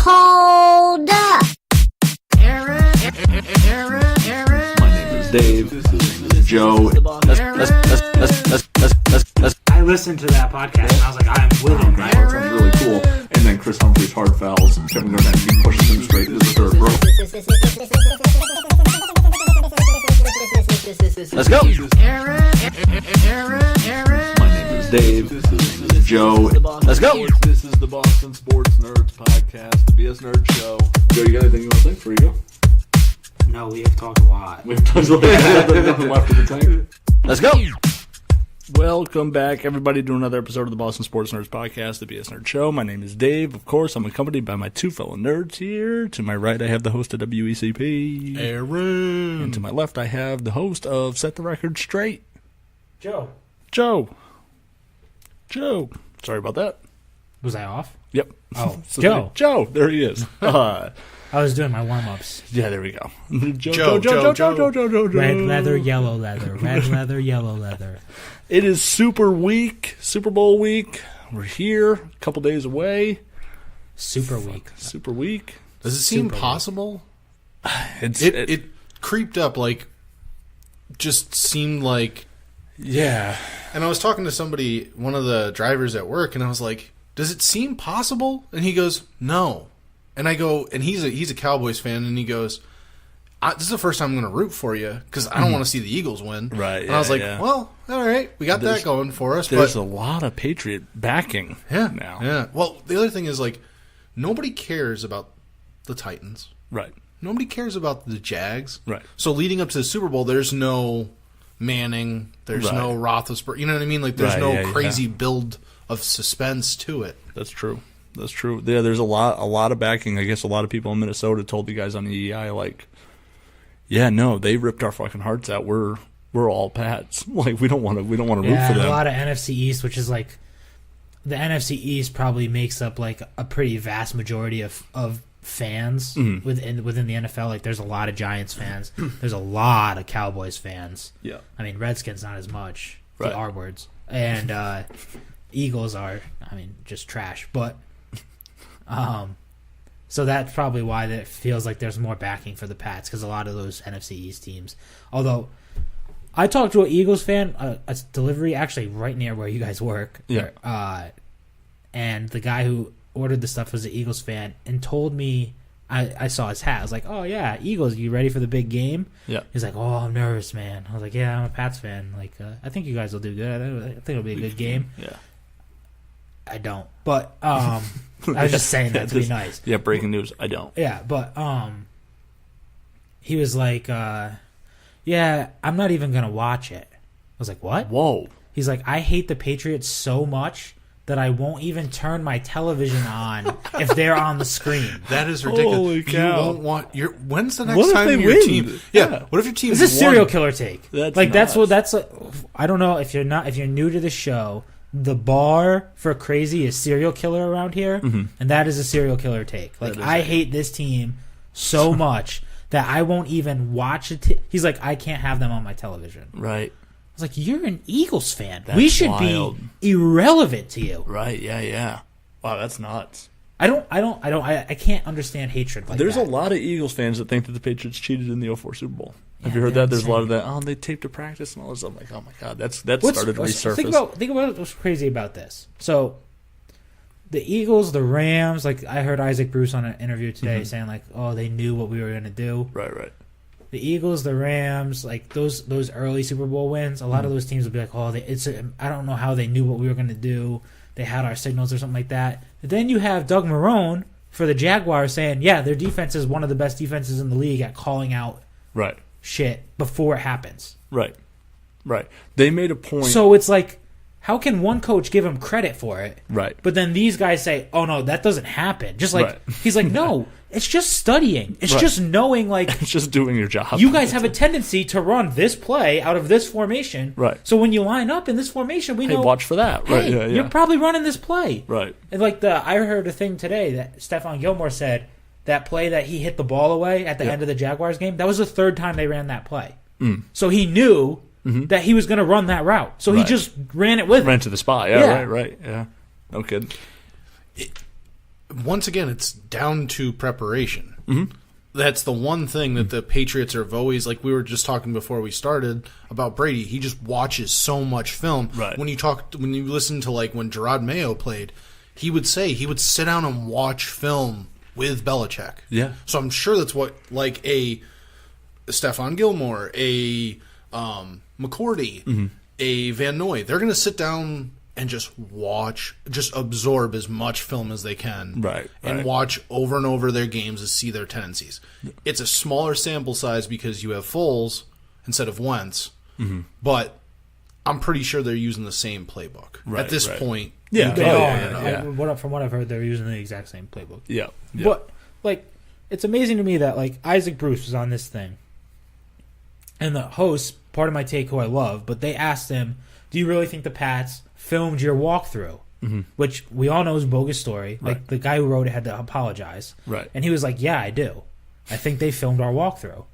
Hold up. My name is Dave. This is Joe. I listened to that podcast and I was like, I'm with him. That sounds really cool. And then Chris Humphrey's hard fouls and Kevin Garnett he pushes him straight into the third row. Let's go. My name is Dave. This is Joe. Let's go. This is the Boston Sports Nerds Podcast, the B.S.N Show. Joe, you got anything you want to say before you go? No, we have talked a lot. We've done nothing left in the tank. Let's go. Welcome back, everybody, to another episode of the Boston Sports Nerds Podcast, the B.S.N Show. My name is Dave. Of course, I'm accompanied by my two fellow nerds here. To my right, I have the host of WECP. Aaron. And to my left, I have the host of Set the Record Straight. Joe. Joe. Sorry about that. Was I off? Yep. Oh, So Joe. Joe, there he is. I was doing my warm-ups. Yeah, there we go. Joe. Red leather, yellow leather. Red leather, yellow leather. It is Super Bowl week. We're here, a couple days away. Super weak. Super week. Does it seem possible? It Creeped up, like, just seemed like... yeah. And I was talking to somebody, one of the drivers at work, and I was like, does it seem possible? And he goes, no. And I go, and he's a Cowboys fan, and he goes, this is the first time I'm going to root for you, because I don't want to see the Eagles win. Right, And I was like, yeah. well, all right, we got that going for us. There's but a lot of Patriot backing now. Yeah. Well, the other thing is, like, nobody cares about the Titans. Right. Nobody cares about the Jags. Right. So leading up to the Super Bowl, there's no Manning, there's Right. no Roethlisberger. You know what I mean? Like, there's Right, no yeah, crazy build of suspense to it. That's true. Yeah, there's a lot of backing. I guess a lot of people in Minnesota told the guys on the EI, like, yeah, no, they ripped our fucking hearts out. We're all Pats. Like, we don't want to root for Yeah, them. a lot of NFC East, which is like, the NFC East probably makes up like a pretty vast majority of fans within the NFL. Like, there's a lot of Giants fans. There's a lot of Cowboys fans. Yeah. I mean, Redskins not as much. Right. The R words. And Eagles are, I mean, just trash. But so that's probably why it feels like there's more backing for the Pats, because a lot of those NFC East teams. Although I talked to an Eagles fan, a delivery actually right near where you guys work. Yeah. And the guy who ordered the stuff was an Eagles fan and told me, I saw his hat. I was like, oh, yeah, Eagles, you ready for the big game? Yeah. He's like, oh, I'm nervous, man. I was like, yeah, I'm a Pats fan. Like, I think you guys will do good. I think it'll be a good game. Yeah. I don't. But I was just saying that to be nice. Yeah, breaking news. I don't. Yeah, but he was like, yeah, I'm not even going to watch it. I was like, what? Whoa. He's like, I hate the Patriots so much that I won't even turn my television on if they're on the screen. That is ridiculous. Holy cow. You won't want when's the next What if time they your win? team? Yeah. Yeah. What if your team? It's a serial killer take. That's like nuts. that's I don't know if you're new to the show. The bar for crazy is serial killer around here, and that is a serial killer take. Like, I hate this team so much that I won't even watch it. He's like, I can't have them on my television. Right. I was like, you're an Eagles fan. That's we should wild. be irrelevant to you. Right. Yeah. Wow, that's nuts. I can't understand hatred like There's that. a lot of Eagles fans that think that the Patriots cheated in the 04 Super Bowl. Have Yeah, you heard they're that? There's a lot of insane. that. Oh, they taped a practice and all this. I'm like, oh my god, that started to resurface. Think about what's crazy about this. So, the Eagles, the Rams, like, I heard Isaac Bruce on an interview today saying, like, oh, they knew what we were going to do. Right. The Eagles, the Rams, like, those early Super Bowl wins, a lot of those teams will be like, oh, I don't know how they knew what we were going to do. They had our signals or something like that. But then you have Doug Marrone for the Jaguars saying, yeah, their defense is one of the best defenses in the league at calling out Right. shit before it happens. Right. They made a point. So it's like, how can one coach give him credit for it? Right. But then these guys say, oh, no, that doesn't happen. Just like, Right. he's like, no, it's just studying. It's Right. just knowing, like, It's just doing your job. you guys have a tendency to run this play out of this formation. Right. So when you line up in this formation, we Hey, know, watch for that. Right. hey, Yeah. you're probably running this play. Right. And like I heard a thing today that Stephon Gilmore said, that play that he hit the ball away at the end of the Jaguars game, that was the third time they ran that play. So he knew that he was going to run that route. So he Right. just ran it with Ran him. to the spot. Yeah. Yeah. Right. Yeah. No kidding. once again, it's down to preparation. Mm-hmm. That's the one thing that the Patriots have always, like we were just talking before we started about Brady. He just watches so much film. Right. When you listen to like when Gerard Mayo played, he would sit down and watch film with Belichick. Yeah. So I'm sure that's what like a Stephon Gilmore, a McCourty, a Van Noy, they're going to sit down and just absorb as much film as they can. Right. And watch over and over their games to see their tendencies. It's a smaller sample size because you have Foles instead of Wentz, but I'm pretty sure they're using the same playbook. Right, At this right. point, Yeah. They Oh, are. yeah. From what I've heard, they're using the exact same playbook. Yeah. But like, it's amazing to me that like Isaac Bruce was on this thing, and the host, part of my take, who I love, but they asked him, "Do you really think the Pats filmed your walkthrough?" Which we all know is a bogus story. Like Right. the guy who wrote it had to apologize. Right. And he was like, "Yeah, I do. I think they filmed our walkthrough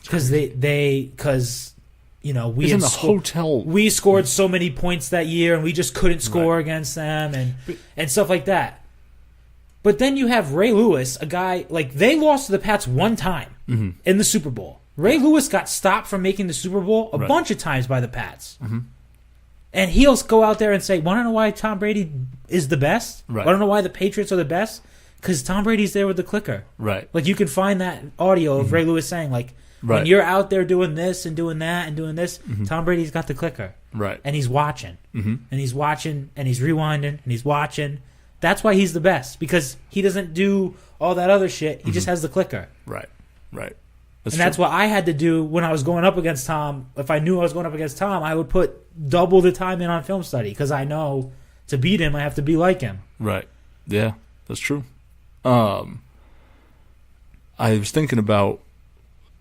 because because you know we He's in had the hotel. we scored so many points that year and we just couldn't score against them and stuff like that." But then you have Ray Lewis, a guy like they lost to the Pats one time in the Super Bowl. Ray Lewis got stopped from making the Super Bowl a bunch of times by the Pats. And he'll go out there and say, "Want to know why Tom Brady is the best? Right. Want to know why the Patriots are the best? Because Tom Brady's there with the clicker." Right. Like you can find that audio of Ray Lewis saying, like, when Right. you're out there doing this and doing that and doing this, Tom Brady's got the clicker. Right. And he's watching. And he's watching and he's rewinding and he's watching. That's why he's the best, because he doesn't do all that other shit. He just has the clicker. Right. That's what I had to do when I was going up against Tom. If I knew I was going up against Tom, I would put double the time in on film study, because I know to beat him, I have to be like him. Right. Yeah, that's true. I was thinking about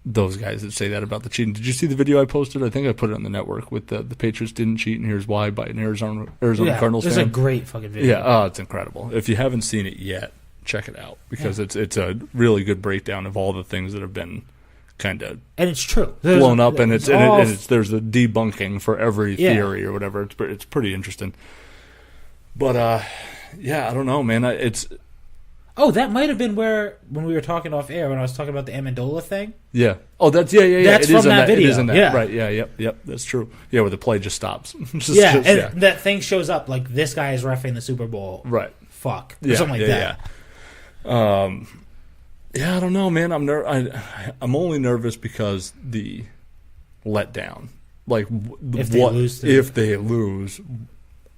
those guys that say that about the cheating. Did you see the video I posted? I think I put it on the network with the Patriots didn't cheat, and here's why, by an Arizona Cardinals It's fan. a great fucking video. Yeah, oh, it's incredible. If you haven't seen it yet, check it out, because it's a really good breakdown of all the things that have been kind of And it's true. blown up, and there's a debunking for every Yeah. theory or whatever. It's pretty interesting. But yeah, I don't know, man. Oh, that might have been when we were talking off air, when I was talking about the Amendola thing. Yeah. Oh, that's yeah. That's It is from in that video. It is in that. Yeah. Right. Yeah. Yep. That's true. Yeah, where the play just stops. That thing shows up like this guy is reffing the Super Bowl. Right. Fuck. Or something like that. Yeah. Yeah, I don't know, man. I'm only nervous because the letdown. Like, If they lose to- if they lose,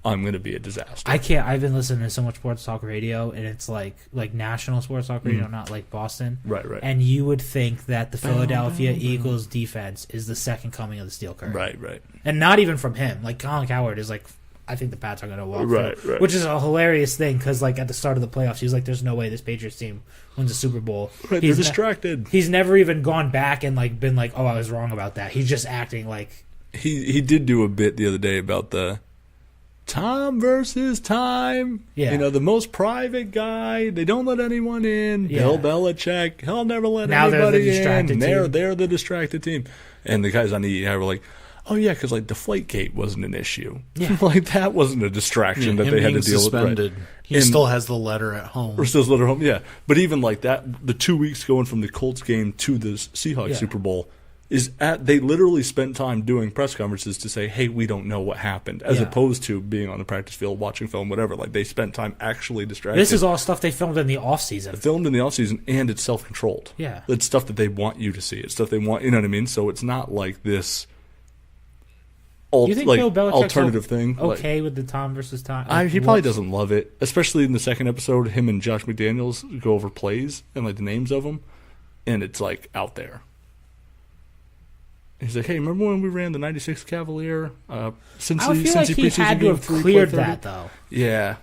I'm going to be a disaster. I can't. I've been listening to so much sports talk radio, and it's like national sports talk radio, not like Boston. Right. And you would think that the Philadelphia Eagles defense is the second coming of the steel curtain. Right. And not even from him. Like Colin Cowherd is like, I think the Pats are going to walk Right, through. right. Which is a hilarious thing, because like at the start of the playoffs, he's like, "There's no way this Patriots team wins a Super Bowl." Right, they're distracted. He's never even gone back and like been like, "Oh, I was wrong about that." He's just acting like He did do a bit the other day about the Tom versus time. Yeah. You know, the most private guy. They don't let anyone in. Yeah. Bill Belichick. He'll never let Now they're the anybody distracted in. team. They're the distracted team. And the guys on the EI were like, "Oh yeah, because like Deflategate wasn't an issue. Yeah. Like that wasn't a distraction that they had to deal suspended. with." Right. He And- still has the letter at home. Or still let her home, yeah. But even like that, the 2 weeks going from the Colts game to the Seahawks Yeah. Super Bowl they literally spent time doing press conferences to say, "Hey, we don't know what happened," as Yeah. opposed to being on the practice field, watching film, whatever. Like they spent time actually distracted. this is all stuff they filmed in the off season. filmed in the offseason, and it's self-controlled. Yeah. It's stuff that they want you to see. It's stuff they want, you know what I mean? So it's not like this You think Bill Belichick's alternative thing. okay with the Tom versus Tom? He probably doesn't love it, especially in the second episode. Him and Josh McDaniels go over plays and like the names of them, and it's like out there. He's like, "Hey, remember when we ran the '96 Cavalier? Since I would feel like he had to have cleared that though. Yeah.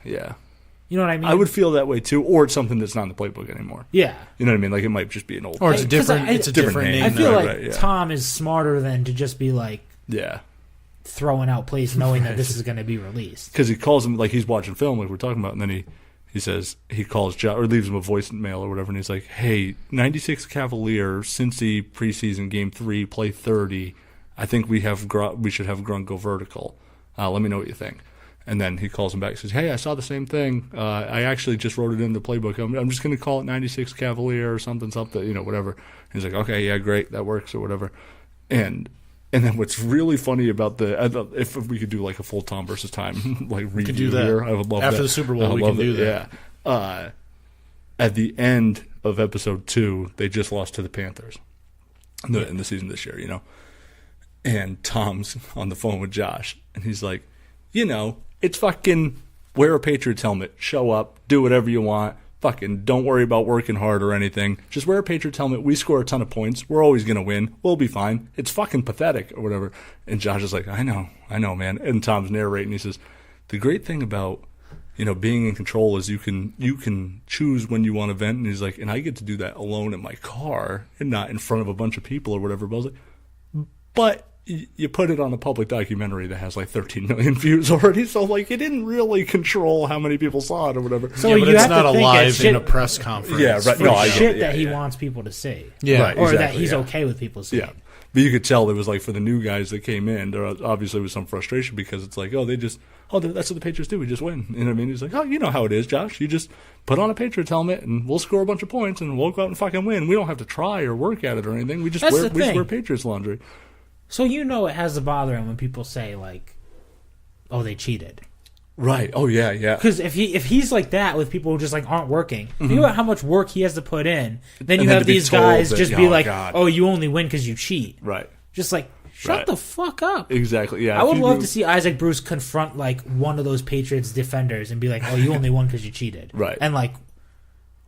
You know what I mean? I would feel that way too, or it's something that's not in the playbook anymore. Yeah. You know what I mean? Like it might just be an old. Or it's a Because different. I- It's a different name. I feel now. like right, yeah. Tom is smarter than to just be like Yeah. throwing out plays knowing that this is going to be released. Because he calls him like he's watching film, like we're talking about, and then he says he calls Josh or leaves him a voicemail or whatever, and he's like, "Hey, '96 Cavalier, Cincy preseason game 3, play 30. I think we should have Grunt go vertical. Let me know what you think." And then he calls him back and says, hey, I saw the same thing. I actually just wrote it in the playbook. I'm just going to call it 96 Cavalier or something, whatever. He's like, okay, yeah, great, that works or whatever. And then what's really funny about if we could do like a full Tom versus time like review do that. here, I would love that. After the Super Bowl, we can do that. Yeah. At the end of episode 2, they just lost to the Panthers in the season this year, And Tom's on the phone with Josh, and he's like, it's fucking wear a Patriots helmet, show up, do whatever you want, fucking don't worry about working hard or anything. Just wear a Patriots helmet. We score a ton of points. We're always going to win. We'll be fine. It's fucking pathetic or whatever. And Josh is like, I know, man. And Tom's narrating. He says, the great thing about, being in control is you can choose when you want to vent. And he's like, and I get to do that alone in my car and not in front of a bunch of people or whatever. But I was like, but you put it on a public documentary that has like 13 million views already, so like you didn't really control how many people saw it or whatever. So yeah, but you it's have not to a think live shit, in a press conference. Yeah, right. for No, I shit get it. that he Yeah. wants people to see. Yeah, Right, or that exactly, he's yeah. okay with people seeing. Yeah, but you could tell there was like for the new guys that came in, there obviously was some frustration because it's like, that's what the Patriots do. We just win. You know what I mean? He's like, you know how it is, Josh. You just put on a Patriots helmet and we'll score a bunch of points and we'll go out and fucking win. We don't have to try or work at it or anything. We just wear Patriots laundry. So it has to bother him when people say like, "Oh, they cheated." Right. Oh yeah, yeah. Because if he's like that with people who just like aren't working, think about how much work he has to put in. Then you And then have to be these told guys that, just be like, God. "Oh, you only win because you cheat." Right. Just like shut Right. the fuck up. Exactly. Yeah. I would love to see Isaac Bruce confront like one of those Patriots defenders and be like, "Oh, you only won because you cheated." Right. And like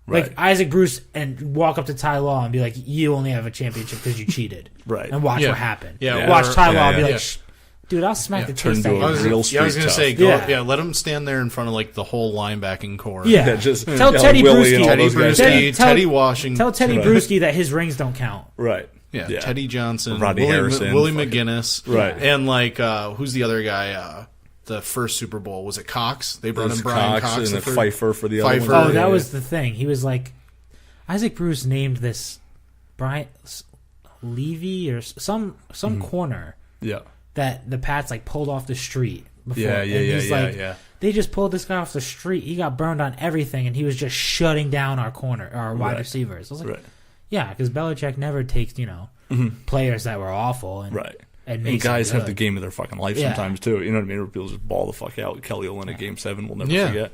Right. Isaac Bruce and walk up to Ty Law and be like, "You only have a championship because you cheated." Right. And watch Yeah. what happened. Yeah, Watch Ty Law yeah, and be yeah. like, Yeah. "Dude, I'll smack the turn taste into out a of you." real I was going to street say, tough. let him stand there in front of like the whole linebacking core. Yeah. just Tell yeah, Teddy Willie and Bruschi- all Teddy those guys. Bruschi, Tell- Teddy Washington. Tell Teddy Bruschi that his rings don't count. Right. Yeah, Teddy Johnson, Rodney Harrison, Willie fucking- McGinnis, Right. and like who's the other guy? The first Super Bowl, was it Cox? They brought in Brian Cox and the then third. Pfeiffer for the other Pfeiffer. one. Oh, that Yeah, was the thing. He was like, Isaac Bruce named this Brian Levy or some corner yeah. that the Pats like pulled off the street before. Yeah, And yeah, yeah, he's yeah, like, yeah. They just pulled this guy off the street. He got burned on everything, and he was just shutting down our wide Right. receivers. I was like, Right. yeah, because Belichick never takes players that were awful and Right. and And makes them guys have good. the game of their fucking life Yeah. sometimes too. You know what I mean? Where people just ball the fuck out. Kelly will win a game 7. We'll never Yeah. forget.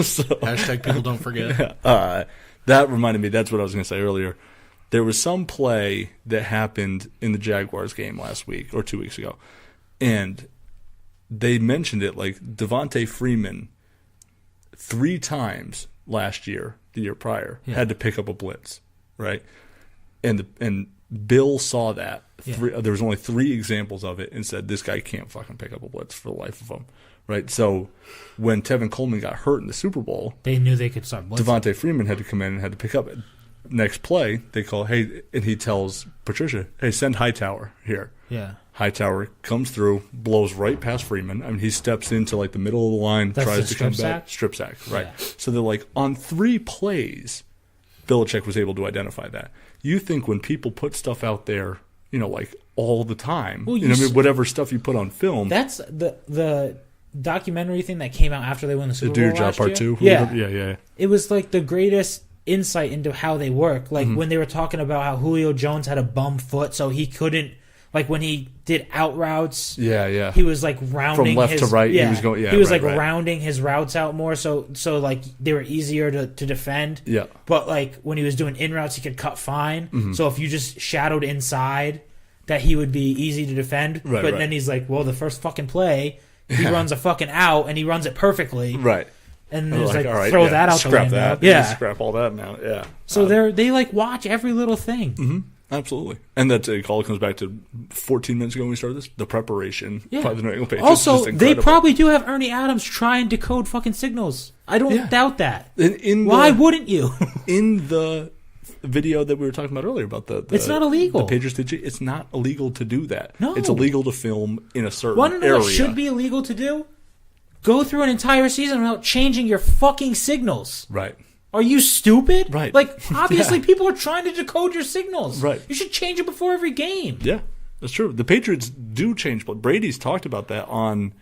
So Hashtag people don't forget. that reminded me. That's what I was going to say earlier. There was some play that happened in the Jaguars game last week or 2 weeks ago, and they mentioned it like Devontae Freeman 3 times last year, the year prior, had to pick up a blitz, right? And Bill saw that. There was only 3 examples of it and said, this guy can't fucking pick up a blitz for the life of him, right? So when Tevin Coleman got hurt in the Super Bowl, They knew they could start blitzing. Devontae Freeman had to come in and had to pick up it. Next play, they call, hey, and he tells Patricia, hey, send Hightower here. Yeah. Hightower comes through, blows right past Freeman. I mean, he steps into like the middle of the line, That's tries the to come strip back. sack? Strip sack, right. Yeah. So they're like, on 3 plays, Belichick was able to identify that. You think when people put stuff out there, like all the time, Well, whatever stuff you put on film. That's the documentary thing that came out after they won the Super Do Your Bowl Job last Part year. 2? Yeah. Yeah. It was like the greatest insight into how they work. Like when they were talking about how Julio Jones had a bum foot, so he couldn't, like when he did out routes, Yeah. he was like rounding From left his, to right, he Yeah, was going- yeah, he was right, like right. rounding his routes out more, so like they were easier to defend. Yeah. But like when he was doing in routes, he could cut fine. Mm-hmm. So if you just shadowed inside, that he would be easy to defend. Right, but right. then he's like, well, the first fucking play, he runs a fucking out and he runs it perfectly. Right. And They're there's like, all right, throw yeah, that out the scrap window. that. Yeah. Just scrap all that now. Yeah. So they like watch every little thing. Absolutely. And that all comes back to 14 minutes ago when we started this, the preparation Yeah. by the New England Patriots. Also, is just they incredible. probably do have Ernie Adams try and decode fucking signals. I don't Yeah. doubt that. Why Wouldn't you? in the video that we were talking about earlier about the It's not illegal. The Patriots did it's not illegal to do that. No. It's illegal to film in a certain Want to know area. what should be illegal to do? Go through an entire season without changing your fucking signals. Right. Are you stupid? Right. Like, obviously, Yeah. people are trying to decode your signals. Right. You should change it before every game. Yeah. That's true. The Patriots do change, but Brady's talked about that on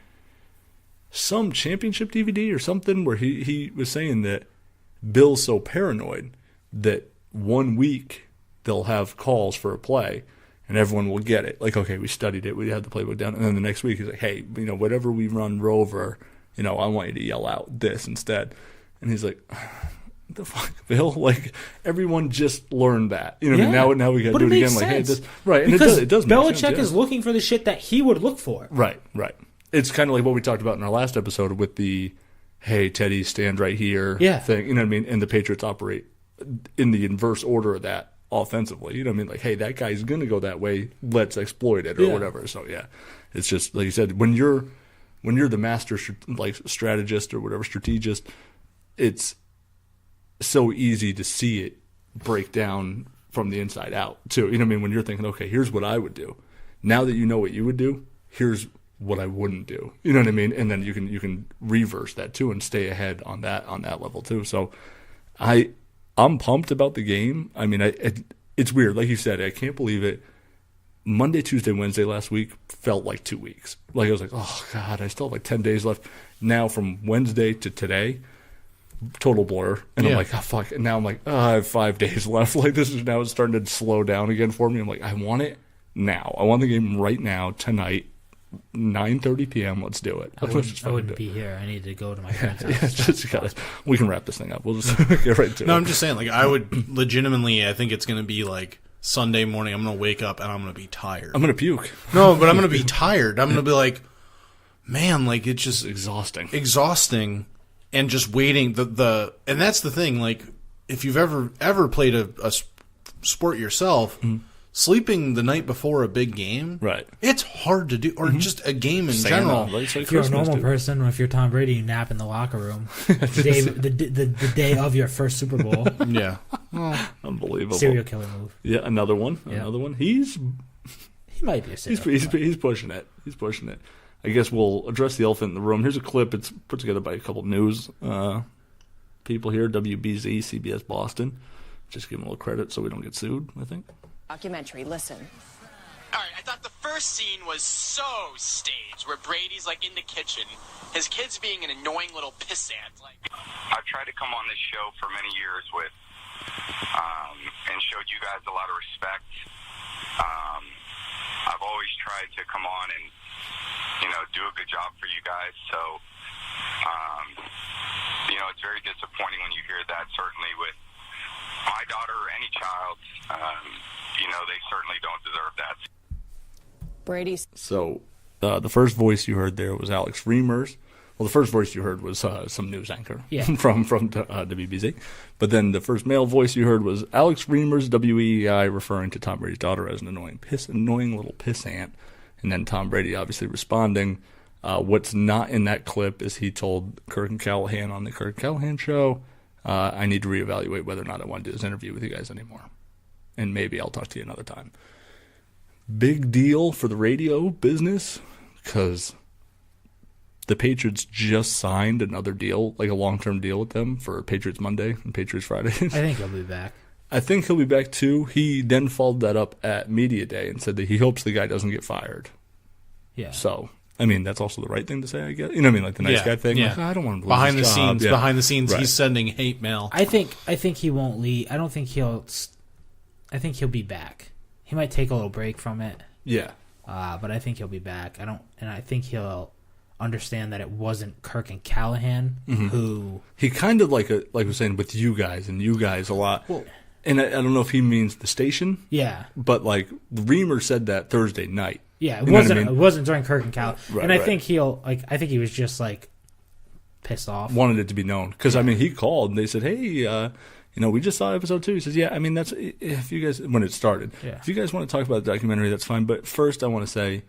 some championship DVD or something where he was saying that Bill's so paranoid that 1 week they'll have calls for a play and everyone will get it. Like, okay, we studied it, we had the playbook down, and then the next week he's like, hey, whatever we run Rover, I want you to yell out this instead. And he's like, the fuck, Bill? Like, everyone just learned that. What I mean? Now we got to do it again. Sense. Like, hey, this, right? And because it does. Belichick is looking for the shit that he would look for. Right. It's kind of like what we talked about in our last episode with the, hey, Teddy, stand right here thing. You know what I mean? And the Patriots operate in the inverse order of that offensively. You know what I mean? Like, hey, that guy's going to go that way. Let's exploit it or whatever. So, yeah, it's just, like you said, when you're the master, like, strategist or whatever, strategist, it's so easy to see it break down from the inside out, too. You know what I mean? When you're thinking, okay, here's what I would do. Now that you know what you would do, here's what I wouldn't do. You know what I mean? And then you can reverse that, too, and stay ahead on that level, too. So I'm pumped about the game. I mean, it's weird. Like you said, I can't believe it. Monday, Tuesday, Wednesday last week felt like 2 weeks. Like, I was like, oh, God, I still have like 10 days left. Now from Wednesday to today, total blur. And I'm like, oh, fuck. And now I'm like, oh, I have 5 days left. Like, this is now it's starting to slow down again for me. I'm like, I want it now. I want the game right now, tonight, 9:30 p.m. Let's do it. I wouldn't be here. I need to go to my friend's house. We can wrap this thing up. We'll just get right to it. No, I'm just saying, like, I would legitimately, I think it's going to be like Sunday morning. I'm going to wake up and I'm going to be tired. I'm going to puke. No, but I'm going to be tired. I'm going to be like, man, like, it's just exhausting. And just waiting and that's the thing, like, if you've ever played a sport yourself, sleeping the night before a big game, right? It's hard to do, or just a game in general. Like if you're a normal person, or if you're Tom Brady, you nap in the locker room the day of your first Super Bowl. Yeah, unbelievable. Serial killer move. Yeah, another one. He might be a serial killer. He's pushing it. I guess we'll address the elephant in the room. Here's a clip. It's put together by a couple of news people here, WBZ, CBS Boston. Just give them a little credit so we don't get sued, I think. Documentary, listen. All right, I thought the first scene was so staged, where Brady's, like, in the kitchen, his kid's being an annoying little pissant. Like, I've tried to come on this show for many years with, and showed you guys a lot of respect. I've always tried to come on and, do a good job for you guys. So, it's very disappointing when you hear that, certainly with my daughter or any child. They certainly don't deserve that. Brady's. So, the first voice you heard there was Alex Reimers. Well, the first voice you heard was some news anchor from WBZ. But then the first male voice you heard was Alex Reimers, WEEI, referring to Tom Brady's daughter as an annoying little pissant. And then Tom Brady obviously responding. What's not in that clip is he told Kirk and Callahan on the Kirk and Callahan show, I need to reevaluate whether or not I want to do this interview with you guys anymore. And maybe I'll talk to you another time. Big deal for the radio business because the Patriots just signed another deal, like a long-term deal with them for Patriots Monday and Patriots Friday. I think he'll be back. I think he'll be back too. He then followed that up at Media Day and said that he hopes the guy doesn't get fired. Yeah. So, I mean, that's also the right thing to say, I guess. You know what I mean? Like the nice guy thing. Yeah. Like, I don't want to lose behind his job. Behind the scenes, right. He's sending hate mail. I think he won't leave. I think he'll be back. He might take a little break from it. Yeah. But I think he'll be back. I think he'll understand that it wasn't Kirk and Callahan who he kind of like we're saying with you guys a lot. Well, and I don't know if he means the station. Yeah. But like Reamer said that Thursday night. Yeah, it wasn't during Kirk and Callahan. Right, and I think I think he was just like pissed off. Wanted it to be known because I mean he called and they said, hey. We just saw episode 2. He says, yeah, I mean, that's if you guys, when it started. Yeah. If you guys want to talk about the documentary, that's fine. But first, I want to say,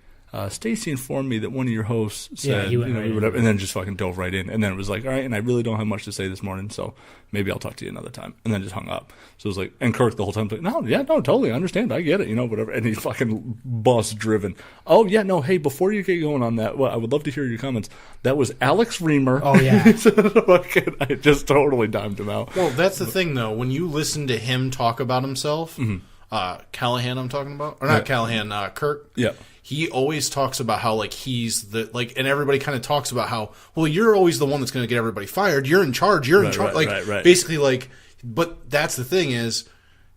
Stacy informed me that one of your hosts said, whatever, and then just fucking dove right in. And then it was like, all right, and I really don't have much to say this morning, so maybe I'll talk to you another time. And then just hung up. So it was like, and Kirk the whole time was like, no, totally, I understand, I get it, whatever. And he's fucking bus driven. Oh, yeah, no, hey, before you get going on that, well, I would love to hear your comments. That was Alex Reamer. Oh, yeah. I just totally dimed him out. Well, that's the thing, though. When you listen to him talk about himself, Callahan I'm talking about, or not Callahan, Kirk. Yeah. he always talks about how like he's the like, and everybody kind of talks about how, well, you're always the one that's going to get everybody fired. You're in charge. You're in charge. Like basically like, but that's the thing is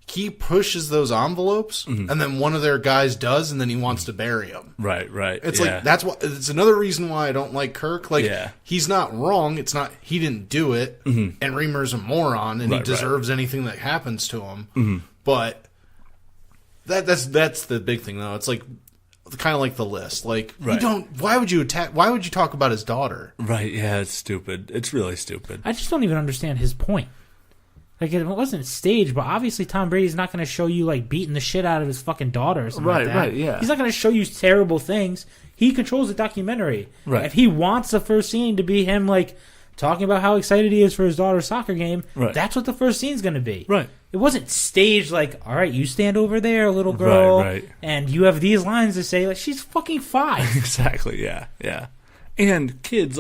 he pushes those envelopes and then one of their guys does, and then he wants to bury them. Right. It's like, that's what, it's another reason why I don't like Kirk. Like he's not wrong. It's not, he didn't do it and Reamer's a moron and he deserves anything that happens to him. But that's the big thing though. It's like, kind of like the list. Like, you don't, why would you talk about his daughter? Right, yeah, it's stupid. It's really stupid. I just don't even understand his point. Like, it wasn't staged, but obviously Tom Brady's not going to show you, like, beating the shit out of his fucking daughter or something like that. Right, yeah. He's not going to show you terrible things. He controls the documentary. Right. If he wants the first scene to be him, like, talking about how excited he is for his daughter's soccer game, that's what the first scene's going to be. Right. It wasn't staged like, all right, you stand over there, little girl, and you have these lines to say. Like, she's fucking 5. Exactly, yeah. And kids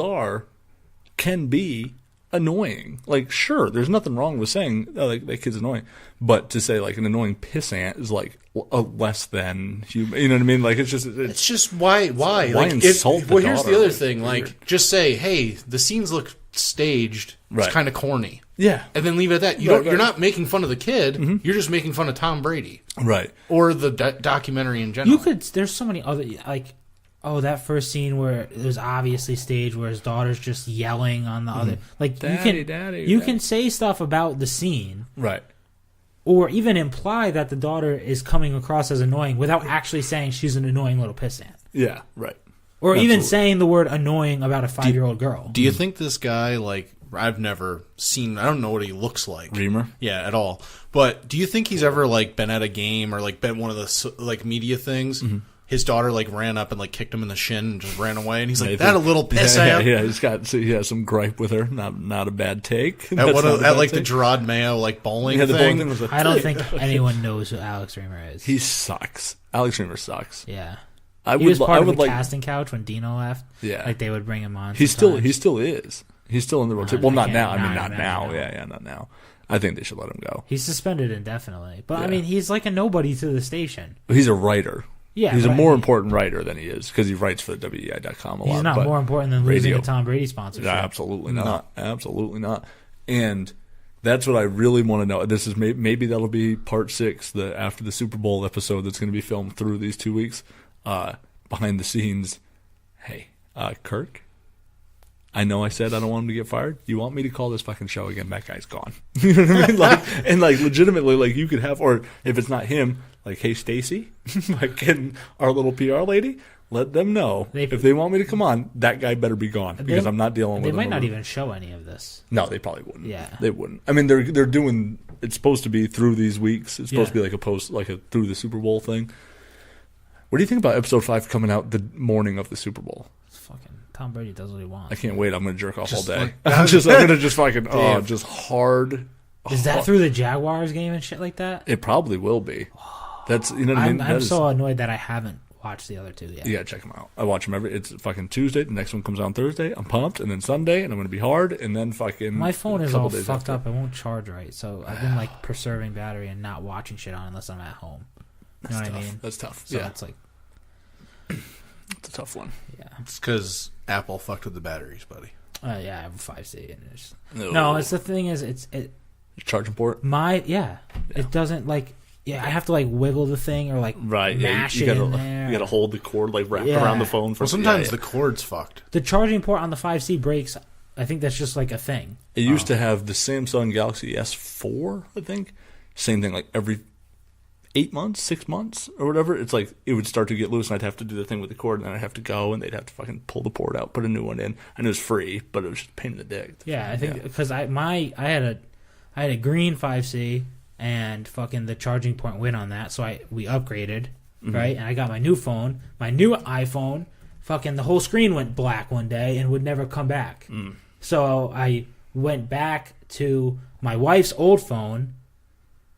can be annoying. Like, sure, there's nothing wrong with saying, oh, like, that kid's annoying. But to say, like, an annoying pissant is, like, a less than human. You know what I mean? Like, it's just why? Why like, insult the well, here's daughter? the other thing. Like, just say, hey, the scenes look staged. It's kind of corny. Yeah. And then leave it at that. You're not making fun of the kid. You're just making fun of Tom Brady. Right. Or the documentary in general. There's so many other, like, that first scene where it was obviously staged where his daughter's just yelling on the other. Like, you can say stuff about the scene. Right. Or even imply that the daughter is coming across as annoying without actually saying she's an annoying little pissant. Yeah, right. Or even saying the word annoying about a 5-year-old girl. Do you think this guy, like, I've never seen, I don't know what he looks like. Reamer? Yeah, at all. But do you think he's ever, like, been at a game or, like, been one of the, like, media things? His daughter, like, ran up and, like, kicked him in the shin and just ran away. And he's like, that a little pissant. Yeah, he has some gripe with her. Not a bad take. At the Gerard Mayo, like, bowling thing. Bowling thing was I don't think anyone knows who Alex Reamer is. He sucks. Alex Reamer sucks. Yeah. He was part of the casting couch when Dino left. Yeah. Like, they would bring him on. He still is. He's still in the rotation. Well, not now. I mean, not now. Yeah, not now. I think they should let him go. He's suspended indefinitely. But, I mean, he's like a nobody to the station. He's a writer. Yeah, he's a more important writer than he is because he writes for WEI.com a lot. He's not more important than losing a Tom Brady sponsorship. No, absolutely not. Absolutely not. And that's what I really want to know. This is maybe that'll be part 6, after the Super Bowl episode that's going to be filmed through these 2 weeks. Behind the scenes, hey, Kirk, I know I said I don't want him to get fired. You want me to call this fucking show again? That guy's gone. You know what I mean? Like, and like legitimately, like you could have, or if it's not him, like, hey Stacy, like, and our little PR lady, let them know if they want me to come on, that guy better be gone because I'm not dealing with him. They might not even show any of this. No, they probably wouldn't. Yeah, they wouldn't. I mean, they're doing. It's supposed to be through these weeks. It's supposed to be like a post, like a through the Super Bowl thing. What do you think about episode 5 coming out the morning of the Super Bowl? Fucking Tom Brady does what he wants. I can't wait. I'm going to jerk off all day. I'm going to just fucking, just hard. Is that through the Jaguars game and shit like that? It probably will be. That's, you know what I mean? I'm so annoyed that I haven't watched the other 2 yet. Yeah, check them out. I watch them it's fucking Tuesday. The next one comes out on Thursday. I'm pumped. And then Sunday, and I'm going to be hard. And then fucking my phone is all fucked up. It won't charge right. So I've been like preserving battery and not watching shit on unless I'm at home. You know what I mean? That's tough. So it's like, it's a tough one. Yeah. It's because Apple fucked with the batteries, buddy. Yeah, I have a 5C. And no, it's the thing is, it's charging port. It doesn't like. Yeah, I have to like wiggle the thing or like mash it in there. You gotta hold the cord like wrapped around the phone. Well, sometimes the cord's fucked. The charging port on the 5C breaks. I think that's just like a thing. It used to have the Samsung Galaxy S4, I think. Same thing, like every 8 months, 6 months, or whatever. It's like it would start to get loose, and I'd have to do the thing with the cord, and then I'd have to go, and they'd have to fucking pull the port out, put a new one in, and it was free, but it was just a pain in the dick. Yeah, I think because I had a green 5C, and fucking the charging port went on that, so we upgraded, right? And I got my new phone, my new iPhone. Fucking the whole screen went black one day and would never come back. So I went back to my wife's old phone.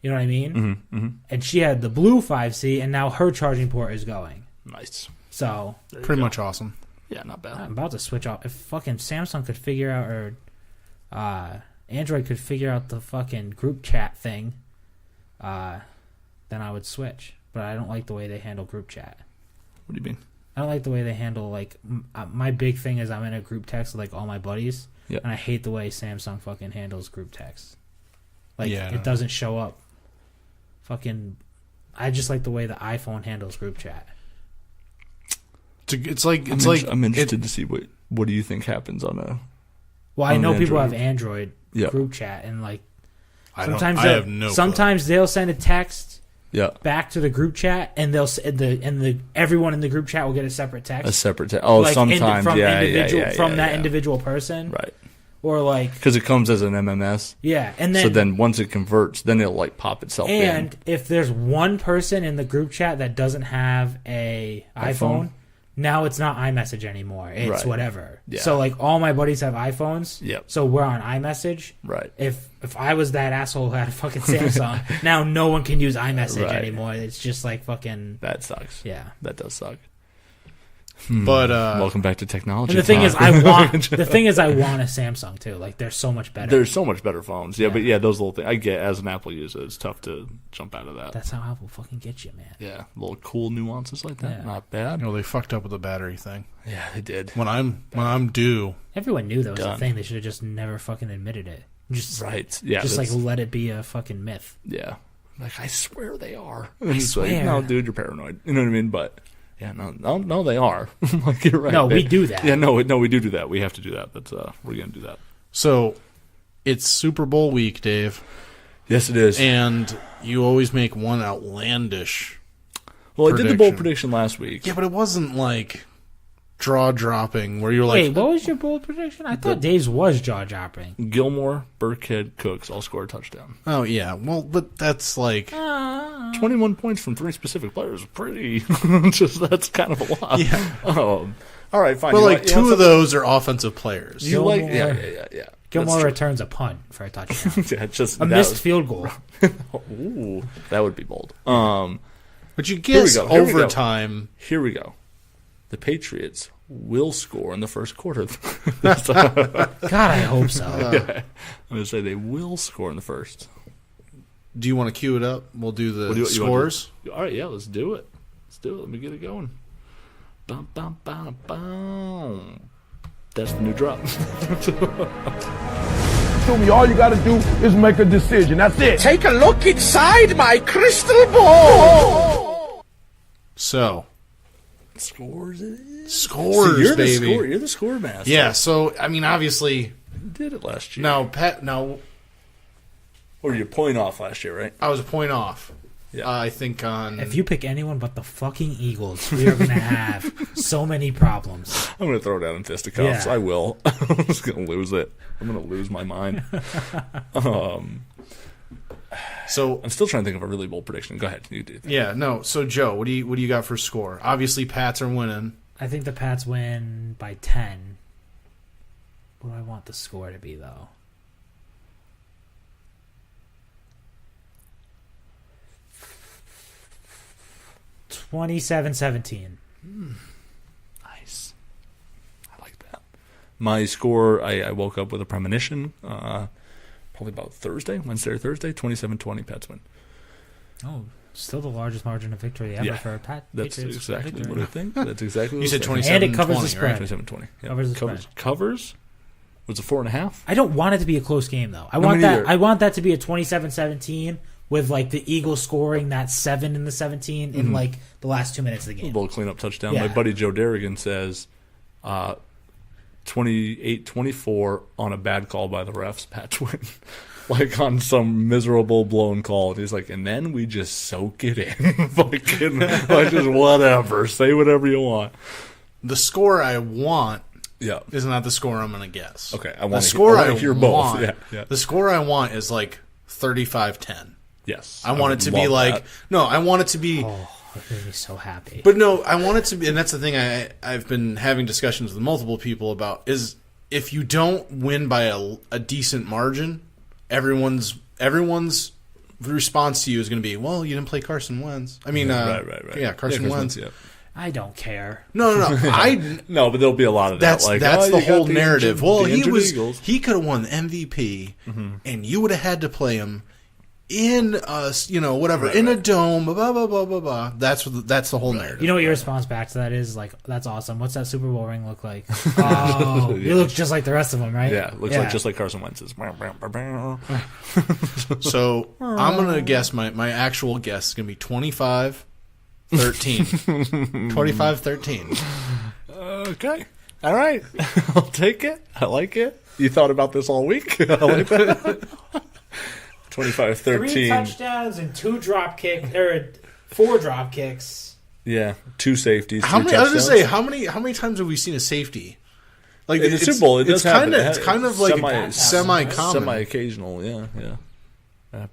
You know what I mean? And she had the blue 5C, and now her charging port is going. Nice. So pretty much awesome. Yeah, not bad. I'm about to switch off. If fucking Samsung could figure out, or Android could figure out the fucking group chat thing, then I would switch. But I don't like the way they handle group chat. What do you mean? I don't like the way they handle, like, my big thing is I'm in a group text with, like, all my buddies, Yep. and I hate the way Samsung fucking handles group text. Like, Yeah. it doesn't show up. Fucking, I just like the way the iPhone handles group chat. I'm interested to see what do you think happens on a. Well, I On know people Android. have Android Yeah. group chat, and, like, I sometimes they'll send a text Yeah. back to the group chat, and everyone in the group chat will get a separate text. A separate text. Oh, like, sometimes. from Yeah, that individual person. Right. Or, like, Because it comes as an MMS. yeah, and then So then once it converts, then it'll like pop itself in. and if there's one person in the group chat that doesn't have a iPhone, now it's not iMessage anymore. It's Right. whatever. Yeah. So, like, all my buddies have iPhones. Yep. So we're on iMessage. Right. If I was that asshole who had a fucking Samsung, now no one can use iMessage Right. anymore. It's just like fucking That sucks. yeah. That does suck. But Welcome back to technology. And the thing talk. is, I want a Samsung too. Like, they're so much better. There's so much better phones. Yeah, but those little things. I get as an Apple user, it's tough to jump out of that. That's how Apple fucking gets you, man. Yeah, little cool nuances like that. Yeah. Not bad. they fucked up with the battery thing. Yeah, they did. When I'm due, Everyone knew that was a Done. thing. They should have just never fucking admitted it. Just Right. Yeah. just like that's- let it be a fucking myth. yeah. Like I swear they are. And it's swear. Like, no, dude, you're paranoid. You know what I mean? But yeah, no, they are. Like you're right. No, we They- do that. Yeah, no, we do that. We have to do that. That's we're gonna do that. so it's Super Bowl week, Dave, Yes, it is. and you always make one outlandish. Well, I did the bold prediction. prediction last week. Yeah, but it wasn't like jaw dropping where you're like, Wait, what was your bold prediction? I thought Dave's was jaw dropping. Gilmore, Burkhead, Cooks all score a touchdown. oh yeah, well, but that's like, 21 points from 3 specific players. Pretty. That's kind of a lot. Yeah. All right, fine. but You like want- you two want of those are offensive players. You like? Gilmore- Yeah. Gilmore That's returns a punt for a touchdown. true. Yeah, just A that missed was- field goal. Ooh, that would be bold. But you we guess go, here we go. overtime. Here we go. The Patriots will score in the first quarter. God, I hope so. I'm going to say they will score in the first. Do you want to cue it up? We'll do the What do you- you want to scores. All right, yeah, let's do it. Let me get it going. Bum, bum, bum, bum. That's the new drop. To me, all you gotta do is make a decision. That's it. Take a look inside my crystal ball. So Scores it is. scores, See, you're baby. The score, you're the score master. Yeah. So I mean, obviously, You did it last year. now Or you point off last year, right? I was a point off. Yeah. I think on. If you pick anyone but the fucking Eagles, we are going to have so many problems. I'm going to throw down in fisticuffs. Yeah. I will. I'm just going to lose it. I'm going to lose my mind. So I'm still trying to think of a really bold prediction. Go ahead. You do. yeah, no. So Joe, what do you got for score? Obviously, Pats are winning. I think the Pats win by 10. What do I want the score to be, though? $27-17. Nice. I like that. My score, I woke up with a premonition probably about Wednesday or Thursday, 27-20 Pats win. Oh, still the largest margin of victory ever Yeah. for a Pat. That's Patriots exactly victory. what I think. That's exactly what You I said think. 27. And it covers the 20, spread. right? 27-20. Yeah. Covers the covers. spread. Covers? Was it 4.5? I don't want it to be a close game, though. I No, want me that. neither. I want that to be a 27-17 with like the Eagles scoring that 7 in the 17 in like the last 2 minutes of the A game. little cleanup touchdown. Yeah. My buddy Joe Derrigan says 28-24 on a bad call by the refs, Pats win. Like on some miserable blown call. And he's like, and then we just soak it in. Fucking, like just whatever. Say whatever you want. The score I want Yeah. is not the score I'm going to guess. Okay, I The wanna score I I wanna hear both. want. Yeah. The score I want is like 35-10. Yes. I want it would to be love like that. no. I want it to be. Oh, that made me so happy. But no, I want it to be, and that's the thing I've been having discussions with multiple people about, is if you don't win by a decent margin, everyone's response to you is going to be, well, you didn't play Carson Wentz. I mean, Right. yeah, Carson Wentz. Yeah. I don't care. No. No, but there'll be a lot of That's that. Like, that's oh, the you got whole the narrative. injured- Well, the he injured was Eagles. he could have won the MVP, and you would have had to play him in whatever in a dome, blah blah blah blah blah. That's the whole narrative. You know what your response back to that is? Like, that's awesome. What's that Super Bowl ring look like? Oh, it looks just like the rest of them, right? Yeah, looks like just like Carson Wentz's. So I'm gonna guess my actual guess is gonna be 25-13. 25-13. Okay. All right. I'll take it. I like it. You thought about this all week. I like that. 25-13. 3 touchdowns and 4 drop kicks. Yeah, 2 safeties. I was touchdowns. gonna say how many times have we seen a safety? Like In the Super Bowl, it does happen. It's kind of like semi-common. Semi-occasional. Yeah.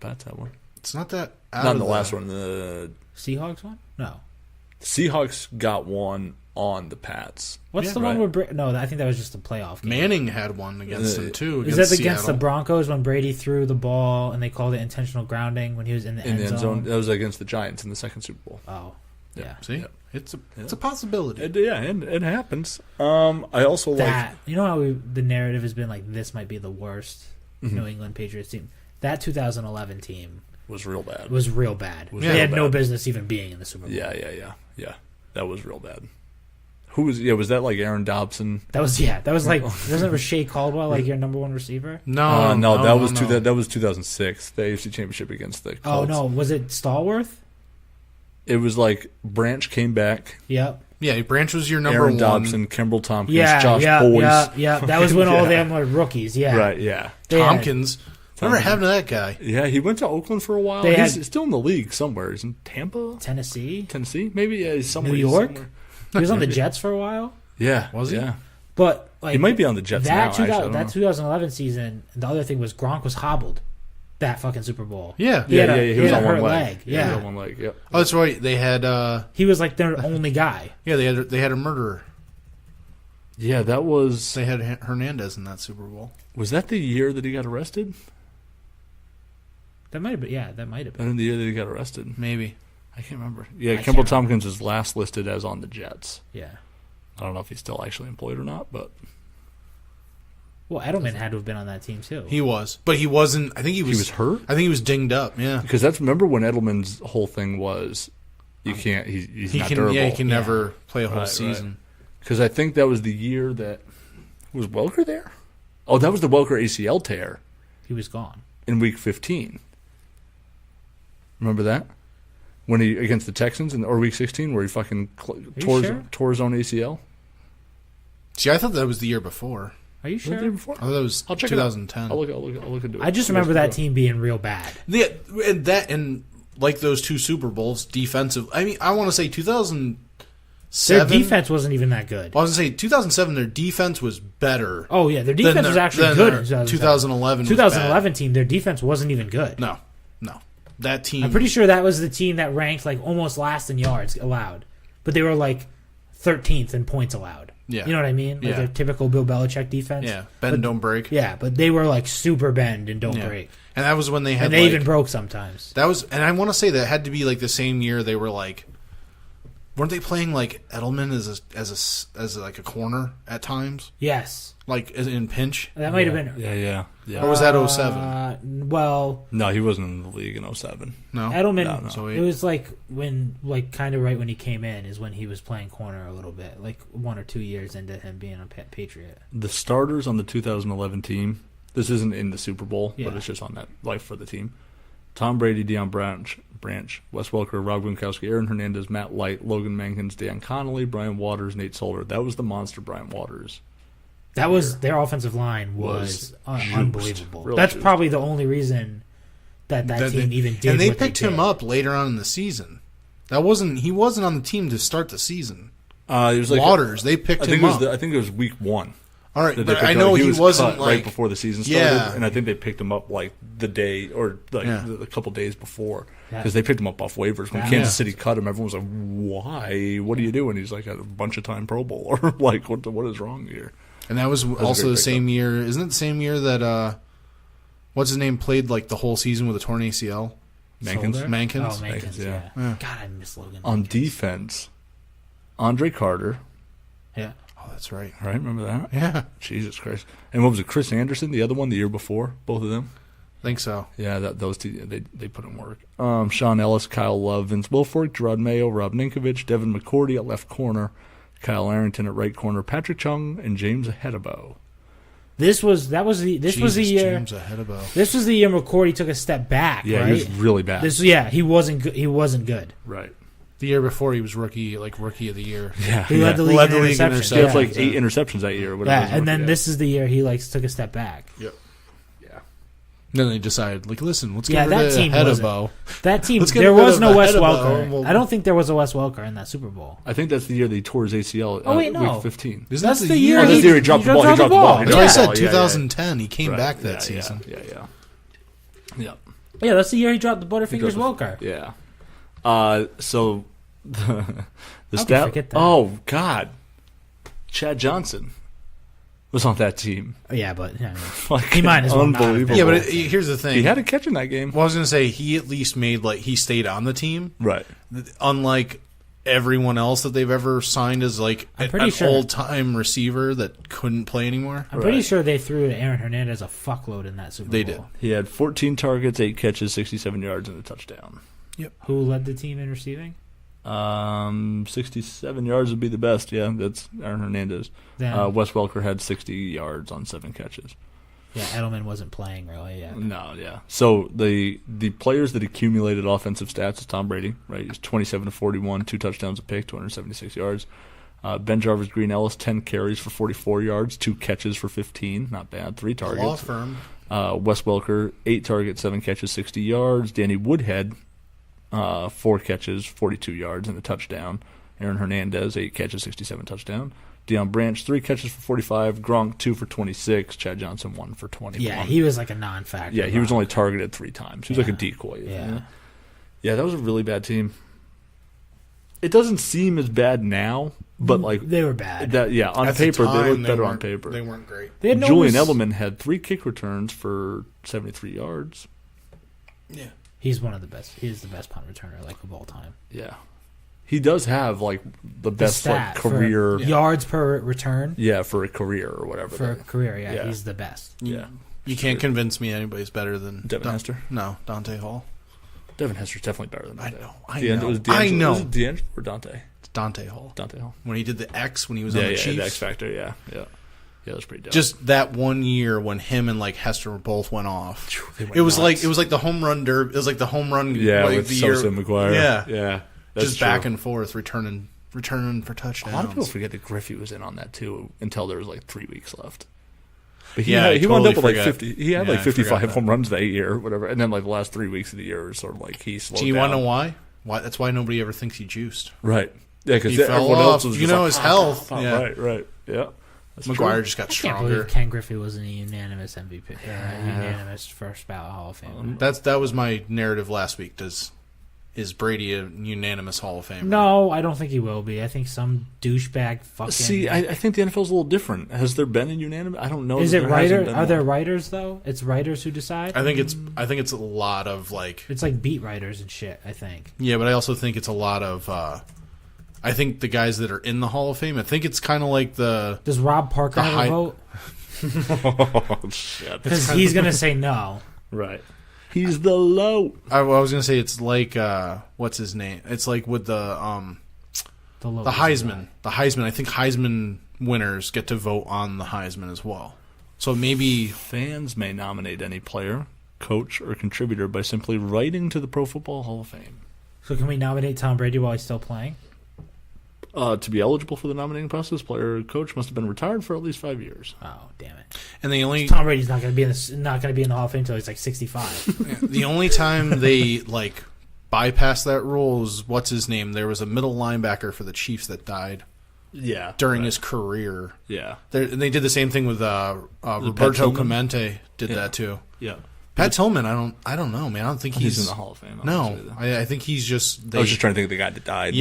Pat's had one. It's not that Not in the last one. The Seahawks one? No. Seahawks got one on the Pats. What's the one where no, I think that was just a playoff game. Manning had one against them too. Is that against the Broncos when Brady threw the ball and they called it intentional grounding when he was in the end zone? That was against the Giants in the second Super Bowl. Oh, yeah. See, it's a possibility. It happens. I also that. You know how the narrative has been like this might be the worst New England Patriots team. That 2011 team was real bad. They had no business even being in the Super Bowl. Yeah. That was real bad. Who was? Yeah, was that like Aaron Dobson? That was like wasn't Rashae Caldwell like your number one receiver? No, that was 2006. The AFC Championship against the Colts. Oh no, was it Stallworth? It was like Branch came back. Yep. Yeah, Branch was your number Aaron one. Dobson, Kimbrel Tompkins, Josh Boyce. Yeah. That was when all of them were rookies. Yeah. Right. Yeah. Tompkins. Whatever happened to that guy? Yeah, he went to Oakland for a while. He's still in the league somewhere. He's in Tampa? Tennessee? Maybe, yeah, he's somewhere. New York? Somewhere. He was on the Jets for a while? Yeah. Was he? Yeah. But like, he might be on the Jets now, that 2011 season, the other thing was Gronk was hobbled that fucking Super Bowl. Yeah. He was on one one leg. Yeah, he was on one leg, yep. Oh, that's right. They had... he was like their only guy. Yeah, they had a murderer. Yeah, that was... They had Hernandez in that Super Bowl. Was that the year that he got arrested? That might have been. Yeah, that might have been. And the year that he got arrested. Maybe. I can't remember. Yeah, Kimbrel Tompkins is last listed as on the Jets. Yeah. I don't know if he's still actually employed or not, but... Well, Edelman had to have been on that team, too. He was. But he wasn't... I think he was hurt? I think he was dinged up, yeah. Because remember when Edelman's whole thing was, you can't... He's not durable. Yeah, he can never play a whole season. Because I think that was the year that... Was Welker there? Oh, that was the Welker ACL tear. He was gone. In Week 15. Remember that? When he against the Texans or Week 16, where he fucking tore his own ACL. See, I thought that was the year before. Are you sure? The year before? I thought that was 2010. I'll look into it. I just remember that team being real bad. Yeah, and like those 2 Super Bowls, defensive. I mean, I want to say 2007. Their defense wasn't even that good. I was going to say 2007. Their defense was better. Oh yeah, their defense was actually good. In 2011. 2011 team, their defense wasn't even good. No. That team. I'm pretty sure that was the team that ranked like almost last in yards allowed, but they were like 13th in points allowed. Yeah, you know what I mean? Like their typical Bill Belichick defense. Yeah, bend don't break. Yeah, but they were like super bend and don't break. And that was when they had. And they even broke sometimes. That was, and I want to say that had to be like the same year they were like. Weren't they playing like Edelman as like a corner at times? Yes. Like in pinch? That might have been. Yeah. Or was that 07? Well. No, he wasn't in the league in 07. No. Edelman, no. So it was like when, like kind of right when he came in is when he was playing corner a little bit. Like 1 or 2 years into him being a Patriot. The starters on the 2011 team, this isn't in the Super Bowl, but it's just on that life for the team. Tom Brady, Deion Branch, Wes Welker, Rob Gronkowski, Aaron Hernandez, Matt Light, Logan Mankins, Dan Connolly, Brian Waters, Nate Solder. That was the monster Brian Waters. That was their offensive line was unbelievable. Really That's juiced. probably the only reason that team even did. And they what picked they him did. up later on in the season. He wasn't on the team to start the season. It was like Waters. They picked him up. I think it was Week 1. All right, that but they I picked know up. he was wasn't cut like right before the season started, and I think they picked him up like the day or like a couple days before because they picked him up off waivers. When Kansas City cut him, everyone was like, "Why? What are you doing?" He's like a bunch of time Pro Bowl or like, what is wrong here? And that was also the same year. Isn't it the same year that what's his name played like the whole season with a torn ACL? Mankins. Oh, Mankins, yeah. God, I miss Logan. On defense, Andre Carter. Yeah. Oh, that's right. Right, remember that? Yeah. Jesus Christ. And what was it, Chris Anderson, the other one, the year before? Both of them? Think so. Yeah, those two, they put in work. Sean Ellis, Kyle Love, Vince Wilfork, Gerard Mayo, Rob Ninkovich, Devin McCourty at left corner, Kyle Arrington at right corner, Patrick Chung, and James Hedabo. This was the year. James Hedabo. This was the year McCourty took a step back. Yeah, right? he was really bad. He wasn't good. He wasn't good. Right. The year before, he was rookie of the year. Yeah, He led the league in interceptions. He had like 8 interceptions that year. Or whatever. Yeah, and then this is the year he took a step back. Yep. Yeah. Then they decided, listen, let's Yeah, get rid that of team Hedabo. That team, Let's get there rid was of no Wes Hedabo. Welker. I don't think there was a Wes Welker in that Super Bowl. I think that's the year they tore his ACL. Oh, wait, no. Week 15. That's the year that's the year he dropped the ball. He dropped the ball. That's why I said Yeah, 2010. He came Right. back that season. Yeah. Yeah, that's the year he dropped the Butterfingers Welker. Yeah. So the could stat. forget that? Oh God, Chad Johnson was on that team. Yeah, but Like, he might as well not have unbelievable. been. Yeah, but here's the thing. He had a catch in that game. Well, I was going to say, he at least made, he stayed on the team. Right. Unlike everyone else that they've ever signed as, I'm an pretty sure- old-time receiver that couldn't play anymore. I'm pretty sure they threw to Aaron Hernandez a fuckload in that Super Bowl. They did. He had 14 targets, 8 catches, 67 yards, and a touchdown. Who led the team in receiving? 67 yards would be the best. Yeah, that's Aaron Hernandez. Then- Wes Welker had 60 yards on 7 catches. Yeah, Edelman wasn't playing really yet. No, yeah. So the players that accumulated offensive stats is Tom Brady, right? He's 27 to 41, 2 touchdowns a pick, 276 yards. Ben Jarvis Green Ellis, 10 carries for 44 yards, 2 catches for 15, not bad, 3 targets. Law firm. Wes Welker, 8 targets, 7 catches, 60 yards. Danny Woodhead, 4 catches, 42 yards, and a touchdown. Aaron Hernandez, 8 catches, 67 touchdown. Deion Branch, 3 catches for 45. Gronk, 2 for 26. Chad Johnson, 1 for 21. Yeah, he was like a non-factor. Yeah, he was only targeted 3 times. He was like a decoy. Yeah. Yeah, that was a really bad team. It doesn't seem as bad now, but they were bad. On At the paper, they time, looked better on weren't- paper. They weren't great. They had Julian no- Edelman had 3 kick returns for 73 yards. Yeah. He's one of the best. He's the best punt returner of all time. Yeah. He does have the best stat for career yards per return. Yeah, for a career or whatever. For a career, yeah, Yeah. he's the best. Yeah. You can't convince me anybody's better than Devin Hester? No, Dante Hall. Devin Hester's definitely better than Dante. I know. Was I know. Was it D'Angelo or Dante? It's Dante Hall. Dante Hall. When he did the X when he was on the Yeah, Chiefs. the X Factor, yeah. Yeah, that's pretty dope. Just that one year when him and Hester both went off. They went It was nuts. like the home run derby. It was like the home run. with the Sosa year. and McGuire. Yeah. That's Just true. back and forth, returning for touchdowns. A lot of people forget that Griffey was in on that too until there was 3 weeks left. But Yeah, I he wound totally up with forgot. 50. He had Yeah, I 55 forgot home runs that year, or whatever. And then the last 3 weeks of the year was sort of he slowed Do you down. want to know why? That's why nobody ever thinks he juiced. Right. Yeah, because He fell everyone off. else was You just know, his health. Yeah. Right. Yeah. That's McGuire true. just got I can't stronger. believe Ken Griffey wasn't a unanimous MVP, unanimous first ballot Hall of Fame. That was my narrative last week. Is Brady a unanimous Hall of Famer? No, I don't think he will be. I think some douchebag fucking. See, I think the NFL's a little different. Has there been a unanimous? I don't know. Is that it there hasn't writer? been Are there one. writers though? It's writers who decide. I think it's a lot of It's like beat writers and shit. I think. Yeah, but I also think it's a lot of. I think the guys that are in the Hall of Fame. I think it's kind of like the. Does Rob Parker The have hype- a vote? Oh, shit. Because he's gonna say no. Right. He's the low. I was gonna say it's like what's his name? It's like with the Heisman. The Heisman. I think Heisman winners get to vote on the Heisman as well. So maybe Fans may nominate any player, coach, or contributor by simply writing to the Pro Football Hall of Fame. So can we nominate Tom Brady while he's still playing? To be eligible for the nominating process, player or coach must have been retired for at least 5 years. Oh damn it! and the only Tom Brady's not going to be in the Hall of Fame until he's 65. the only time they bypassed that rule is what's his name? There was a middle linebacker for the Chiefs that died Yeah. during his career. Yeah. And they did the same thing with Roberto Tillman? Clemente did Yeah. that too. Yeah. Pat Tillman, I don't know, man. I don't think He's in the Hall of Fame. No, I think he's just. I was just trying to think of the guy that died.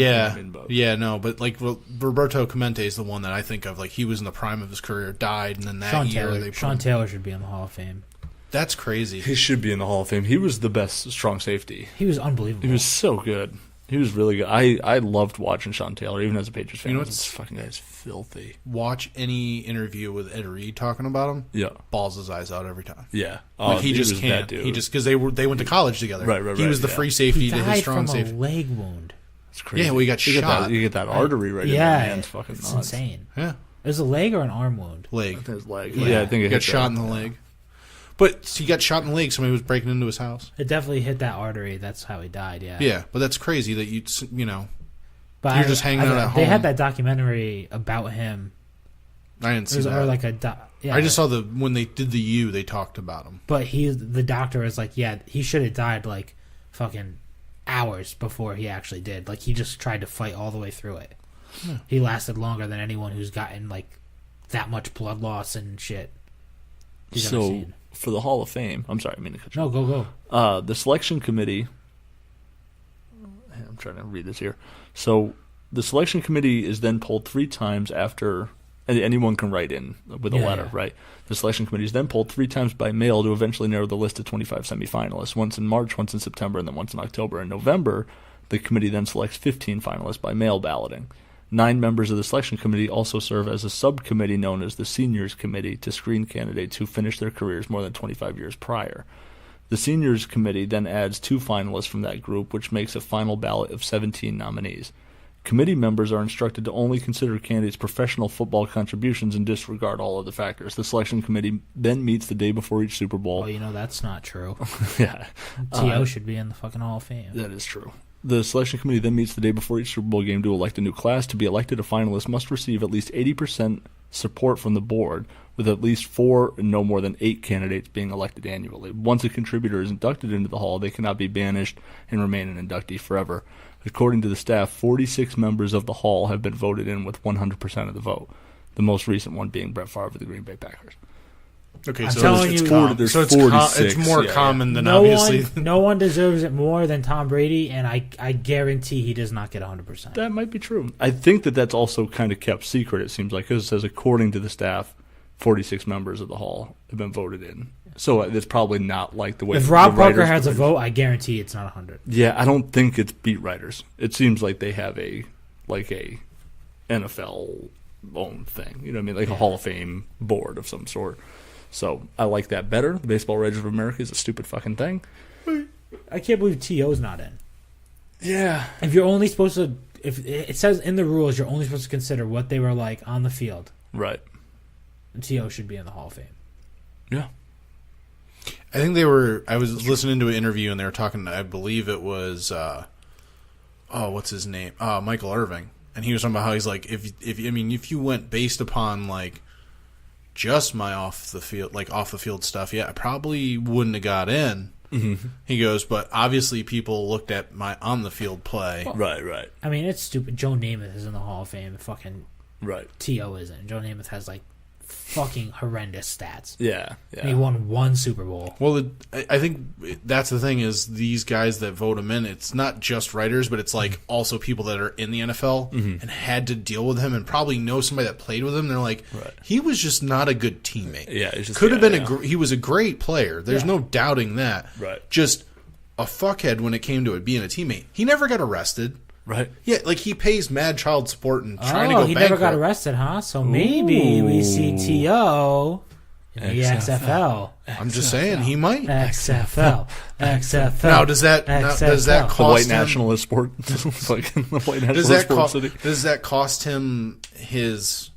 But Roberto Clemente is the one that I think of. He was in the prime of his career, died, and then that year Sean Taylor should be in the Hall of Fame. That's crazy. He should be in the Hall of Fame. He was the best strong safety. He was unbelievable. He was so good. He was really good. I loved watching Sean Taylor, even as a Patriots fan. You know This fucking guy's filthy. Watch any interview with Ed Reed talking about him. Yeah. Balls his eyes out every time. Yeah. Like he just was can't. that dude. He just because they went to college together. Right. He was the free safety He to his died strong from safety. a leg wound. It's crazy. Yeah, well, he got shot. You get that artery right in there, man. It's fucking it's nuts. insane. Yeah, It was a leg or an arm wound? leg. His leg. Yeah, I think He it got hit shot in that. the leg. But he got shot in the leg. Somebody was breaking into his house. It definitely hit that artery. That's how he died. Yeah. Yeah, but that's crazy that you know. But You're just hanging out at They home. had that documentary about him. I didn't It see was that. or like a. Yeah. I just saw when they did the U. They talked about him. But the doctor was like, yeah, he should have died like fucking hours before he actually did. Like he just tried to fight all the way through it. He lasted longer than anyone who's gotten like that much blood loss and shit. he's ever So seen. for the Hall of Fame, I'm sorry, I mean to cut you. No, go. The selection committee. I'm trying to read this here. So the selection committee is then polled 3 times after. And anyone can write in with a letter, right? The selection committee is then polled 3 times by mail to eventually narrow the list of 25 semifinalists. Once in March, once in September, and then once in October. In November, the committee then selects 15 finalists by mail balloting. 9 members of the selection committee also serve as a subcommittee known as the Seniors Committee to screen candidates who finished their careers more than 25 years prior. The Seniors Committee then adds 2 finalists from that group, which makes a final ballot of 17 nominees. Committee members are instructed to only consider candidates' professional football contributions and disregard all other factors. The selection committee then meets the day before each Super Bowl. Oh, that's not true. Yeah. T.O. should be in the fucking Hall of Fame. That is true. The selection committee then meets the day before each Super Bowl game to elect a new class. To be elected, a finalist must receive at least 80% support from the board, with at least 4 and no more than 8 candidates being elected annually. Once a contributor is inducted into the Hall, they cannot be banished and remain an inductee forever. According to the staff, 46 members of the Hall have been voted in with 100% of the vote, the most recent one being Brett Favre of the Green Bay Packers. Okay, I'm so telling it's you- common. There's So it's 46, it's more yeah, common than No obviously. no one deserves it more than Tom Brady, and I guarantee he does not get 100%. That might be true. I think that's also kind of kept secret, it seems like, because it says, according to the staff, 46 members of the Hall have been voted in. So it's probably not like the way If Rob the Parker writers has a put it. vote, I guarantee it's not 100. Yeah, I don't think it's beat writers. It seems like they have a NFL owned thing. You know what I mean? Like a Hall of Fame board of some sort. So I like that better. The Baseball Writers of America is a stupid fucking thing. I can't believe T.O.'s not in. Yeah. If you're only supposed to, if it says in the rules, you're only supposed to consider what they were like on the field. Right. T.O. should be in the Hall of Fame. Yeah. I think they were. I was listening to an interview and they were talking. I believe it was. What's his name? Michael Irving, and he was talking about how he's like, if you went based upon like just my off the field stuff, yeah, I probably wouldn't have got in. Mm-hmm. He goes, but obviously people looked at my on the field play. Right. I mean, it's stupid. Joe Namath is in the Hall of Fame. Fucking Right. T.O. isn't. Joe Namath has like fucking horrendous stats. Yeah. And he won 1 Super Bowl. Well, I think that's the thing is these guys that vote him in, it's not just writers, but it's like also people that are in the NFL and had to deal with him and probably know somebody that played with him. They're like, he was just not a good teammate. Yeah, it's just, could have been he was a great player. There's no doubting that. Right. Just a fuckhead when it came to it being a teammate. He never got arrested. Right. Yeah, like he pays mad child support and trying to go he bankrupt. never got arrested, huh? So maybe we see T.O. in the XFL. I'm just saying he might. XFL. Now does that The cost white him, nationalist sport. Like the white does nationalist that sport cost city. does that cost him his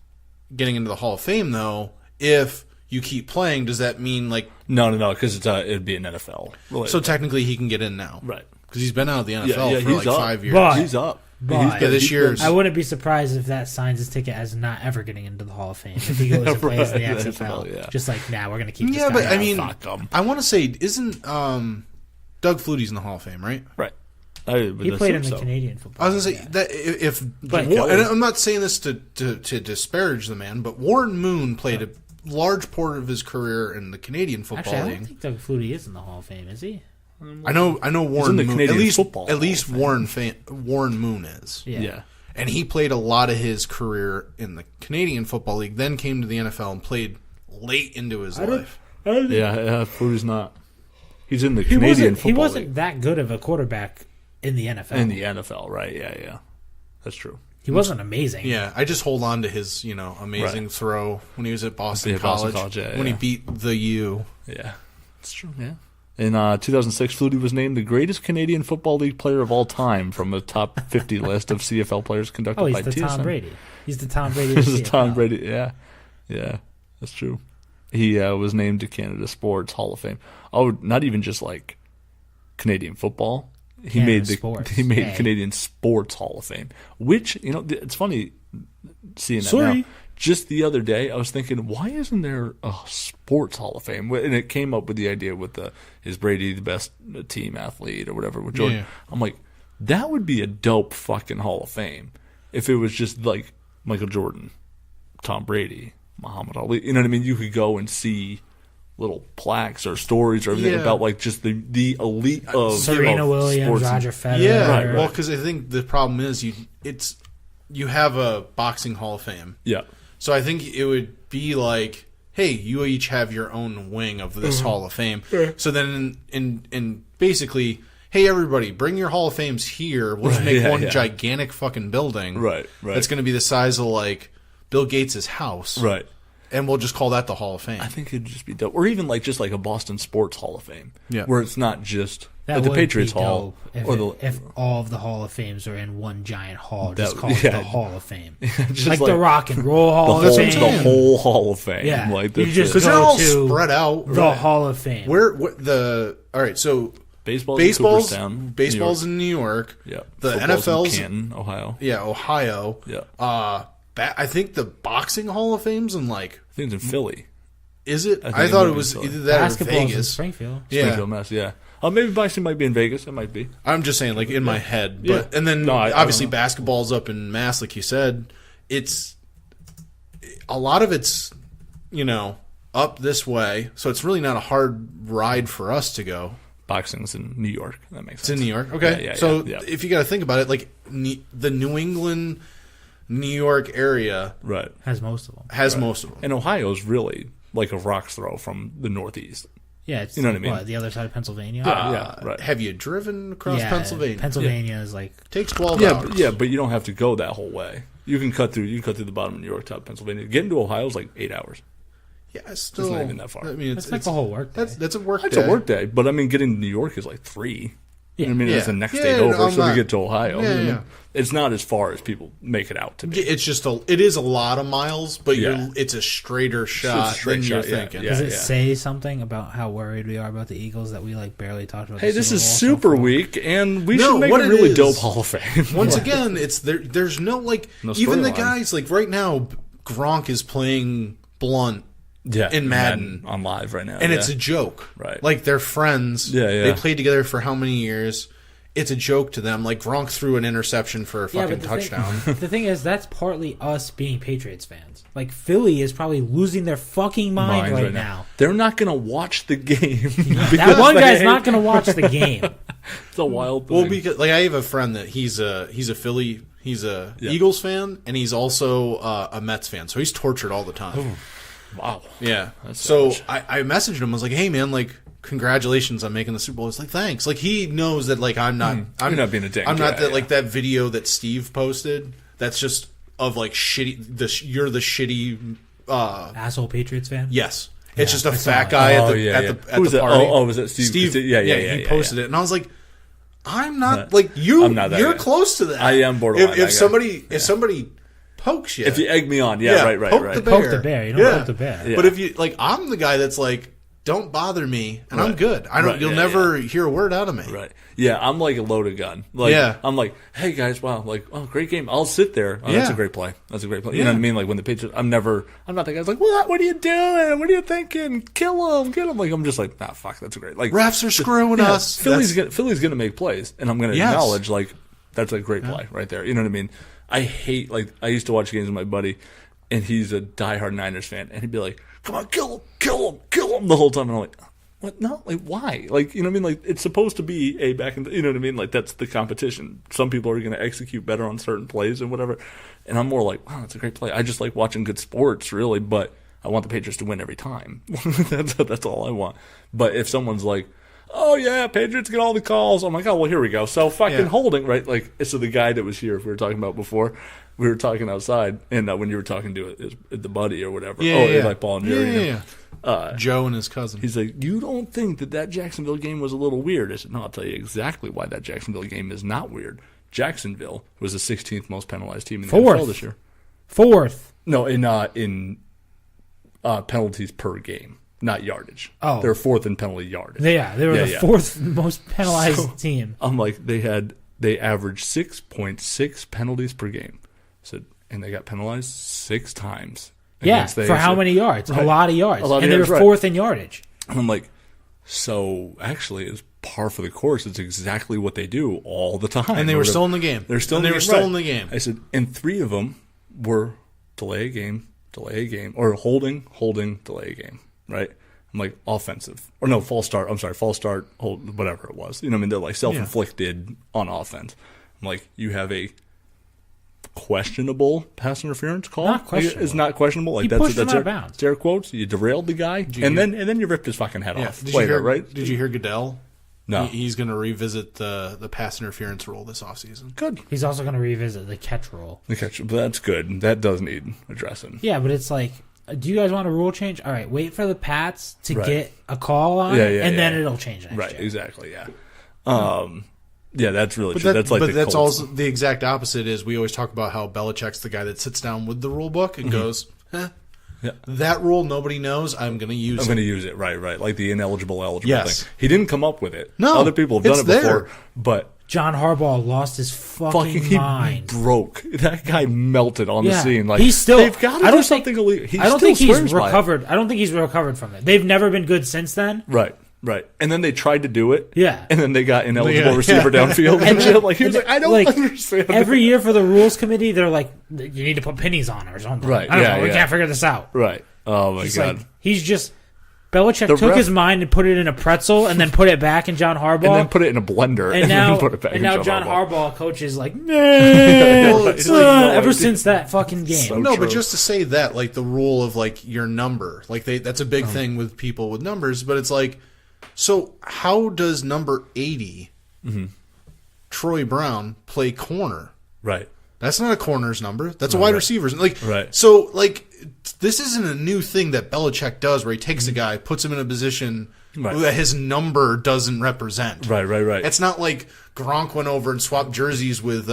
getting into the Hall of Fame though? If you keep playing, does that mean like No, because it'd be an NFL. related. so technically he can get in now, Right. Because he's been out of the NFL Yeah, for he's like up. 5 years. But- He's up. But- Yeah, this year's- I wouldn't be surprised if that signs his ticket as not ever getting into the Hall of Fame if he goes and plays in the Right, XFL. yeah. Just like, we're going to keep this Yeah, guy but out. I mean, fuck 'em. I want to say, isn't Doug Flutie's in the Hall of Fame, right? Right. He played in the Canadian football. I was gonna say that if But- and I'm not saying this to disparage the man, but Warren Moon played a large part of his career in the Canadian football Actually, I don't league. think Doug Flutie is in the Hall of Fame, is he? I know Warren in the Moon. Canadian At least Football at least Warren Moon is. Yeah. And he played a lot of his career in the Canadian Football League, then came to the NFL and played late into his life. Yeah, Flutie's not. He's in the Canadian football He wasn't league. that good of a quarterback in the NFL. In the NFL, right? Yeah. That's true. He wasn't amazing. Yeah, I just hold on to his, amazing throw when he was at Boston College. When he beat the U. Yeah, that's true. Yeah. In 2006, Flutie was named the greatest Canadian Football League player of all time from a top 50 list of CFL players conducted by he's the TSN. Tom Brady. He's the Tom Brady. He's the Tom Brady. Yeah, that's true. He was named to Canada Sports Hall of Fame. Oh, not even just like Canadian football. He made Canadian Sports Hall of Fame, which it's funny seeing that now. Just the other day, I was thinking, why isn't there a Sports Hall of Fame? And it came up with the idea with is Brady the best team athlete or whatever with Jordan. Yeah. I'm like, that would be a dope fucking Hall of Fame if it was just like Michael Jordan, Tom Brady, Muhammad Ali. You know what I mean? You could go and see little plaques or stories or everything about like just the elite of Serena Williams, sports. Roger Federer. Yeah, right. Well, because I think the problem is you have a boxing Hall of Fame. Yeah. So I think it would be like, hey, you each have your own wing of this Hall of Fame. Yeah. So then in basically, hey, everybody, bring your Hall of Fames here. We'll just make one gigantic fucking building. Right. That's going to be the size of like Bill Gates' house. Right. And we'll just call that the Hall of Fame. I think it'd just be dope. Or even like just like a Boston Sports Hall of Fame. Yeah. Where it's not just that the Patriots Hall. If all of the Hall of Fames are in one giant hall, just call it the Hall of Fame. Like the Rock and Roll Hall of Fame. The whole Hall of Fame. Yeah. Like you just because they're all spread out. The Hall of Fame. All right, so baseball's in Cooperstown. Baseball's in New York. Yeah. The Football's NFL's in Canton, Ohio. Yeah, Ohio. Yeah. I think the boxing Hall of Fame's in like I think it's in Philly. Is it? I thought it was either that Basketball's or Vegas. in Springfield. Springfield, Mass. Yeah. Maybe boxing might be in Vegas. It might be. I'm just saying, like in my head. But and then obviously basketball's up in Mass, like you said. It's a lot of it's up this way, so it's really not a hard ride for us to go. Boxing's in New York. That makes sense. It's in New York. Okay. Yeah, so if you got to think about it, like the New England, New York area, right, has most of them. Most of them. And Ohio's really like a rock's throw from the Northeast. Yeah, it's you know what I mean. The other side of Pennsylvania. Right. Have you driven across Pennsylvania? Pennsylvania is like takes 12 hours. But you don't have to go that whole way. You can cut through. You can cut through the bottom of New York, top Pennsylvania. Getting to Ohio is like 8 hours. Yeah, it's not even that far. I mean, it's like a whole work day. That's a work day. It's a work day, but I mean, getting to New York is like 3. Yeah. I mean, it's the next state over, so we get to Ohio. Yeah. It's not as far as people make it out to be. It's just it is a lot of miles, but it's a straighter shot than you're thinking. Does it say something about how worried we are about the Eagles that we like barely talked about? Hey, this is Super Week, and we should make a really dope Hall of Fame. Once again, it's there's no even the guys like right now, Gronk is playing Blunt. In Madden on live right now, and it's a joke, right? Like they're friends. They played together for how many years? It's a joke to them. Like Gronk threw an interception for a fucking touchdown. The thing is, that's partly us being Patriots fans. Like Philly is probably losing their fucking mind right now. They're not going to watch the game. That one guy's not going to watch the game. It's a wild thing. Well, because like I have a friend that he's a Philly, he's a Eagles fan, and he's also a Mets fan. So he's tortured all the time. Ooh. Wow. Yeah. So I messaged him. I was like, "Hey, man, like, congratulations on making the Super Bowl." It's like, thanks. Like, he knows that, like, I'm not being a dick. I'm not that like that video that Steve posted. That's just of like shitty. You're the shitty asshole Patriots fan. Yes. It's just a fat guy at the party. Oh, was that Steve? Steve. Yeah. He posted it, and I was like, "I'm not like you. I'm not that you're guy. Close to that. I am borderline. If somebody pokes you. If you egg me on, right. Poke the bear. You don't poke the bear. Yeah. But if you I'm the guy that's like, don't bother me, and I'm good. You'll never hear a word out of me. Right. Yeah, I'm like a loaded gun. Like, I'm like, hey guys, wow, like, oh, great game. I'll sit there. Oh, that's a great play. That's a great play. You know what I mean? Like when the Patriots, I'm not the guy that's like, what are you doing? What are you thinking? Kill him. Like I'm just like, nah, fuck, that's great. Like refs are screwing us. Philly's gonna make plays, and I'm gonna acknowledge like that's a great play right there. You know what I mean? I hate, like, I used to watch games with my buddy, and he's a diehard Niners fan, and he'd be like, come on, kill him the whole time. And I'm like, what? No, like, why? Like, you know what I mean? Like, it's supposed to be you know what I mean? Like, that's the competition. Some people are going to execute better on certain plays and whatever. And I'm more like, wow, that's a great play. I just like watching good sports, really, but I want the Patriots to win every time. That's all I want. But if someone's like, oh yeah, Patriots get all the calls. I'm like, oh well, here we go. So fucking holding, right? Like, so the guy that was here, we were talking about before, we were talking outside, and when you were talking to the buddy or whatever, like Paul and Jerry, Joe and his cousin. He's like, you don't think that Jacksonville game was a little weird? I said, no, I'll tell you exactly why that Jacksonville game is not weird. Jacksonville was the 16th most penalized team in the NFL this year. Fourth. No, in penalties per game. Not yardage. Oh. They're fourth in penalty yardage. They were the fourth most penalized team. I'm like, they averaged 6.6 penalties per game. And they got penalized 6 times. Yeah, for how many yards? Right. A lot of yards. And they were fourth in yardage. And I'm like, so actually it's par for the course. It's exactly what they do all the time. And they were still in the game. They're still in the game. I said, and 3 of them were delay a game, or holding, delay a game. Right? I'm like, offensive. Or no, false start. I'm sorry, false start, hold, whatever it was. You know what I mean? They're like self-inflicted on offense. I'm like, you have a questionable pass interference call? Not questionable. It's not questionable. Like, he pushed him out of bounds. It's air quotes. You derailed the guy, and then you ripped his fucking head off later, right? Did you hear Goodell? No. He's going to revisit the pass interference rule this offseason. Good. He's also going to revisit the catch rule. But that's good. That does need addressing. Yeah, but it's like, do you guys want a rule change? All right, wait for the Pats to get a call on, and then it'll change next year. Exactly, yeah. Yeah, that's really true. That's also the exact opposite. Is we always talk about how Belichick's the guy that sits down with the rule book and goes, that rule nobody knows. I'm going to use it. I'm going to use it. Right. Like the eligible yes. thing. He didn't come up with it. No, other people have done it before. But John Harbaugh lost his fucking mind. He broke. That guy melted on the scene. Like, he's still. They've got to do something illegal. I don't think he's recovered. I don't think he's recovered from it. They've never been good since then. Right. And then they tried to do it. Yeah. And then they got ineligible receiver downfield and shit. Like, he was like, I don't understand. Every year for the rules committee, they're like, you need to put pennies on it or something. Right. I don't know. We can't figure this out. Right. Oh, my God. Like, he's just. Belichick took his mind and put it in a pretzel and then put it back in John Harbaugh. And then put it in a blender. And now, then put it back in John Harbaugh coaches like, ever since that fucking game. So no, but just to say that, like, the rule of, like, your number. Like, that's a big thing with people with numbers. But it's like, so how does number 80, Troy Brown, play corner? Right. That's not a corner's number. That's a wide receiver's. Like, right. So, like, this isn't a new thing that Belichick does where he takes a guy, puts him in a position that his number doesn't represent. Right. It's not like Gronk went over and swapped jerseys with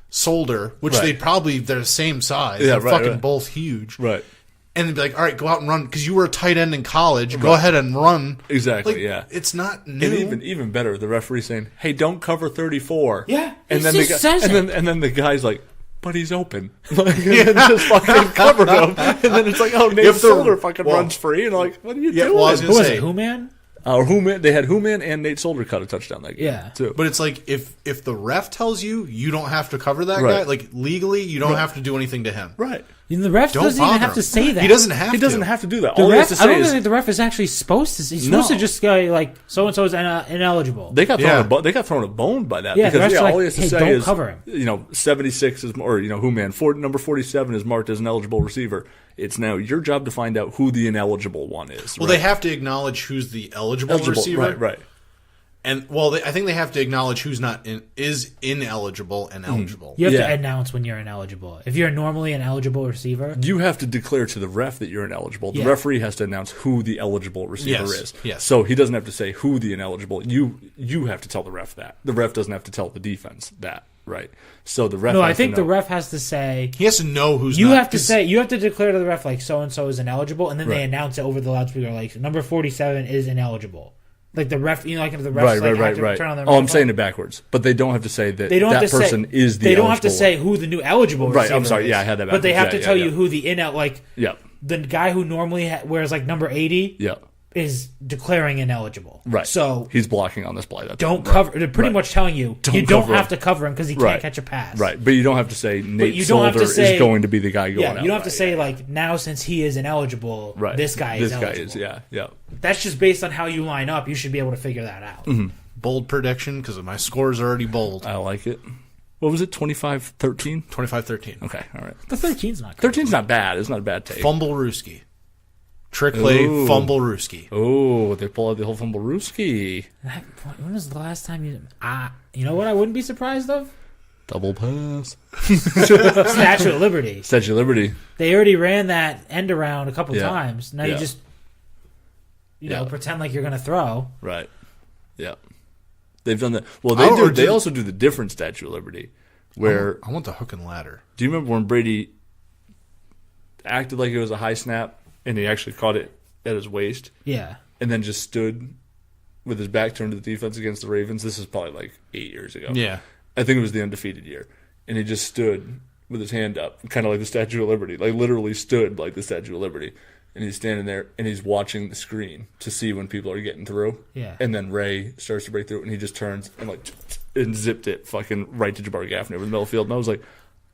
Solder, which they're the same size. Yeah, they're fucking both huge. Right. And they'd be like, all right, go out and run. Because you were a tight end in college. Go ahead and run. Exactly, like, it's not new. And even better, the referee saying, hey, don't cover 34. Yeah, and then the guy's like, but he's open. Like, and then just fucking covered him. And then it's like, oh, Nate Solder fucking runs free. And like, what are you doing? Well, I was Who was it, Who-Man? They had Who-Man and Nate Solder cut a touchdown that game, too. But it's like, if the ref tells you, you don't have to cover that guy. Like, legally, you don't have to do anything to him. Right. And the ref doesn't even have to say that. He doesn't have to. He doesn't have to do that. The All ref, he has to say I don't think the ref is actually supposed to. He's supposed to just go like, so-and-so is ineligible. They got thrown a bone by that. Yeah, because like, all he has to say don't is, cover him. 76 is, or, Who-Man, number 47 is marked as an eligible receiver. It's now your job to find out who the ineligible one is. Well, they have to acknowledge who's the eligible receiver. Right. And I think they have to acknowledge who's is ineligible and eligible. You have to announce when you're ineligible. If you're normally an eligible receiver, you have to declare to the ref that you're ineligible. The referee has to announce who the eligible receiver is. Yes. So he doesn't have to say who the ineligible. You have to tell the ref that. The ref doesn't have to tell the defense that. Right. So the ref. No, I think the ref has to say. He has to know who's. You have to declare to the ref like so and so is ineligible, and then they announce it over the loudspeaker like number 47 is ineligible. Like the ref, like if the refs right. turn on their I'm saying it backwards, but they don't have to say that that person is the. They don't have to say who the new eligible receiver is. Right. I'm sorry. Yeah, I had that backwards. But they have to tell you who the the guy who normally wears like number 80. Yeah. Is declaring ineligible. Right. So he's blocking on this play. Don't cover. They're pretty much telling you you don't have to cover him because he can't catch a pass. Right. But you don't have to say Nate Solder is going to be the guy going out. You don't have to say like now since he is ineligible, this guy is eligible. Yeah. That's just based on how you line up. You should be able to figure that out. Mm-hmm. Bold prediction because my scores are already bold. I like it. What was it? 25-13? 25-13. Okay. All right. The 13's not good. 13's not bad. It's not a bad take. Fumble Rooski. Trick play, Ooh. fumble, Rooski. Oh, they pull out the whole fumble Rooski. When was the last time you? You know what? I wouldn't be surprised of Double pass. Statue of Liberty. Statue of Liberty. They already ran that end around a couple Yeah. times. Now Yeah. you just, Yeah. pretend like you're gonna throw. Right. Yeah. They've done that. Well, they also do the different Statue of Liberty, where I want the hook and ladder. do you remember when Brady acted like it was a high snap and he actually caught it at his waist Yeah. and then just stood with his back turned to the defense against the Ravens? This is probably like 8 years ago. Yeah. I think it was the undefeated year. And he just stood with his hand up, kind of like the Statue of Liberty, like literally stood like the Statue of Liberty. And he's standing there and he's watching the screen to see when people are getting through. Yeah. And then Ray starts to break through and he just turns and zipped it fucking right to Jabari Gaffney over the middle of the field. And I was like,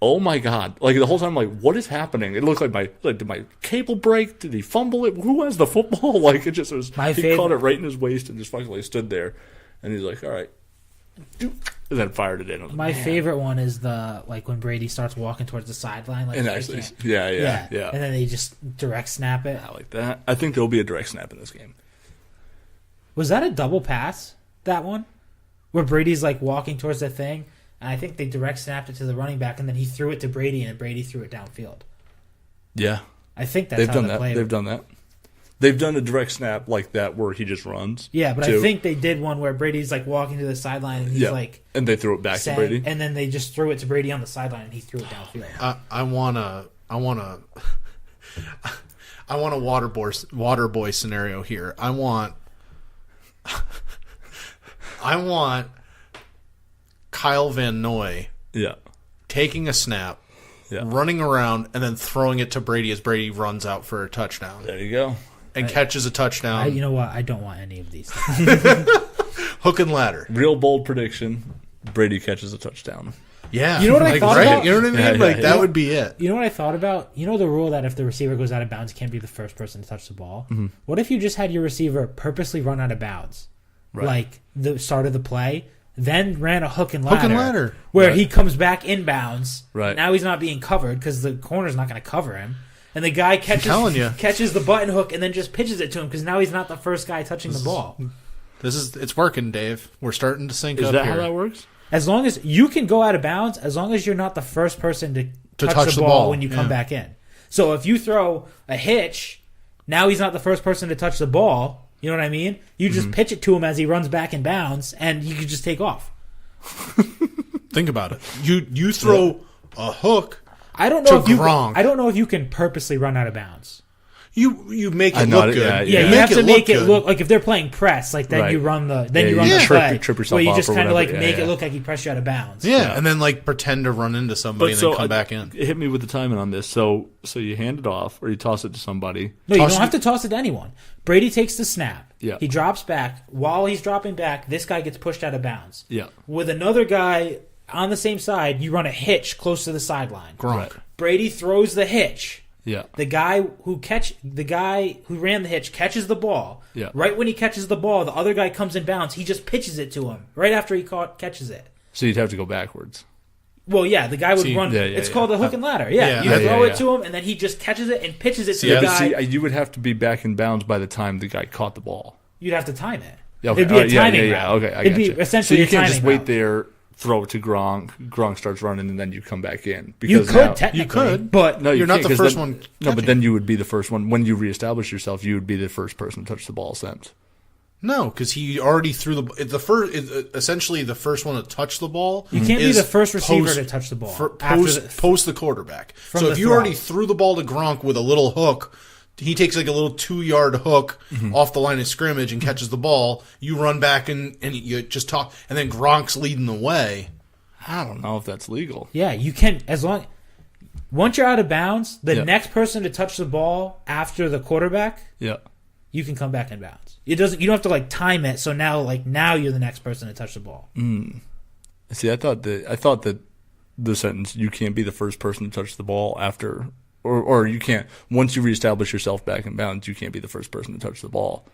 oh my God. Like the whole time, I'm like, what is happening? It looked like did my cable break? Did he fumble it? Who has the football? Like it just was, he caught it right in his waist and just fucking like stood there. And he's like, all right. And then fired it in. Like, My favorite one is the when Brady starts walking towards the sideline, and actually, yeah. and then they just direct snap it. I like that. I think there'll be a direct snap in this game. Was that a double pass? That one, where Brady's walking towards the thing, and I think they direct snapped it to the running back, and then he threw it to Brady, and Brady threw it downfield. Yeah, I think that's how they played. They've done that. They've done a direct snap like that where he just runs. Yeah, but too. I think they did one where Brady's walking to the sideline and he's and they threw it back to Brady, and then they just threw it to Brady on the sideline and he threw it downfield. I want a water boy scenario here. I want Kyle Van Noy taking a snap, running around, and then throwing it to Brady as Brady runs out for a touchdown. There you go. And catches a touchdown. You know what? I don't want any of these things. Hook and ladder. Real bold prediction. Brady catches a touchdown. Yeah. You know what I thought about? You know what I mean? That would be it. You know what I thought about? You know the rule that if the receiver goes out of bounds, he can't be the first person to touch the ball? Mm-hmm. What if you just had your receiver purposely run out of bounds? Right. Like the start of the play, then ran a hook and ladder. Hook and ladder. Where he comes back inbounds. Right. Now he's not being covered because the corner's not going to cover him. And the guy catches the button hook and then just pitches it to him because now he's not the first guy touching the ball. It's working, Dave. We're starting to sync up Is that here. how that works? As long as you can go out of bounds, as long as you're not the first person to touch the ball when you come back in. So if you throw a hitch, now he's not the first person to touch the ball. You know what I mean? You just pitch it to him as he runs back in bounds, and you can just take off. Think about it. You throw a hook. I don't know Gronk. I don't know if you can purposely run out of bounds. You make it look good. Yeah, you have to make it look like if they're playing press, then you run the play. Trip yourself where you off just or kind of whatever. make it look like he pressed you out of bounds. Yeah, and then pretend to run into somebody and then come back in. Hit me with the timing on this. So you hand it off or you toss it to somebody. No, you don't have to toss it to anyone. Brady takes the snap. Yeah. He drops back. While he's dropping back, this guy gets pushed out of bounds. Yeah. With another guy on the same side, you run a hitch close to the sideline. Gronk. Brady throws the hitch. Yeah. The guy who ran the hitch catches the ball. Yeah. Right when he catches the ball, the other guy comes in bounds. He just pitches it to him right after he catches it. So you'd have to go backwards. Well, yeah, the guy would run. It's called a hook and ladder. Yeah, you throw it to him, and then he just catches it and pitches it to the guy. You would have to be back in bounds by the time the guy caught the ball. You'd have to time it. Okay. It'd be a timing route. Okay, I It'd got be you. essentially so you a can't timing just wait route. there, throw it to Gronk. Gronk starts running, and then you come back in. You Because could now, technically, but no, you're not the first one. No, but then you would be the first one when you reestablish yourself. You would be the first person to touch the ball since. No, because he already threw the first. Essentially, the first one to touch the ball. You can't be the first receiver to touch the ball. Post the quarterback. So if you already threw the ball to Gronk with a little hook, he takes like a little 2-yard hook off the line of scrimmage and catches the ball. You run back and you just talk, and then Gronk's leading the way. I don't know if that's legal. Yeah, you can once you're out of bounds, the next person to touch the ball after the quarterback, you can come back in bounds. You don't have to time it. So now you're the next person to touch the ball. See, I thought that the sentence "you can't be the first person to touch the ball after," or you can't once you reestablish yourself back in bounds, you can't be the first person to touch the ball.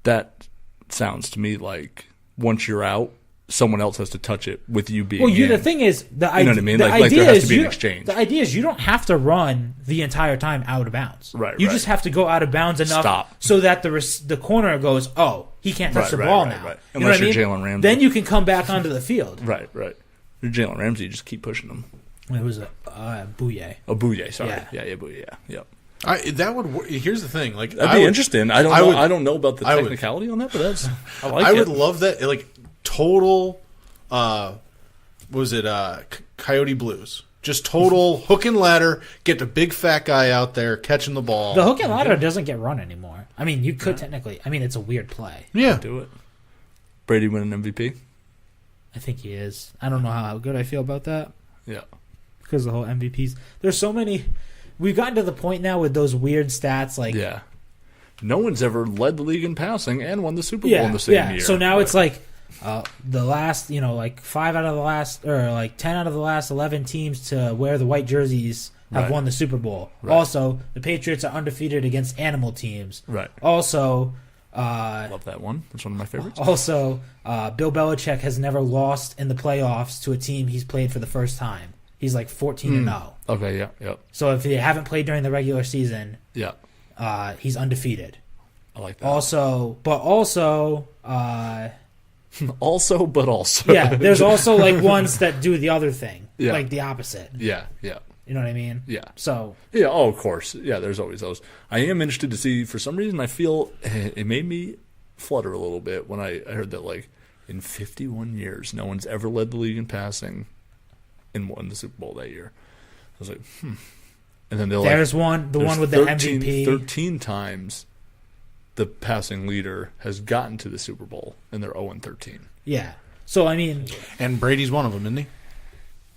That sounds to me like once you're out, someone else has to touch it with you being. Well, in. the thing is, you know what I mean? Like there has to be an exchange. The idea is you don't have to run the entire time out of bounds. Right. You just have to go out of bounds enough so that the corner goes, oh, he can't touch the ball now. Right. You know what I Unless mean? you're Jalen Ramsey. Then you can come back onto the field. Right. You're Jalen Ramsey. You just keep pushing them. It was a Bouye. Oh, Bouye. Sorry. Yeah. Bouye. Yep. That would. Here's the thing. Like that'd be interesting. I don't know about the technicality on that, but that's. I would love that. Like total. Was it Coyote Blues? Just total hook and ladder. Get the big fat guy out there catching the ball. The hook and ladder doesn't get run anymore. I mean, you could technically. I mean, it's a weird play. Yeah, do it. Brady win an MVP. I think he is. I don't know how good I feel about that. Yeah, because the whole MVPs. There's so many. We've gotten to the point now with those weird stats. Like, no one's ever led the league in passing and won the Super Bowl in the same year. So now it's like. The last, 5 out of the last, or like 10 out of the last 11 teams to wear the white jerseys have won the Super Bowl. Right. Also, the Patriots are undefeated against animal teams. Right. Also, love that one. That's one of my favorites. Also, Bill Belichick has never lost in the playoffs to a team he's played for the first time. He's like 14-0. Okay. Yeah. So if they haven't played during the regular season, he's undefeated. I like that. Also. Also, but also. Yeah, there's also like ones that do the other thing, like the opposite. Yeah. You know what I mean? Yeah. So. Yeah, of course. Yeah, there's always those. I am interested to see, for some reason, I feel it made me flutter a little bit when I heard that, like, in 51 years, no one's ever led the league in passing and won the Super Bowl that year. I was like, And then there's one with the MVP. 13 times the passing leader has gotten to the Super Bowl, and they're 0-13. Yeah. So, I mean... And Brady's one of them, isn't he?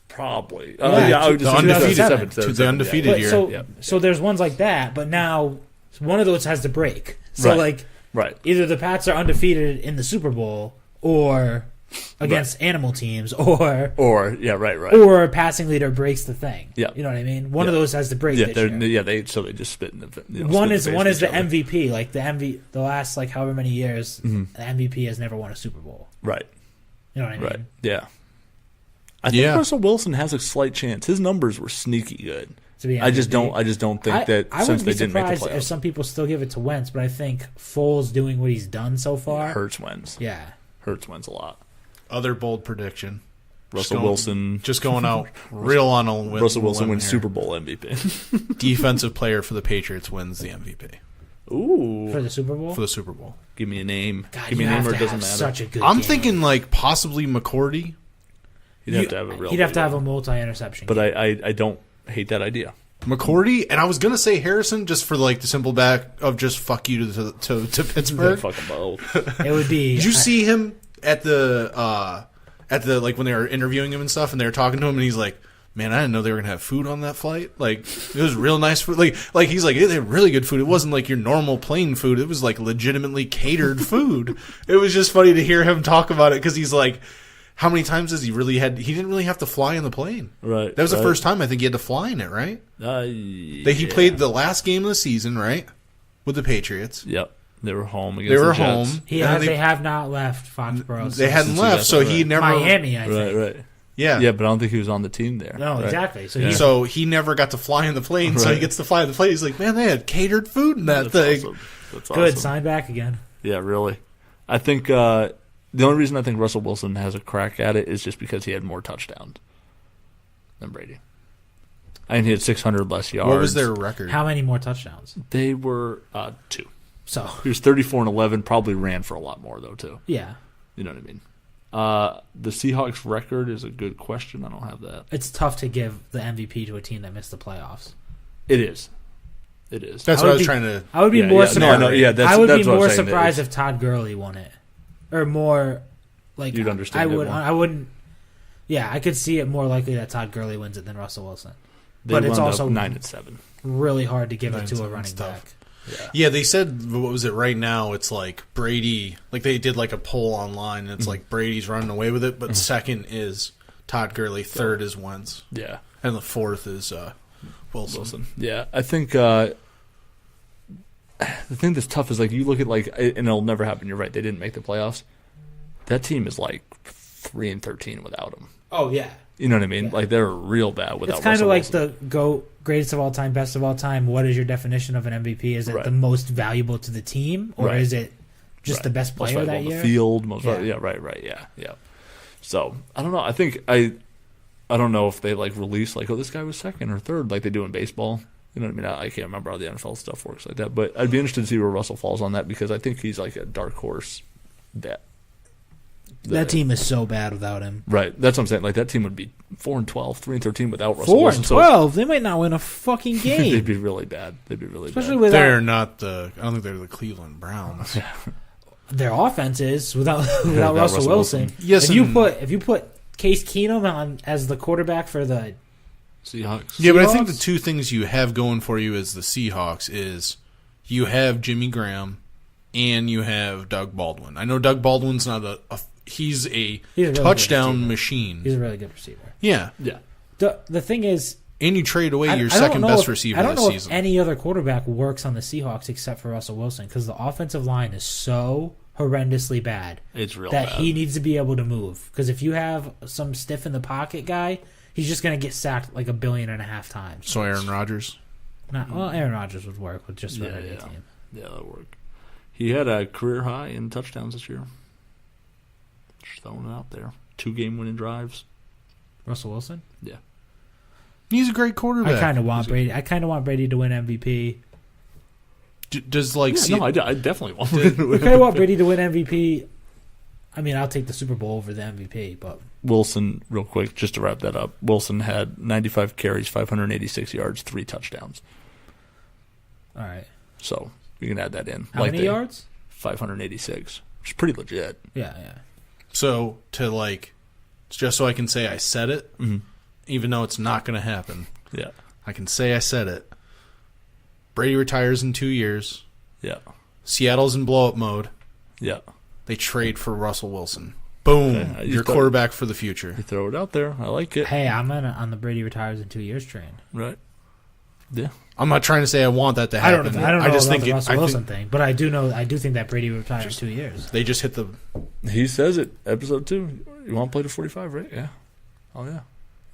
Probably. The undefeated year. So there's ones like that, but now one of those has to break. So, either the Pats are undefeated in the Super Bowl, or against animal teams, or a passing leader breaks the thing. Yeah. You know what I mean? One of those has to break. They just spit in the. One is the MVP. Like the last however many years, the MVP has never won a Super Bowl. Right. You know what I mean? Right. Yeah. I think Russell Wilson has a slight chance. His numbers were sneaky good. I just don't think that since they didn't make the playoffs. I would be surprised if some people still give it to Wentz, but I think Foles doing what he's done so far hurts Wentz. Yeah, hurts Wentz a lot. Other bold prediction: Russell Wilson just going out real on a win. Russell Wilson wins Super Bowl MVP. Defensive player for the Patriots wins the MVP. Ooh, for the Super Bowl. For the Super Bowl. Give me a name. God, Give me a name, or it doesn't matter. Such a good I'm game. thinking possibly McCourty. He'd have to have a real. He'd have to have a multi-interception. But I don't hate that idea. McCourty, and I was gonna say Harrison just for the simple back of just fuck you to Pittsburgh. Fuck them both. It would be. Did you see him at the when they were interviewing him and stuff, and they were talking to him, and he's like, "Man, I didn't know they were gonna have food on that flight. Like, it was real nice food. Like he's like, they had really good food. It wasn't like your normal plane food. It was legitimately catered food. It was just funny to hear him talk about it because he's like." How many times has he didn't really have to fly in the plane. Right. That was the first time I think he had to fly in it, right? He played the last game of the season, right? With the Patriots. Yep. They were home against the Jets. They have not left Foxborough. They hadn't left, so he never... Miami, I think. Right. Yeah. Yeah, but I don't think he was on the team there. No, exactly. So he never got to fly in the plane, so he gets to fly in the plane. He's like, man, they had catered food in that thing. Awesome. That's good. Awesome. Sign back again. Yeah, really. I think... the only reason I think Russell Wilson has a crack at it is just because he had more touchdowns than Brady. And he had 600 less yards. What was their record? How many more touchdowns? They were 2. So he was 34-11. Probably ran for a lot more though too. Yeah, you know what I mean. The Seahawks record is a good question. I don't have that. It's tough to give the MVP to a team that missed the playoffs. It is. That's what I was trying to. I would be more surprised. I would be more surprised surprised if Todd Gurley won it. Or more, you'd understand. I wouldn't. Yeah, I could see it more likely that Todd Gurley wins it than Russell Wilson. But it's also 9-7. Really hard to give it to a running back. Yeah, they said what was it right now? It's like Brady. Like they did a poll online, and it's like Brady's running away with it, but second is Todd Gurley, third is Wentz. Yeah, and the fourth is Wilson. Yeah, I think. The thing that's tough is you look at and it'll never happen. You're right. They didn't make the playoffs. That team is 3-13 without him. Oh yeah. You know what I mean? Like they're real bad without. It's kind of Russell like Wilson. the greatest of all time, best of all time. What is your definition of an MVP? Is it Right. the most valuable to the team, or Right. is it just the best most player valuable that on the year? field? Right. Yeah. So I don't know. I think I don't know if they like release like, oh, this guy was second or third, like they do in baseball. You know what I mean? I can't remember how the NFL stuff works like that, but I'd be interested to see where Russell falls on that because I think he's like a dark horse. That team is so bad without him. Right. That's what I'm saying. Like that team would be 4-12, 3-13 without Russell 4 Wilson. and 12. They might not win a fucking game. They'd be really bad. Especially bad. without They're not the. I don't think they're the Cleveland Browns. their offense is without Russell Wilson. Yes, if you put Case Keenum on as the quarterback for the Seahawks. Yeah, but I think Seahawks? the two things you have going for you as the Seahawks is you have Jimmy Graham and you have Doug Baldwin. I know Doug Baldwin's not he's a really touchdown good machine. he's a really good receiver. Yeah. Yeah. The thing is, And you trade away your I don't second know best if- receiver I don't this know season. if any other quarterback works on the Seahawks except for Russell Wilson because the offensive line is so horrendously bad It's real that bad. he needs to be able to move. Because if you have some stiff in the pocket guy, he's just going to get sacked like 1.5 billion times. So Aaron Rodgers. Well, Aaron Rodgers would work with just about any yeah. team. Yeah, that would work. He had a career high in touchdowns this year. Just throwing it out there. 2 game-winning drives. Russell Wilson. Yeah. He's a great quarterback. I kind of want Brady. I kind of want Brady to win MVP. Does like No, I definitely want I kind of want Brady to win MVP. I mean, I'll take the Super Bowl over the MVP, but Wilson, real quick, just to wrap that up. Wilson had 95 carries, 586 yards, 3 touchdowns. all right. So you can add that in. How many yards? 586, which is pretty legit. Yeah. So just so I can say I said it, Mhm. even though it's not going to happen. Yeah. I can say I said it. Brady retires in 2 years. Yeah. Seattle's in blow-up mode. Yeah. They trade for Russell Wilson. Boom. Okay, Your quarterback for the future. You throw it out there. I like it. Hey, I'm on the Brady retires in 2 years train. Right. Yeah. I'm not trying to say I want that to I happen. don't know I just about think the it, Russell I Wilson think thing, but I do think that Brady retires 2 years. they just hit the. He says it. Episode 2. You want to play to 45, right? Yeah. Oh, yeah.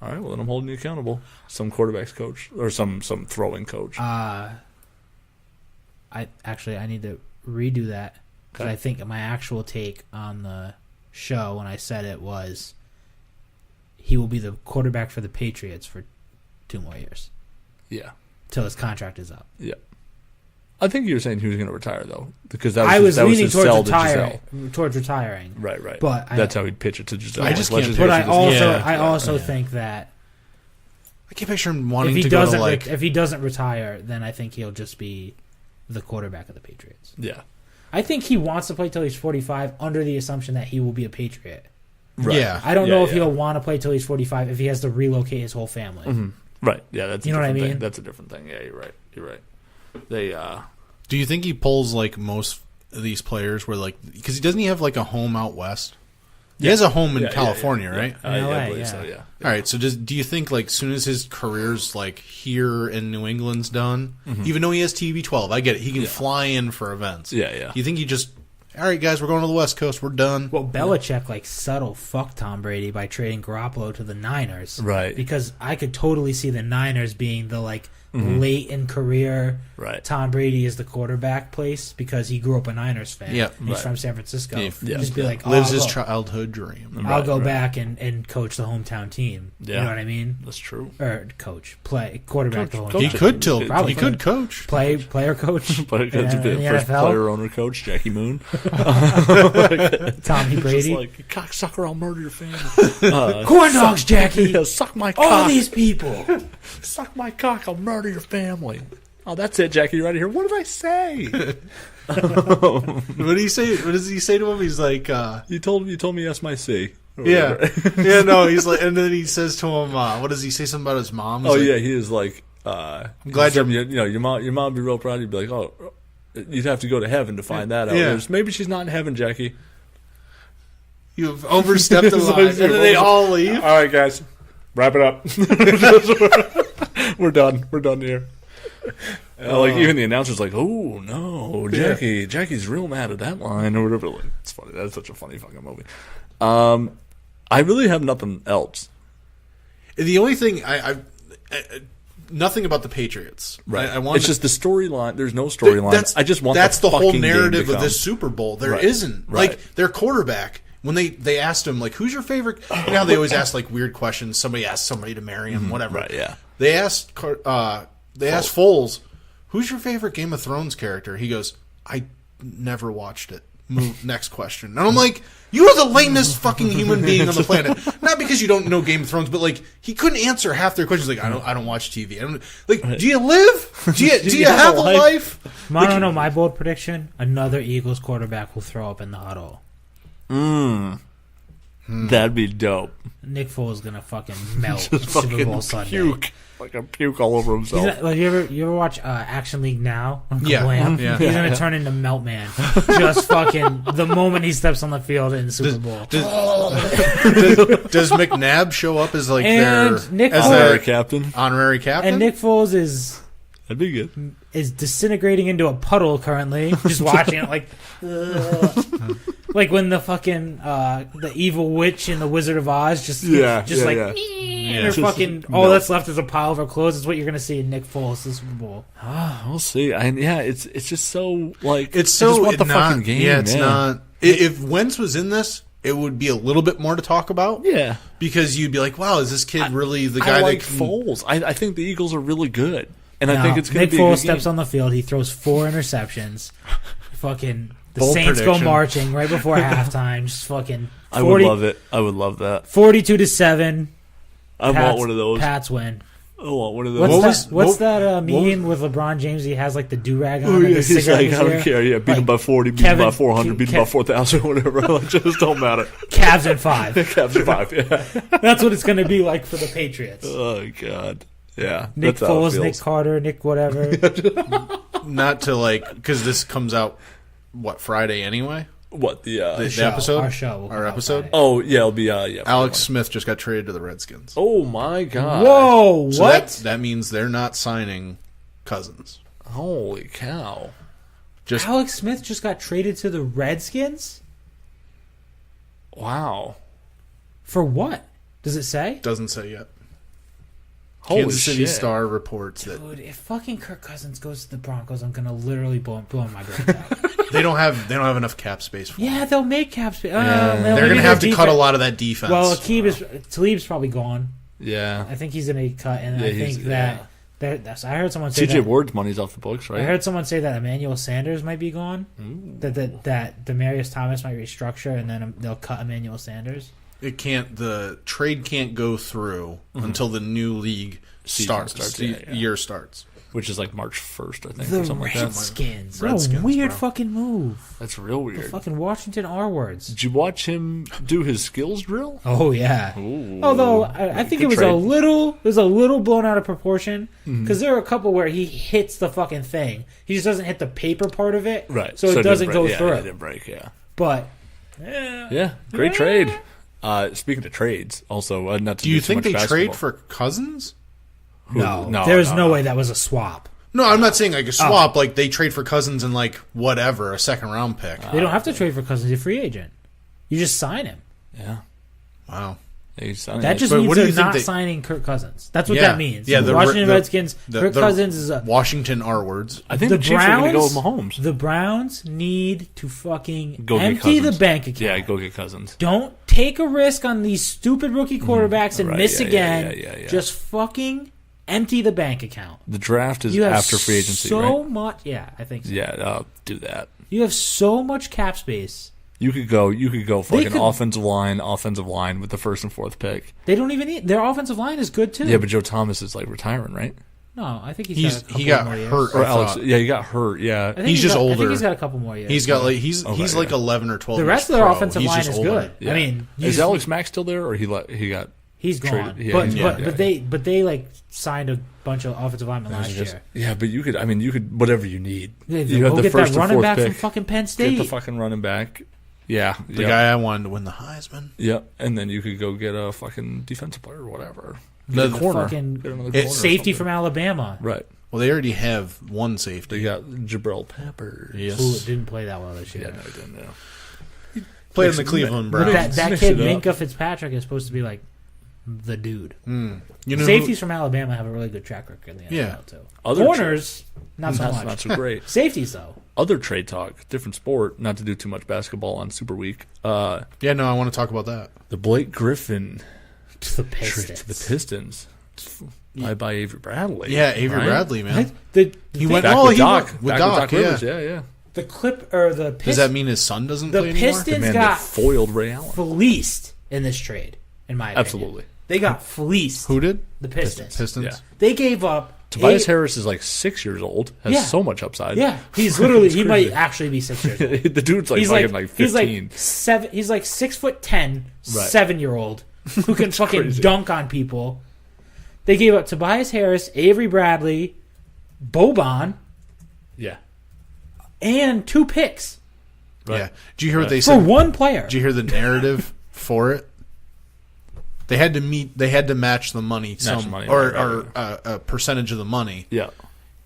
All right. Well, then I'm holding you accountable. Some quarterbacks coach or some throwing coach. I need to redo that because Okay. I think my actual take on the show when I said it was he will be the quarterback for the Patriots for 2 more years Yeah. till his contract is up. Yeah. I think you were saying he was going to retire, though, because I was that leaning his sell towards to retiring. Giselle. Right. But that's how he'd pitch it to Giselle. I just Let's can't hear But she I does also this. I also think that I can't picture him if wanting he to go to doesn't like. if he doesn't retire, then I think he'll just be the quarterback of the Patriots. Yeah. I think he wants to play till he's 45 under the assumption that he will be a Patriot. Right. Yeah. I don't Yeah, know if yeah. he'll want to play till he's 45 if he has to relocate his whole family. Mm-hmm. Right. Yeah, that's You know a what I different thing. mean? That's a different thing. Yeah, you're right. They Do you think he pulls like most of these players where like because he doesn't he have like a home out west? He has a home in California, right? In LA, I believe yeah. so, yeah. All right. So do you think like soon as his career's like here in New England's done, even though he has TB12, I get it. He can fly in for events. Yeah. Do you think he just all right, guys, we're going to the West Coast. We're done. Well, Belichick subtle fucked Tom Brady by trading Garoppolo to the Niners, Right. Because I could totally see the Niners being the late in career. Right. Tom Brady is the quarterback place because he grew up a Niners fan. Yeah, and he's right. from San Francisco. Yeah, Just be like, oh, lives I'll his go- childhood dream. I'll Right, go right. back and coach the hometown team. Yeah. You know what I mean? That's true. Or play quarterback the Coach. hometown. He could tilt. Probably He could coach. player coach. But it's in the the first NFL. player owner coach, Jackie Moon. Tommy Brady. Just like, you cocksucker, I'll murder your family. Corn dogs, Jackie. Yeah, suck my cock. All these people. Suck my cock, I'll murder your family. Oh, that's it, Jackie. You're out of here. What did I say? What do you say? What does he say to him? He's like, You told me yes, my C. Or yeah, whatever. yeah. No, he's like, and then he says to him, what does he say? Something about his mom. He's Oh like, yeah, he is like. I'm glad your mom would be real proud. You'd be like, oh, you'd have to go to heaven to find that out. Yeah. There's- Maybe she's not in heaven, Jackie. You've overstepped the line, and then they all leave. All right, guys, wrap it up. We're done. We're done here. Like even the announcer's like, "Oh no, Jackie's real mad at that line or whatever." Like, it's funny. That's such a funny fucking movie. I really have nothing else. The only thing I nothing about the Patriots. Right. I want it's just the storyline. There's no storyline. I just want that's the whole fucking narrative game to of this come. Super Bowl. There Right. isn't. Right. Like their quarterback when they asked him like, who's your favorite? You know how they always ask like weird questions. Somebody asked somebody to marry him, whatever. Right. Yeah. They asked Foles, who's your favorite Game of Thrones character? He goes, I never watched it. Next question. And I'm like, you are the lamest fucking human being on the planet. Not because you don't know Game of Thrones, but like he couldn't answer half their questions. Like I don't watch TV. I don't like. Do you live? Do you have a life? I don't know. My bold prediction: another Eagles quarterback will throw up in the huddle. That'd be dope. Nick Foles is gonna fucking melt Just Super fucking Bowl Sunday. puke. Fucking puke all over He's himself. not, like you ever watch Action League Now? On Yeah. Kablam? Yeah. He's gonna turn into Melt Man. Just fucking the moment he steps on the field in the Super Bowl. Does McNabb show up as like And their Nick as Foles- their Captain. honorary captain? And Nick Foles is That'd be good. disintegrating into a puddle currently. Just watching it like, like when the fucking the evil witch in the Wizard of Oz just and her Just fucking all that's left is a pile of her clothes. Is what you're gonna see in Nick Foles this Super Bowl. We'll see. It's just so like It's I just so want the not, fucking game. Yeah, it's not. If Wentz was in this, it would be a little bit more to talk about. Yeah, because you'd be like, "Wow, is this kid really the guy I like that can, Foles? I think the Eagles are really good, and I No, think it's going Nick to be a Foles good steps game. on the field. He throws 4 interceptions. Fucking the Bold Saints go prediction. marching right before halftime. Just fucking 40, I would love it. I would love that. 42-7. I want one of those. Pats win. I want one of those. What's that meme with LeBron James? He has like the do-rag on. Oh, and yeah, the he's cigarette like, in his I don't ear. care. Yeah, beat him Like, by 40, beat him by 400, beat him by 4,000, whatever. Like, just don't matter. Cavs in 5. Cavs in 5, yeah. That's what it's going to be like for the Patriots. Oh, God. Yeah. Nick that's how it Foles, feels. Nick Carter, Nick whatever. not to like because this comes out Friday anyway? What, the episode? Our show. will come Our out episode? Friday. Oh, yeah, it'll be, yeah. Alex Smith just got traded to the Redskins. Oh, my God. Whoa, So what? that means they're not signing Cousins. Holy cow. Alex Smith just got traded to the Redskins? Wow. For what? Does it say? Doesn't say yet. Holy Kansas City shit. Star reports that Dude, if fucking Kirk Cousins goes to the Broncos, I'm gonna literally blow my brains out. they don't have enough cap space for Yeah, him. they'll make cap space. They're gonna have to cut a lot of that defense. Well, Talib's probably gone. Yeah. I think he's gonna be cut, and Yeah, I think that I heard someone say TJ that. Ward's money's off the books, right? I heard someone say that Emmanuel Sanders might be gone. That Demarius Thomas might restructure, and then they'll cut Emmanuel Sanders. it can't. The trade can't go through until the new league starts. Year starts. Which is like March 1st, I think, The or something like that. Redskins. Redskins, What a weird bro. fucking move. That's real The weird. fucking Washington R words. Did you watch him do his skills drill? Oh yeah. Ooh. Although I think it Good was trade. a little blown out of proportion because there are a couple where he hits the fucking thing. He just doesn't hit the paper part of it, Right. So it doesn't didn't go break. Yeah, through. it didn't break, yeah. But Yeah, great trade. Speaking of trades, also, not to Do you too think much they basketball. trade for Cousins? no, there's no way that was a swap. No, I'm not saying like a swap. Like they trade for Cousins and like whatever, a second round pick. They don't have to trade for Cousins. He's a free agent. You just sign him. Yeah. Wow. That just But means what do they're you think not they- signing Kirk Cousins. That's what Yeah. that means. Yeah, the Washington Redskins. Kirk Cousins is a Washington R words. I think the the Chiefs are going to Browns. go with Mahomes. The Browns need to fucking Go get empty the Cousins. bank account. Yeah, go get Cousins. Don't take a risk on these stupid rookie quarterbacks and Right, miss yeah, again. yeah. Just fucking empty the bank account. The draft is You have after free agency, so right? much. Yeah, I think so. Yeah, do that. You have so much cap space. You could go fucking could- offensive line with the first and fourth pick. They don't even need their offensive line is good too. Yeah, but Joe Thomas is like retiring, right? no, I think He he got more years. hurt. Or I Alex? thought. Yeah, he got hurt. Yeah, I think He's just I older. think he's got a couple more years. He's got like he's Okay, like yeah. 11 or 12. the rest of years their pro. offensive He's line just is older. good. Yeah. I mean, is Alex Mack still there, or he got? he's gone. traded? Yeah, but he's but gone, but they like signed a bunch of offensive linemen last year. Yeah, but you could whatever you need. Yeah, You go have the get first that and running fourth back pick. from fucking Penn State. Get the fucking running back. Yeah, The guy I wanted to win the Heisman. Yep, and then you could go get a fucking defensive player or whatever. The Get a corner. fucking Get another corner or safety something. from Alabama. Right. Well, they already have one safety. They got Jabril Peppers. Yes. Who didn't play that well this Yeah, year. no, I didn't know. Played in the Cleveland Browns. That Mix kid it up. Minka Fitzpatrick is supposed to be like the dude. You know Safeties from Alabama have a really good track record in the NFL Yeah. too. Other Corners, not so much. Not so great. Safeties though. Other trade talk, different sport. Not to do too much basketball on Super Week. I want to talk about that. The Blake Griffin To the trade Pistons. to the Pistons. By Avery Bradley. Yeah, Avery right? Bradley, man. He went Back well. with He Doc. went with Back Doc. with Doc Rivers. Yeah. The Pistons. Does that mean his son doesn't The play anymore? Pistons Man, got they foiled Ray Allen. fleeced in this trade, in my opinion. Absolutely. They got fleeced. Who did? The Pistons. Pistons. Yeah. They gave up. Tobias Harris is like 6 years old. Has Yeah. so much upside. Yeah, he's literally. It's he crazy. might actually be 6 years old. The dude's like He's fucking like 15. He's like 6'10", Right. 7-year-old who can fucking crazy. dunk on people. They gave up Tobias Harris, Avery Bradley, Boban, Yeah. and 2 picks Yeah. Did you hear what they for said? one player. Did you hear the narrative for it? They had to meet. They had to match the money, the money, or right. a percentage of the money. Yeah.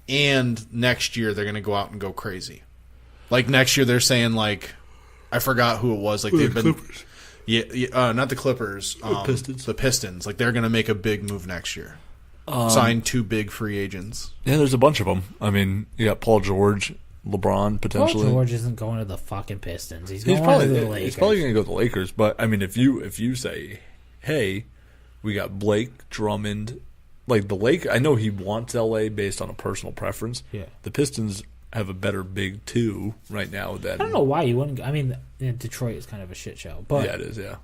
And next year they're going to go out and go crazy. Like next year they're saying like, I forgot who it was. Like they've been. Clippers. Yeah, not the Clippers. Pistons. The Pistons. Like they're going to make a big move next year. Sign 2 big free agents. Yeah, there's a bunch of them. I mean, you got Paul George, LeBron potentially. Paul George isn't going to the fucking Pistons. He's He's going to the probably Lakers. he's probably going to go to the Lakers. But I mean, if you say, hey, we got Blake Drummond, like the Lake. I know he wants LA based on a personal preference. Yeah. The Pistons have a better big 2 right now than I don't know why you wouldn't. I mean, Detroit is kind of a shit show, but Yeah, it is. Yeah.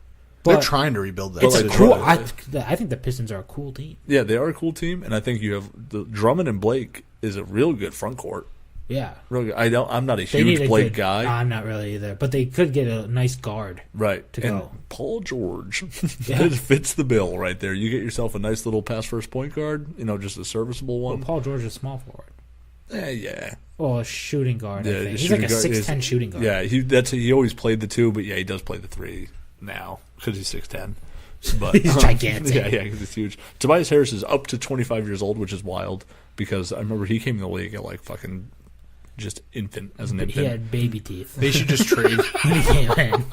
They're but trying to rebuild that. it's a city. cool. I think the Pistons are a cool team. Yeah, they are a cool team, and I think you have the Drummond and Blake is a real good front court. Yeah, Real good. I'm not a they need huge a Blake good, guy. I'm not really either, but they could get a nice guard. Right. to and go. Paul George Yeah. fits the bill right there. You get yourself a nice little pass first point guard, just a serviceable Well, one. Paul George is small forward. Yeah. Well, a shooting guard. I Yeah, think. the He's like a shooting guard 6'10" shooting guard. Yeah, he always played the 2, but yeah, he does play the 3 now because he's 6'10". But He's gigantic. Yeah, because it's huge. Tobias Harris is up to 25 years old, which is wild because I remember he came in the league at like fucking just infant as an But infant. he had baby teeth. They should just trade. when he came in.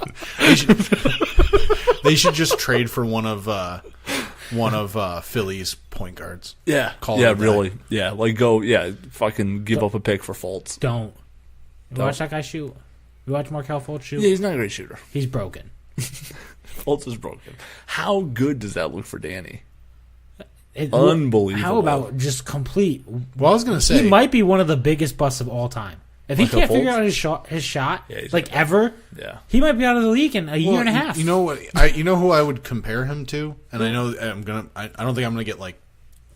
They should just trade for one of Philly's point guards. Yeah, Call yeah, him back. really, yeah. Like fucking give up a pick for Fultz. Don't. You watch that guy shoot. You watch Markelle Fultz shoot. Yeah, he's not a great shooter. He's broken. Fultz is broken. How good does that look for Danny? It- Unbelievable. How about just complete? Well, I was going to say He might be one of the biggest busts of all time. If he Markelle can't figure Fultz? out his shot, Yeah, he's like not- ever, Yeah. he might be out of the league in a year and a half. You know what? You know who I would compare him to, and I know I'm gonna. I don't think I'm gonna get like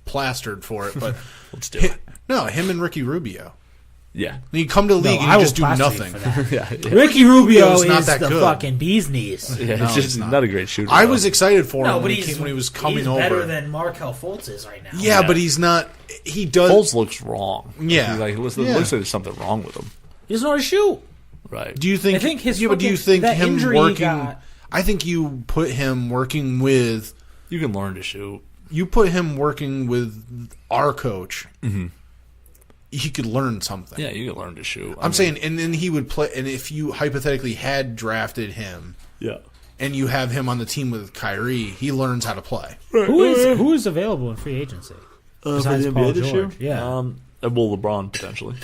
plastered for it, but Let's do it. No, him and Ricky Rubio. Yeah. You come to the league I and you will just do plaster you nothing. for that. Yeah. Ricky Rubio Rubio's not is that the good. fucking bee's knees. Yeah, No, it's just he's not. not. A great shooter. I though. was excited for No, him but when he was coming he's over. better than Markelle Fultz is right now. Yeah, Yeah. but he's not. He does. Fultz looks wrong. Yeah. He's like, looks Yeah. like there's something wrong with him. he doesn't know how to shoot. Right. Do you think? I think his Yeah, but do you fucking- think that him injury he working? got- I think you put him working with. You can learn to shoot. You put him working with our coach. Mm-hmm. He could learn something. Yeah, you can learn to shoot. I'm saying, and then he would play. And if you hypothetically had drafted him, yeah. and you have him on the team with Kyrie, he learns how to play. Who is available in free agency besides Paul George? Yeah, Well, LeBron potentially.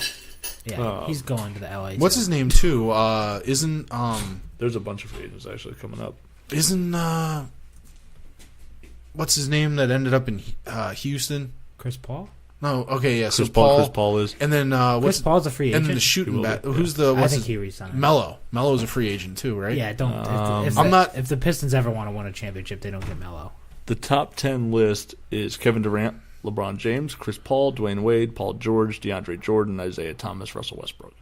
yeah, he's going to the LA. What's his name too? Isn't There's a bunch of free agents actually coming up. what's his name that ended up in Houston? Chris Paul? No, okay, yeah. So Chris Paul is. and then Chris what's Paul's a free agent. and then the shooting He will back? be, yeah. Who's the? I What's think his, he resigned. Mello. Mello's a free agent too, right? Yeah, don't. I'm If the Pistons ever want to win a championship, they don't get Melo. The top 10 list is Kevin Durant, LeBron James, Chris Paul, Dwayne Wade, Paul George, DeAndre Jordan, Isaiah Thomas, Russell Westbrook.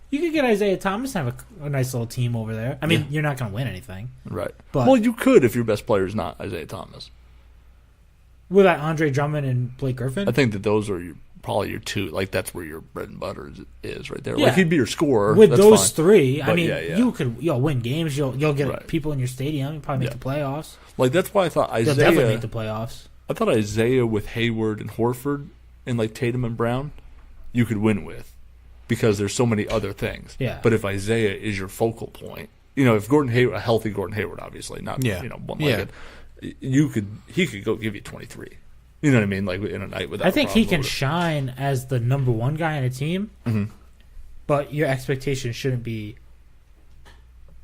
You could get Isaiah Thomas and have a nice little team over there. I mean, you're not going to win anything. Right. But- well, you could if your best player is not Isaiah Thomas. With that Andre Drummond and Blake Griffin? I think that those are probably your two. Like, that's where your bread and butter is right there. Yeah. Like, he'd be your scorer. With that's those fine. three, I But mean, yeah. you'll win games. You'll get Right. people in your stadium. You'll probably make Yeah. the playoffs. Like, that's why I thought They'll definitely Isaiah. make the playoffs. I thought Isaiah with Hayward and Horford and, like, Tatum and Brown, you could win with. because there's so many other things. Yeah. But if Isaiah is your focal point, if Gordon Hayward, a healthy Gordon Hayward, obviously, not one-legged, he could go give you 23. You know what I mean? Like in a night without. I think he can shine as the number one guy on a team, but your expectation shouldn't be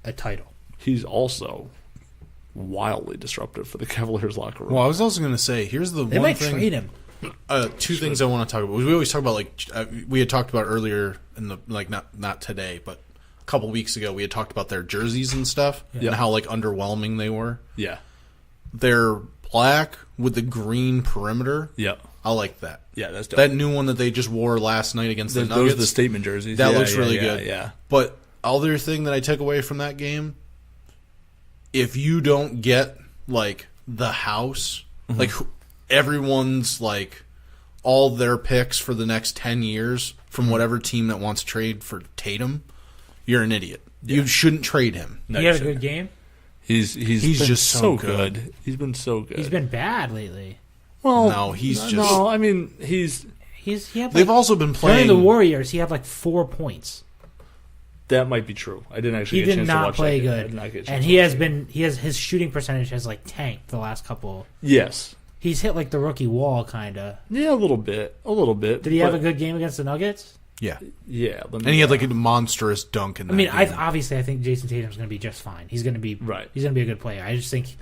a title. He's also wildly disruptive for the Cavaliers locker room. Well, I was also going to say, here's the They one might thing. trade him. Two things I want to talk about. We always talk about we had talked about earlier in the not today, but a couple weeks ago we had talked about their jerseys and stuff and how underwhelming they were. Yeah. They're black with the green perimeter. Yeah. I like that. Yeah, that's dope. That new one that they just wore last night against the Nuggets. Those are the statement jerseys. That looks really good. Yeah. But other thing that I took away from that game, if you don't get the house, everyone's all their picks for the next 10 years from whatever team that wants to trade for Tatum, you're an idiot. Yeah. You shouldn't trade him. No, he had a good game. He's been just so good. He's been so good. He's been bad lately. Well, no, he's just. No, I mean he had they've also been playing the Warriors. He had 4 points. That might be true. I didn't actually. He get a did chance not to watch play that good, and his shooting percentage has tanked the last couple. Yes, he's hit the rookie wall, kind of. Yeah, a little bit. Did he have a good game against the Nuggets? Yeah. And he had a monstrous dunk in that game. I think Jason Tatum's going to be just fine. He's going to be right. He's going to be a good player. I just think,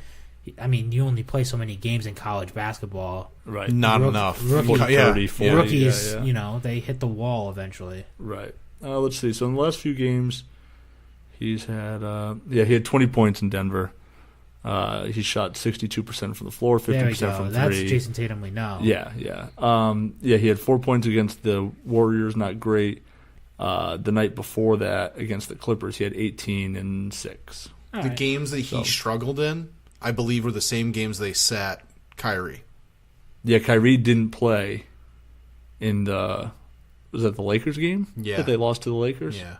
you only play so many games in college basketball. Right. Not enough. Rookies, 30, 40. Rookies, they hit the wall eventually. Right. Let's see. So in the last few games, he's had he had 20 points in Denver. He shot 62% from the floor, 50% from three. That's Jason Tatum we know. Yeah. He had 4 points against the Warriors, not great. The night before that, against the Clippers, he had 18 and 6. The games that he struggled in, I believe, were the same games they sat Kyrie. Yeah, Kyrie didn't play in the... Was that the Lakers game? Yeah. That they lost to the Lakers? Yeah.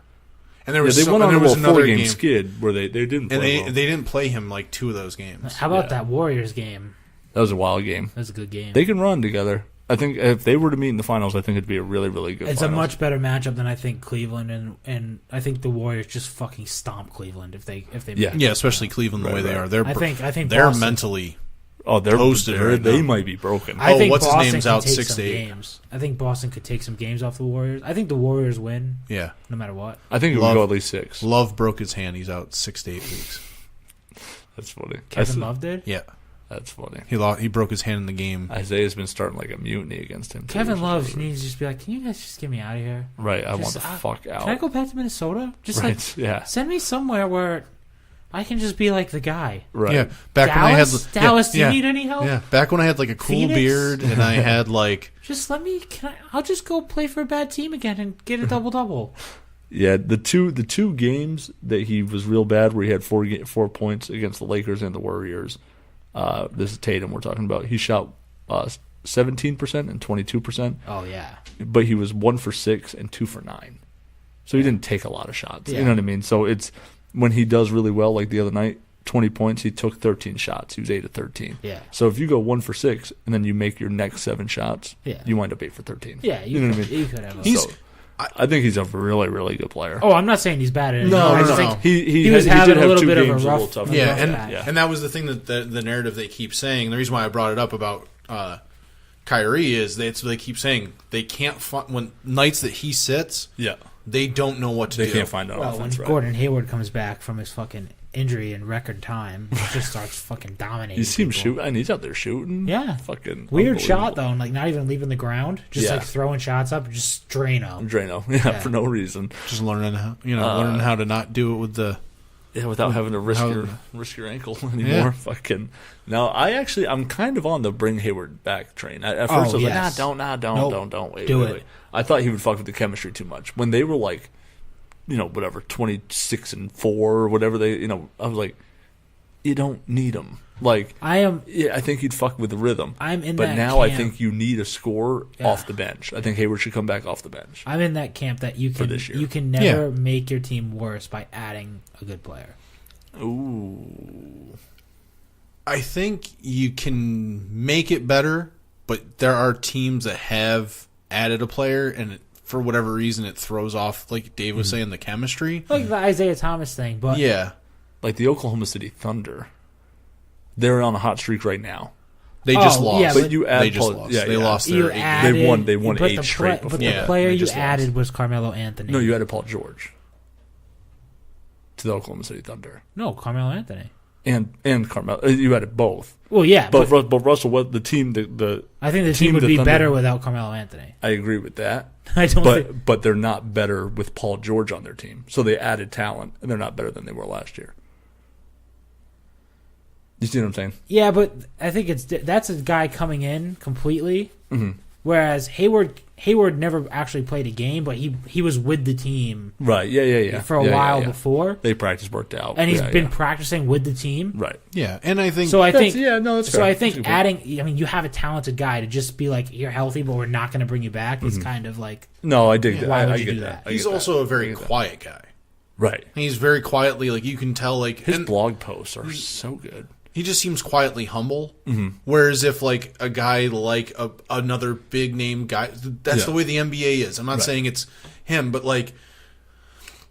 And there was they went on a another 4-game skid where they didn't play and they didn't play him 2 of those games. How about that Warriors game? That was a wild game. That was a good game. They can run together. I think if they were to meet in the finals, I think it'd be a really, really good It's finals. a much better matchup than I think Cleveland and I think the Warriors just fucking stomp Cleveland if they yeah, especially Cleveland the way they are. I think they're Boston, mentally they're toasted right they now. might be broken. I think what's Boston his name's can out take 6 some to 8 games. I think Boston could take some games off the Warriors. I think the Warriors win. Yeah, no matter what. I think it would go at least 6. Love broke his hand. He's out 6 to 8 weeks. That's funny. Kevin Love did? Yeah. That's funny. He broke his hand in the game. Isaiah's been starting a mutiny against him. Kevin Love needs to just be like, can you guys just get me out of here? Right, I want the fuck out. Can I go back to Minnesota? Just yeah. Send me somewhere where I can just be the guy. Right. Yeah. Back Dallas, do you need any help? Yeah. Back when I had a cool Phoenix? beard and I had just let me. I'll just go play for a bad team again and get a double. Yeah, the two games that he was real bad, where he had 4 points against the Lakers and the Warriors. This is Tatum we're talking about. He shot 17% and 22%. Oh yeah. But he was 1 for 6 and 2 for 9. So he didn't take a lot of shots. Yeah. You know what I mean? So it's when he does really well, like the other night, 20 points, he took 13 shots. He was 8 of 13. Yeah. So if you go 1 for 6 and then you make your next 7 shots, you wind up 8 for 13. Yeah, you know what I mean? You could have. I think he's a really, really good player. Oh, I'm not saying he's bad at it. No, I just think he was having a little bit of a rough. And that was the thing that the narrative they keep saying. The reason why I brought it up about Kyrie is they keep saying they can't find when nights that he sits. Yeah. They don't know what to do. They can't find an offense. When Gordon Hayward comes back from his fucking injury in record time, he just starts fucking dominating. You see him shoot, and he's out there shooting. Yeah, fucking weird shot though, and not even leaving the ground, just throwing shots up, just Drano. Yeah, for no reason. Just learning how to not do it with the. Yeah, without having to risk your ankle anymore. Yeah. Fucking no, I'm kind of on the bring Hayward back train. At first I was like, don't wait. I thought he would fuck with the chemistry too much. When they were 26-4 or whatever they, I was like, you don't need him. I think he'd fuck with the rhythm. But now I think you need a scorer off the bench. I think Hayward should come back off the bench. I'm in that camp that you can never make your team worse by adding a good player. Ooh. I think you can make it better, but there are teams that have added a player and it for whatever reason, it throws off, like Dave was saying, the chemistry. Like the Isaiah Thomas thing, but Yeah. Like the Oklahoma City Thunder, they're on a hot streak right now. They just Oh, lost. yeah, But you add they just Paul- lost. yeah, They yeah. lost you their added, They won but 8 the straight But before the that. player They you just added lost. was Carmelo Anthony. No, you added Paul George to the Oklahoma City Thunder. No, Carmelo Anthony. And Carmelo. You added both. Well, yeah, But but Russell, what the team, the I think the team would the be Thunder- better without Carmelo Anthony. I agree with that. I don't think. But they're not better with Paul George on their team. So they added talent, and they're not better than they were last year. You see what I'm saying? Yeah, but I think that's a guy coming in completely. Mm-hmm. Whereas Hayward never actually played a game, but he was with the team Right. Yeah. for a while before, They practice worked out. and he's Yeah, been yeah. practicing with the team. Right. Yeah, and I think So I That's- think yeah, no, that's so. fair. I That's a think good point. adding. I mean, you have a talented guy to just be like, you're healthy, but we're not going to bring you back. Is kind of like No, I dig that. Why would I you get do that. that? I he's get also that. a very I get that. quiet guy. Right. He's very quietly, like, you can tell, like, His and blog posts are so good. he just seems quietly humble. Mm-hmm. Whereas if, like, a guy like another big name guy, that's Yeah. the way the NBA is. I'm not Right. saying it's him, but, like,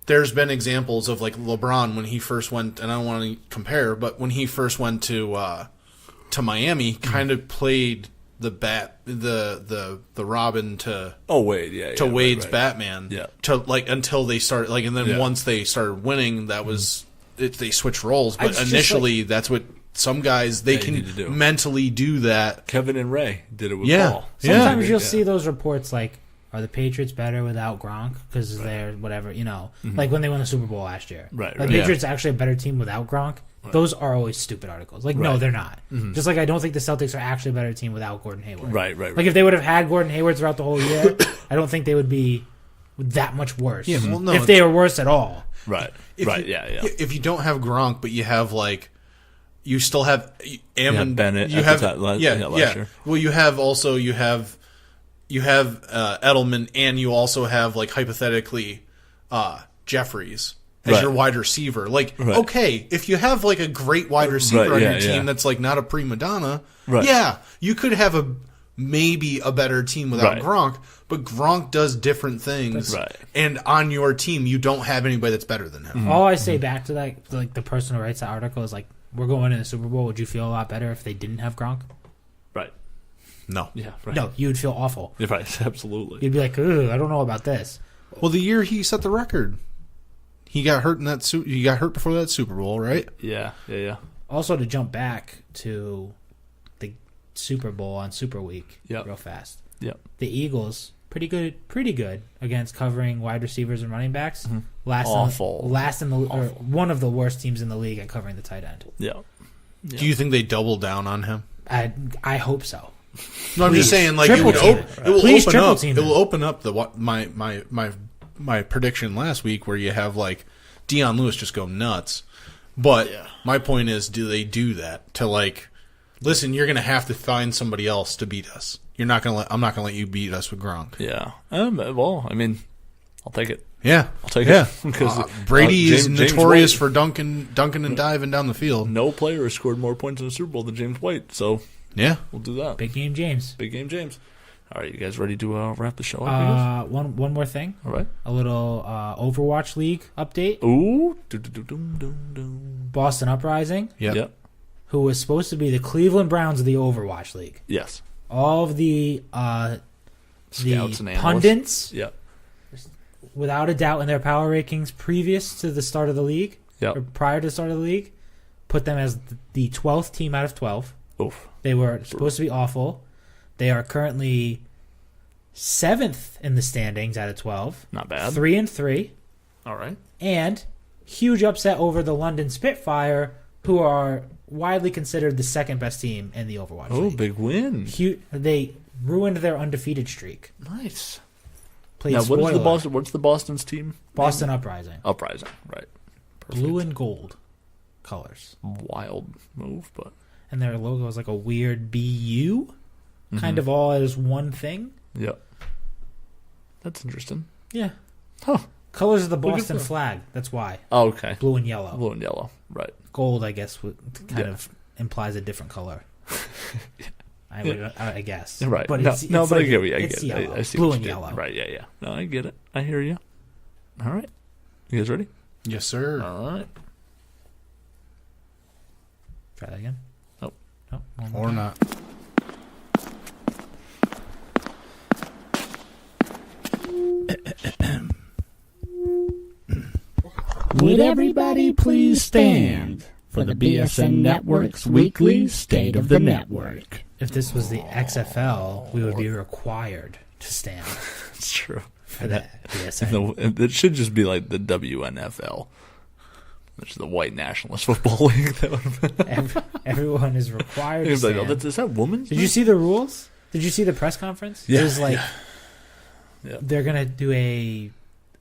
there's been examples of, like, LeBron when he first went, and I don't want to compare, but when he first went to Miami, Mm-hmm. kind of played the Robin to Wade, yeah. to yeah, Wade's right. Batman. Yeah. To, like, until they started, like, and then Yeah. once they started winning, that was they switched roles. But It's just initially, that's what some guys they you can need to do. mentally do that. Kevin and Ray did it with Yeah. Paul. sometimes you'll Yeah. see those reports like, are the Patriots better without Gronk because they're whatever, like when they won the Super Bowl last year. Right, Like right. Patriots actually a better team without Gronk. Those are always stupid articles. Like, no, Right. they're not. Just like I don't think the Celtics are actually a better team without Gordon Hayward. Right, right, right. Like if they would have had Gordon Hayward throughout the whole year, I don't think they would be that much worse. Yeah, well, no, if they were worse at all. Right. If Right, you- yeah. If you don't have Gronk, but you have like. You still have Ammon Bennett You at have the time, last yeah. year. Well, you have Edelman, and you also have like hypothetically Jeffries as Right. your wide receiver. Like, Right. okay, if you have like a great wide receiver Right, on yeah, your team yeah. that's like not a prima donna, Right. yeah, you could have maybe a better team without Right. Gronk. But Gronk does different things, Right. and on your team, you don't have anybody that's better than him. All I say back to that, like the person who writes the article is like, we're going to the Super Bowl. Would you feel a lot better if they didn't have Gronk? Right. No, Yeah, right. No, you would feel awful. Yeah, right. Absolutely. You'd be like, ooh, I don't know about this. Well, the year he set the record, he got hurt in that. He got hurt before that Super Bowl, right? Yeah. Also, to jump back to the Super Bowl on Super Week Yep. real fast. Yep. The Eagles, pretty good against covering wide receivers and running backs. Awful. Or one of the worst teams in the league at covering the tight end. Yeah. Do you think they doubled down on him? I hope so. No, I'm just saying, like Triple it team it. will Please open triple up. team It them. will open up my prediction last week where you have like Deion Lewis just go nuts. But my point is, do they do that to like? Listen, you're going to have to find somebody else to beat us. You're not going to. I'm not going to let you beat us with Gronk. Yeah. Well, I mean, I'll take it. Yeah, I'll take yeah. it. Because Brady is James notorious White- for dunking and diving down the field. No player has scored more points in the Super Bowl than James White, so Yeah, we'll do that. Big game, James. Big game, James. All right, you guys ready to wrap the show up? I guess? One more thing. All right. A little Overwatch League update. Ooh. Boston Uprising, Yep. who was supposed to be the Cleveland Browns of the Overwatch League. Yes. All of the Scouts and analysts. pundits, Yep. without a doubt, in their power rankings previous to the start of the league, Yep. or prior to the start of the league, put them as the 12th team out of 12. Oof. They were supposed to be awful. They are currently 7th in the standings out of 12. Not bad. 3-3. All right. And huge upset over the London Spitfire, who are widely considered the second best team in the Overwatch Oh, League. big win. They ruined their undefeated streak. Nice. Played Now, what is the spoiler. Boston? What's the Boston's team? Boston Uprising. Uprising. Right. Perfect. Blue and gold colors. Wild move, but And their logo is like a weird BU, Mm-hmm. kind of all as one thing. yep. That's interesting. Yeah. Huh. Colors of the at Boston that. flag. That's why. Oh, okay. Blue and yellow. Blue and yellow. Right. Gold, I guess, kind Yeah. of implies a different color. I guess. Right. But But I like, get what you it's get. yellow. I see Blue what and you did. yellow. Right, yeah. No, I get it. I hear you. All right. You guys ready? Yes, sir. All right. Try that again. Nope. No, one more Or time. not. Would everybody please stand for the B.S.N Network's weekly State of the Network? If this was the XFL, we would be required to stand It's true. for that BSN. It should just be like the WNFL, which is the White Nationalist Football League. That would have been. Everyone is required to It's like, stand. is that women's? Did you see the rules? Did you see the press conference? Yeah, It was like yeah. they're gonna do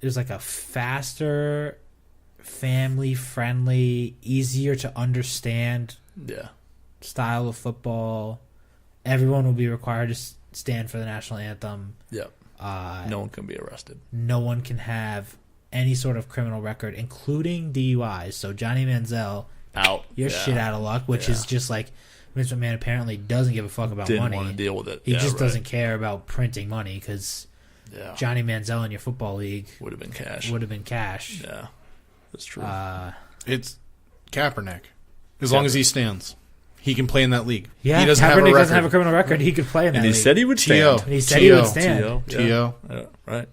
there's like a faster, family-friendly, easier to understand Yeah. style of football. Everyone will be required to stand for the national anthem. Yep. No one can be arrested. No one can have any sort of criminal record, including DUIs. So Johnny Manziel, Out. you're Yeah. shit out of luck, which is just like Vince McMahon apparently doesn't give a fuck about Didn't money. want to deal with it. He Yeah, just right. doesn't care about printing money because Yeah. Johnny Manziel in your football league Would have been cash. would have been cash. Yeah. That's true. It's Kaepernick. As long as he stands, he can play in that league. Yeah, he doesn't Kaepernick have a record. doesn't have a criminal record. He could play in that and he league. said he would stand. And he said he would stand. T.O. Yeah, right.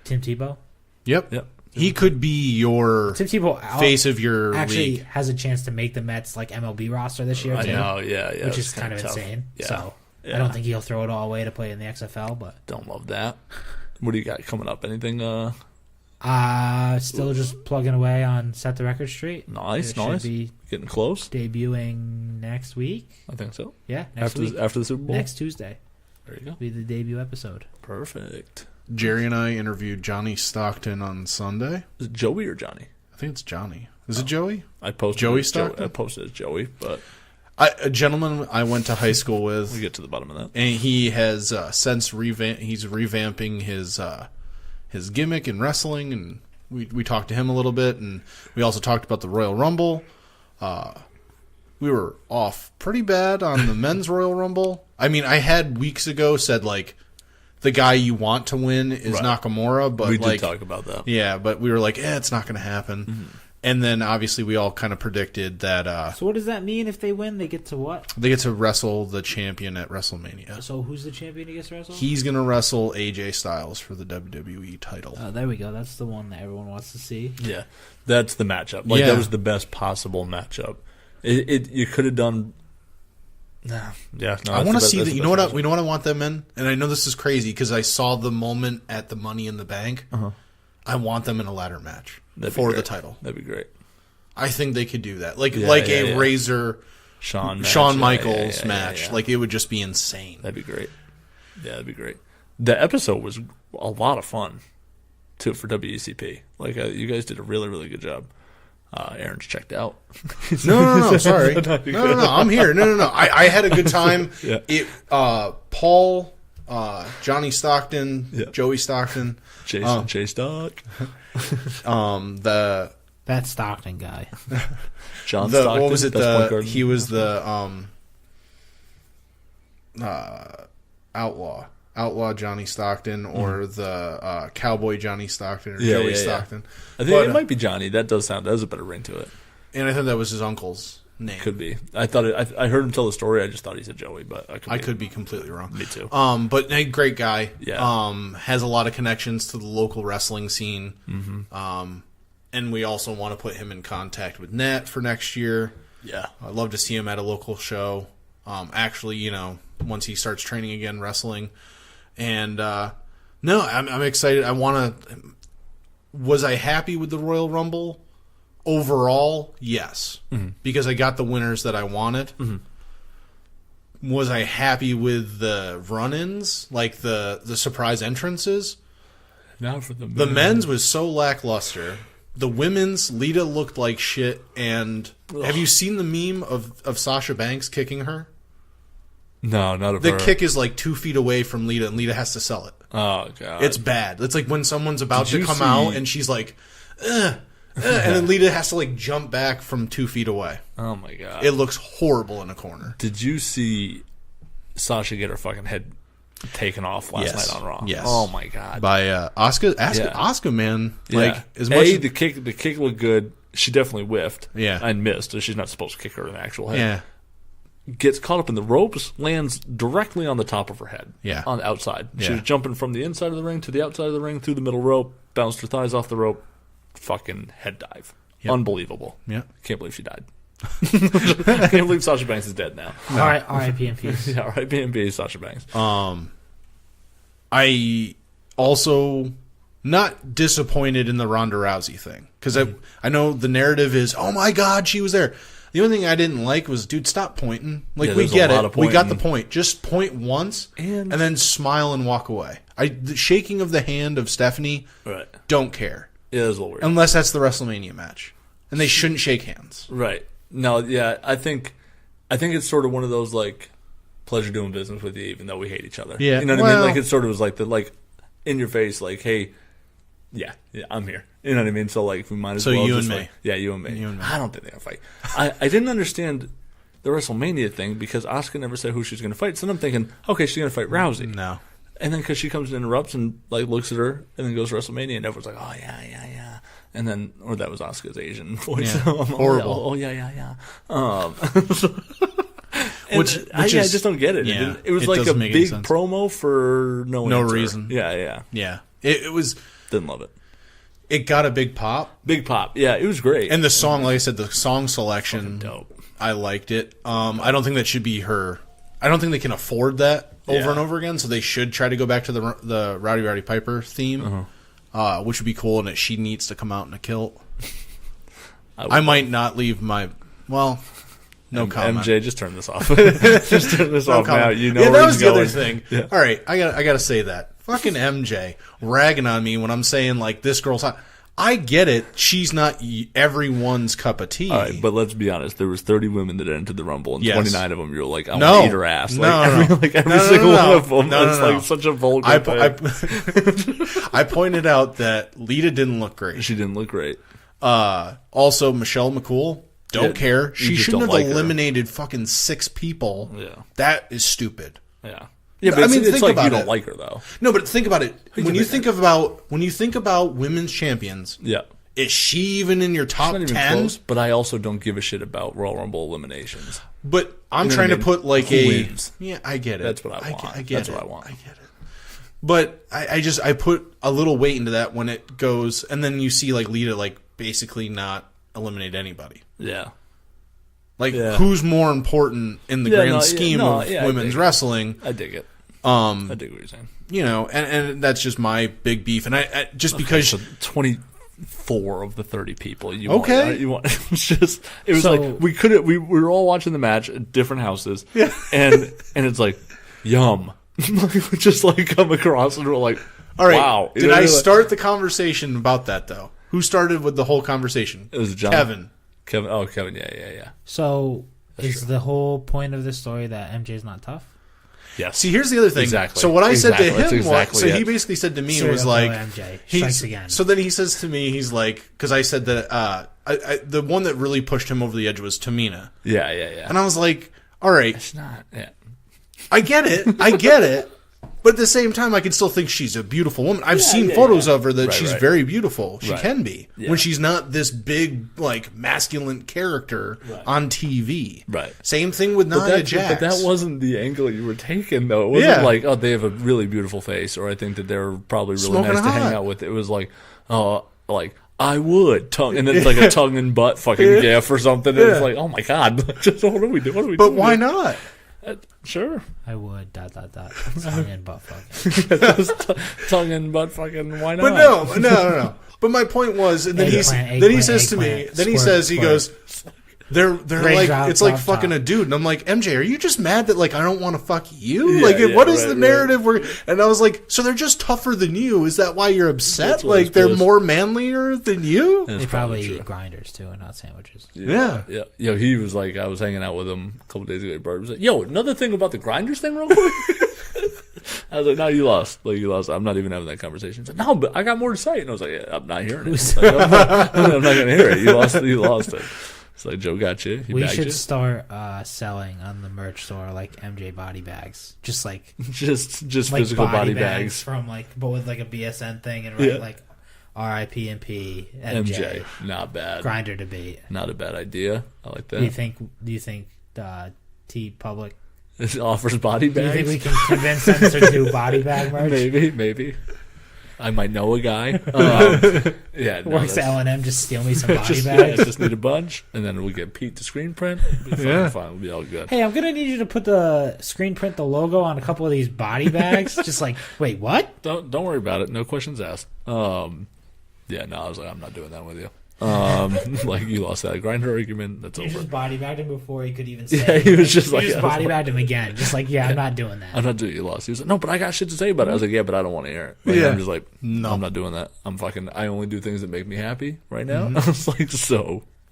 Tim Tebow. Yep. Yep. He could be your Tim Tebow face of your actually league. has a chance to make the Mets like MLB roster this year I too, know. Yeah. which it's is kind of tough. insane. Yeah. So Yeah. I don't think he'll throw it all away to play in the XFL, but Don't love that. What do you got coming up? Anything? still just plugging away on Set the Record Street. Nice. It should Nice. be Getting close. debuting next week. I think so. Yeah, next week. After the Super Bowl. Next Tuesday There you go. will be the debut episode. Perfect. Jerry and I interviewed Johnny Stockton on Sunday. Is it Joey or Johnny? I think it's Johnny. Is it Joey? I posted Joey as Stockton? I posted as Joey, but A gentleman I went to high school with. we'll get to the bottom of that. And he has since he's revamping his gimmick in wrestling, and we talked to him a little bit, and we also talked about the Royal Rumble. We were off pretty bad on the men's Royal Rumble. I mean, I had weeks ago said like the guy you want to win is Right. Nakamura, but We like did talk about that. yeah, but we were like, it's not going to happen. Mm-hmm. And then obviously we all kind of predicted that So what does that mean if they win? They get to what? they get to wrestle the champion at WrestleMania. So who's the champion against wrestle? He's going to wrestle AJ Styles for the WWE title. There we go. That's the one that everyone wants to see. Yeah, that's the matchup. Like Yeah. that was the best possible matchup. You could have done. Nah, yeah, no. I want to see that. that. You know what? You know what I want them in, and I know this is crazy because I saw the moment at the Money in the Bank. I want them in a ladder match for the title. That'd be great. I think they could do that, like Yeah, a yeah. Razor Shawn Michaels yeah, match. yeah. Like it would just be insane. That'd be great. Yeah, that'd be great. The episode was a lot of fun, too, for WECP. Like you guys did a really, really good job. Aaron's checked out. No. Sorry. No. I'm here. No. I had a good time. Yeah. It. Paul, Johnny Stockton, Yeah. Joey Stockton, Chase Stock. That Stockton guy. John Stockton. What was it? best point guard. He was the outlaw Johnny Stockton, or the cowboy Johnny Stockton, or Joey Stockton. I think it might be Johnny. That does sound. That has a better ring to it. And I thought that was his uncle's name. Could be. I thought it. I heard him tell the story. I just thought he said Joey, but I could be completely wrong. Me too. But a great guy. Yeah. Has a lot of connections to the local wrestling scene. Mm-hmm. And we also want to put him in contact with Nat for next year. Yeah. I'd love to see him at a local show. Actually, once he starts training again, wrestling. And no, I'm excited. Was I happy with the Royal Rumble? Overall, yes. Mm-hmm. Because I got the winners that I wanted. Mm-hmm. Was I happy with the run-ins? Like the surprise entrances? Now for the men's was so lackluster. The women's, Lita looked like shit. And have you seen the meme of Sasha Banks kicking her? No, not of The her. kick is like 2 feet away from Lita, and Lita has to sell it. Oh god, It's bad. It's like when someone's about Did to you come see- out, and she's like, and then Lita has to like jump back from 2 feet away. Oh my god, It looks horrible in a corner. Did you see Sasha get her fucking head taken off last night on Raw. Yes. Oh my god. By Asuka. Asuka, man. Like as much the kick looked good. She definitely whiffed. Yeah. And missed. So she's not supposed to kick her in the actual head. Yeah. Gets caught up in the ropes, lands directly on the top of her head. Yeah. On the outside. Yeah. She was jumping from the inside of the ring to the outside of the ring through the middle rope, bounced her thighs off the rope, fucking head dive. Yep. Unbelievable. Yeah. Can't believe she died. I can't believe Sasha Banks is dead now. All right, R.I.P. in peace. Yeah, R.I.P. and peace, Sasha Banks. I also not disappointed in the Ronda Rousey thing because I know the narrative is, oh my god, she was there. The only thing I didn't like was, dude, stop pointing. Like, Yeah, we get a lot it. of We got pointing. the point. Just point once And then smile and walk away. The shaking of the hand of Stephanie, right. don't care. Yeah, it was a little weird. Unless that's the WrestleMania match. And they shouldn't shake hands. Right. No, yeah, I think it's sort of one of those, like, pleasure doing business with you even though we hate each other. Yeah. You know what I Well- mean? Like, it sort of was like the, like, in your face, like, hey, yeah, I'm here. You know what I mean? So, like, we might as So well you just, and me. like, yeah, you and me. You and me. I don't think they're going to fight. I didn't understand the WrestleMania thing because Asuka never said who she was going to fight. So then I'm thinking, okay, she's going to fight Rousey. No. And then because she comes and interrupts and, like, looks at her and then goes to WrestleMania and everyone's like, oh, yeah. And then, or that was Asuka's Asian voice. Yeah. Horrible. Oh, yeah. Which I is- just don't get it. yeah, It was it like a doesn't make any big sense. promo for no answer. reason. Yeah. Yeah. It was. Didn't love it. It got a big pop. Big pop. Yeah, it was great. And the song, like I said, the song selection, dope. I liked it. I don't think that should be her. I don't think they can afford that over Yeah. and over again. So they should try to go back to the Rowdy Piper theme, which would be cool. And that she needs to come out in a kilt. I might not leave my no comment. MJ, just turn this off. Just turn this No off now. comment. You know yeah, where that was he's the other going. thing. Yeah. All right, I gotta say that fucking MJ ragging on me when I'm saying like this girl's hot. I get it. She's not everyone's cup of tea. All right, but let's be honest. There was 30 women that entered the Rumble, and Yes. 29 of them you were like, I No. want to eat her ass. No, Like, no. like every No, no, single no, no. one of them. No, no, It's no. like such a vulgar thing. I pointed out that Lita didn't look great. She didn't look great. Also, Michelle McCool, don't Yeah, care. you She just shouldn't don't have like her. eliminated fucking 6 people. Yeah. That is stupid. Yeah. Yeah, but I it's, mean, it's think like about you don't it. like her, though. No, but think about it. When you about think about women's champions, Yeah. is she even in your top Not even 10? close, but I also don't give a shit about Royal Rumble eliminations. But I'm You know trying what I to mean? put like Who a wins? Yeah, I get it. That's what I want. I get That's it. what I want. I get it. But I put a little weight into that when it goes, and then you see like Lita like basically not eliminate anybody. Yeah. Like Yeah. who's more important in the Yeah, grand no, yeah, scheme no, of yeah, I women's dig it. wrestling? I dig it. I dig what you're saying. You know, and that's just my big beef. And I just because So 24 of the 30 people. You Okay. Want, you want, it's just, it was So- like, we were all watching the match at different houses. Yeah. And it's like, yum. We just like come across and we're like, all right. wow. You Did know, I like- start the conversation about that though? Who started with the whole conversation? It was John. Kevin. Oh, Kevin. Yeah. So is the whole point of this story that MJ's not tough? Yes. See, here's the other thing. Exactly. So what I said to Exactly. That's him exactly was, so he it. basically said to me Serial was like, killer MJ he's- strikes again. So then he says to me, he's like, because I said that the one that really pushed him over the edge was Tamina, Yeah. and I was like, all right, It's not. Yeah. I get it. But at the same time, I can still think she's a beautiful woman. I've seen photos of her that Right, she's right. very beautiful. She Right. can be Yeah. when she's not this big, like, masculine character on TV. Right. Same thing with Nia Jax. But that wasn't the angle you were taking, though. It wasn't Yeah. like, oh, they have a really beautiful face, or I think that they're probably really Smoking nice to hot. hang out with. It was like, oh, like, I would. Tongue, and then it's like a tongue and butt fucking gif or something. And it's like, oh my God. Just, what are we doing? What are we But doing? why not? Sure. I would ... Tongue and butt fucking. Tongue and butt fucking, why not? But no. But my point was, and then Eggplant, then he says to me, eggplant, then he squirt, says, he squirt. goes, they're like, Raindrop, it's like drop fucking top. a dude, and I'm like, MJ, are you just mad that like I don't want to fuck you? Yeah, like, yeah, what is right, the right. narrative? And I was like, so they're just tougher than you? Is that why you're upset? That's what Like it's they're pissed. more manlier than you? That's They probably true. eat grinders too and not sandwiches. Yeah. Yeah. Yo, he was like, I was hanging out with him a couple days ago. Bart was like, yo, another thing about the grinders thing, real quick. I was like, no, you lost. Like, you lost. I'm not even having that conversation. He's like, no, but I got more to say. And I was like, yeah, I'm not hearing it. Like, I'm not going to hear it. You lost it. It's like, Joe got you. He we bagged should you. start selling on the merch store like MJ body bags, just like just like physical body bags. from like, but with like a B.S.N thing and write like R.I.P. MJ. Not bad. Grinder debate. Not a bad idea. I like that. Do you think T Public It offers body bags? Do you think we can convince them to do body bag merch? Maybe. I might know a guy. Works at L&M, just steal me some body bags. Yeah, just need a bunch, and then we'll get Pete to screen print. Fine, we'll be all good. Hey, I'm going to need you to put the screen print the logo on a couple of these body bags. Just like, wait, what? Don't worry about it. No questions asked. I was like, I'm not doing that with you. Like, you lost that grinder argument. That's over. You just body bagged him before he could even say Yeah, he was just like... You just body bagged him again. Just like, I'm not doing that. I'm not doing it. You lost. He was like, no, but I got shit to say about it. I was like, yeah, but I don't want to hear it. Like, I'm just like, no, I'm not doing that. I only do things that make me happy right now. I was like,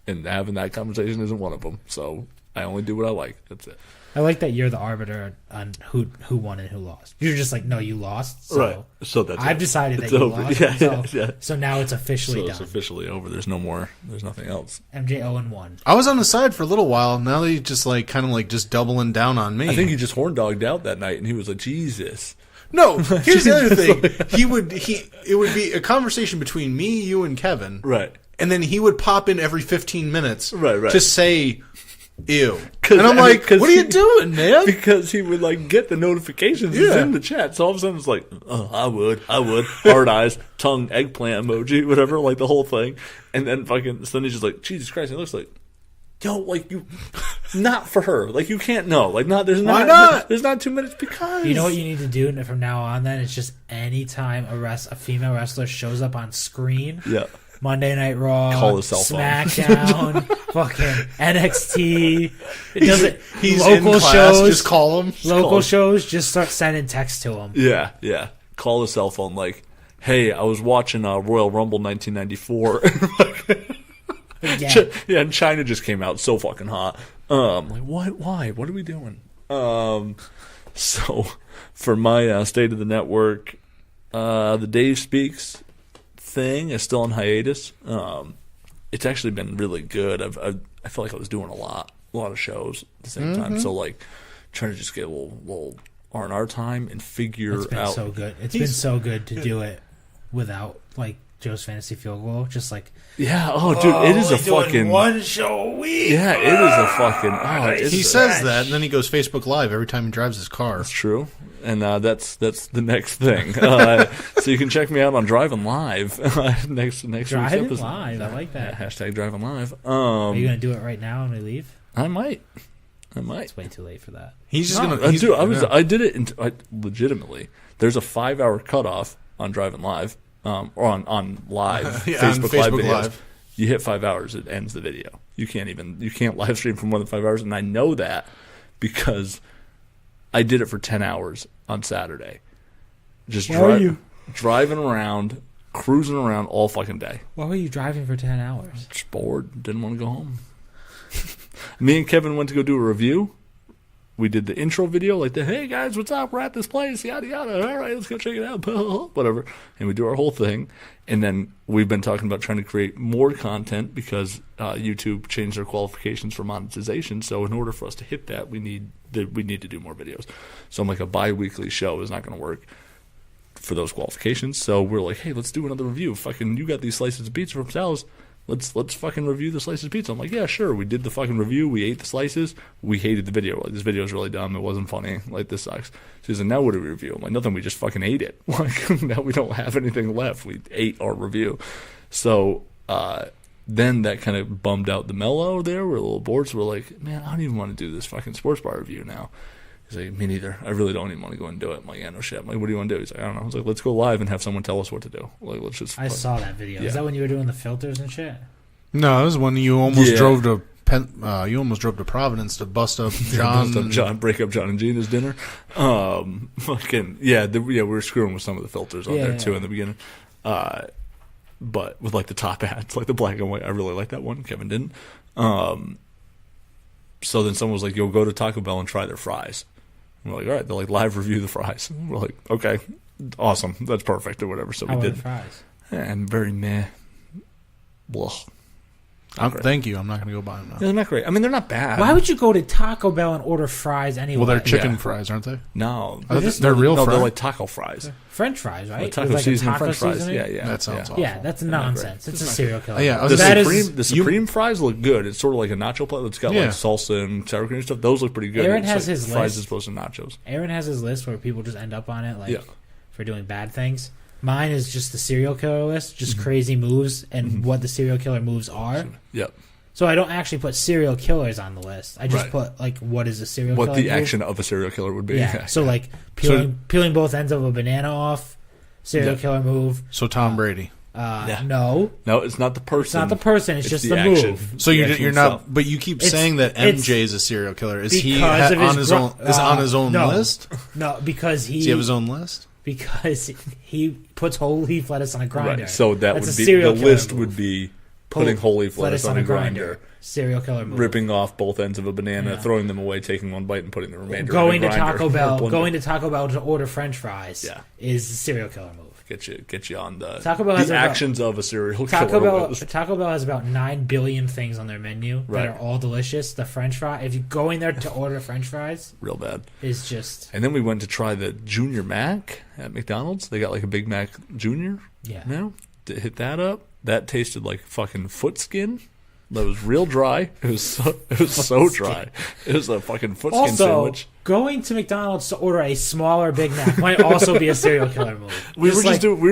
and having that conversation isn't one of them. So I only do what I like. That's it. I like that you're the arbiter on who won and who lost. You're just like, no, you lost. So right. So that's I've decided that it's you over. lost. So now it's officially done. It's officially over. There's no more. There's nothing else. MJ 0-1. I was on the side for a little while. Now they just like kind of like just doubling down on me. I think he just horn dogged out that night, and he was like, Jesus. No, here's the other thing. It would be a conversation between me, you, and Kevin. Right. And then he would pop in every 15 minutes. Right. To say, ew. And I'm like, what are you doing, man? Because he would like get the notifications in the chat. So all of a sudden it's like, oh, I would. Hard eyes, tongue, eggplant emoji, whatever, like the whole thing. And then so then he's just like, Jesus Christ. And it looks like, yo, like you, not for her. Like you can't know. Like why not? There's not 2 minutes because. You know what you need to do from now on then? It's just anytime a female wrestler shows up on screen. Yeah. Monday Night Raw, call his cell phone. SmackDown, fucking NXT. It doesn't. He's local in class, shows, just call him. Local shows, just start sending texts to him. Yeah. Call his cell phone. Like, hey, I was watching Royal Rumble 1994. Yeah, and China just came out so fucking hot. Like, what? Why? What are we doing? So for my state of the network, the Dave Speaks thing is still on hiatus. It's actually been really good. I feel like I was doing a lot of shows at the same time. So like trying to just get a little R&R time and figure It's been out. so good. It's been so good to do it without like Joe's Fantasy Field Goal. Just like dude, it is a fucking one show a week. Yeah, it is a fucking. He says that, and then he goes Facebook Live every time he drives his car. That's true, and that's the next thing. So you can check me out on Driving Live next week's Driving episode. Live, I like that. Hashtag Driving Live. Are you gonna do it right now when we leave? I might. It's way too late for that. He's just gonna. I did it legitimately. There's a 5-hour cutoff on Driving Live. Or on live Facebook Live videos. Live. You hit 5 hours, it ends the video. You can't live stream for more than 5 hours, and I know that because I did it for 10 hours on Saturday. Just driving around, cruising around all fucking day. Why were you driving for 10 hours? Just bored, didn't want to go home. Me and Kevin went to go do a review. We did the intro video, like hey guys, what's up? We're at this place, yada yada. All right, let's go check it out, whatever. And we do our whole thing, and then we've been talking about trying to create more content because YouTube changed their qualifications for monetization. So in order for us to hit that, we need to do more videos. So I'm like, a bi-weekly show is not going to work for those qualifications. So we're like, hey, let's do another review. Fucking, you got these slices of pizza from Sal's. Let's fucking review the slices of pizza. I'm like, yeah, sure. We did the fucking review. We ate the slices. We hated the video. Like, this video is really dumb. It wasn't funny. Like, this sucks. She said, now what do we review? I'm like, nothing. We just fucking ate it. Like, now we don't have anything left. We ate our review. So then that kind of bummed out the mellow there. We're a little bored. So we're like, man, I don't even want to do this fucking sports bar review now. He's like, me neither. I really don't even want to go and do it. I'm like, yeah, no shit. I'm like, what do you want to do? He's like, I don't know. I was like, let's go live and have someone tell us what to do. Like, let's just. I saw that video. Yeah. Is that when you were doing the filters and shit? No, it was when you almost drove to Providence to bust up John. Break up John and Gina's dinner. We were screwing with some of the filters on there too in the beginning. But with like the top hats, like the black and white, I really like that one. Kevin didn't. So then someone was like, "Yo, go to Taco Bell and try their fries." And we're like, "All right." They're like, "Live review the fries." And we're like, "Okay, awesome, that's perfect," or whatever. So How we did. The fries? And very meh. Blah. Thank you. I'm not going to go buy them now. They're not great. I mean, they're not bad. Why would you go to Taco Bell and order fries anyway? Well, they're chicken fries, aren't they? No. They're real fries. They're like taco fries. French fries, right? Taco With like seasoning a taco French fries. seasoning? Yeah. That sounds awful. Yeah, that's nonsense. It's a serial killer. Yeah, The Supreme fries look good. It's sort of like a nacho plate that's got like salsa and sour cream and stuff. Those look pretty good. Aaron has his fries list. as opposed to nachos. Aaron has his list where people just end up on it, for doing bad things. Mine is just the serial killer list, just crazy moves and what the serial killer moves are. Yep. So I don't actually put serial killers on the list. I just put what is a serial killer? What the move? action of a serial killer would be. Yeah. So peeling both ends of a banana off, serial killer move. So Tom Brady. No, it's not the person. It's not the person. It's just the action. move. So you're not. But you keep saying that MJ is a serial killer. Is he on his own? Is on his own list? No, because does he have his own list? Because he puts whole leaf lettuce on a grinder. Right. So That's would a be serial the killer list move. would be putting whole leaf lettuce on a grinder. Serial killer move. Ripping off both ends of a banana, throwing them away, taking one bite, and putting the remainder. Going in to a grinder. Going to Taco Bell to order French fries. Is a serial killer move. Get you on the Taco Bell has actions of a serial Taco killer. Taco Bell has about 9 billion things on their menu that are all delicious. The French fry, if you go in there to order French fries, real bad, is just. And then we went to try the Junior Mac at McDonald's. They got like a Big Mac Junior. Yeah. Now hit that up. That tasted like fucking foot skin. That was real dry. It was so dry. It was a fucking foot skin sandwich. Going to McDonald's to order a smaller Big Mac might also be a serial killer move. We were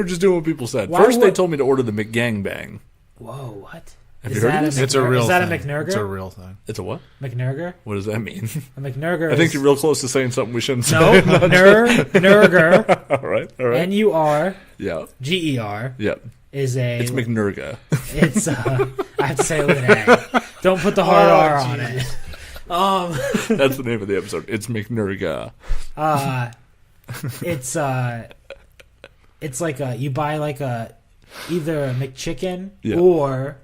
just doing what people said. First, they told me to order the McGangbang. Whoa, what? Have you heard of this? It's a real thing. Is that a McNurger? It's a real thing. It's a what? McNurger? What does that mean? A McNurger I think you're real close to saying something we shouldn't say. No, Nurger. All right. N-U-R. Yeah. G-E-R. Yep. Is a... It's McNurga. It's, I have to say it with an A. Don't put the hard R on it. That's the name of the episode. It's McNurga. It's like you buy like either a McChicken or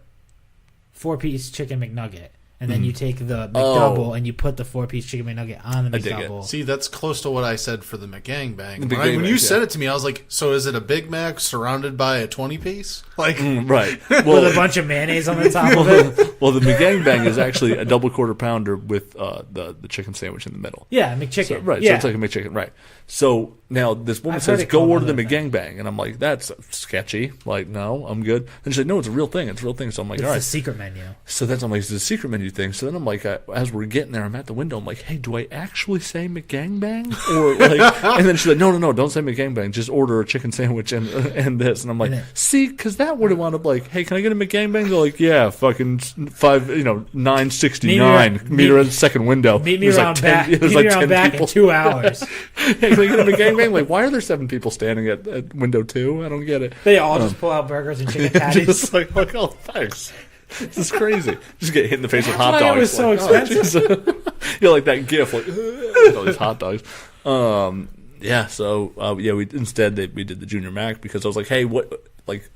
4-piece chicken McNugget. And then you take the McDouble and you put the 4-piece chicken McNugget on the McDouble. See, that's close to what I said for the McGangbang. When you said it to me, I was like, so is it a Big Mac surrounded by a 20-piece? Like, right. Well, with a bunch of mayonnaise on the top of it? Well, the McGangbang is actually a double quarter pounder with the chicken sandwich in the middle. Yeah, McChicken. So, right, yeah. so it's like a McChicken, right. So now this woman says, go order the McGangbang. And I'm like, that's sketchy. Like, no, I'm good. And she said, no, it's a real thing. It's a real thing. So I'm like, all right. It's a secret menu. So then I'm like, it's a secret menu thing. So then I'm like, as we're getting there, I'm at the window. I'm like, hey, do I actually say McGangbang? Or like, and then she's like, no, don't say McGangbang. Just order a chicken sandwich and this. And I'm like, see, because that would have wound up like, hey, can I get a McGangbang? They're like, yeah, fucking $9.69. Meet her in the second window. Meet me around back. Meet me around back in 2 hours. Hey, can I get a McGangbang? Like, why are there 7 people standing at window 2? I don't get it. They all just pull out burgers and chicken patties. Just like, oh, thanks. This is crazy. Just get hit in the face with hot dogs. It was so expensive. You're like that gif, like all these hot dogs. Yeah. So we did the Junior Mac because I was like, hey, what? Like,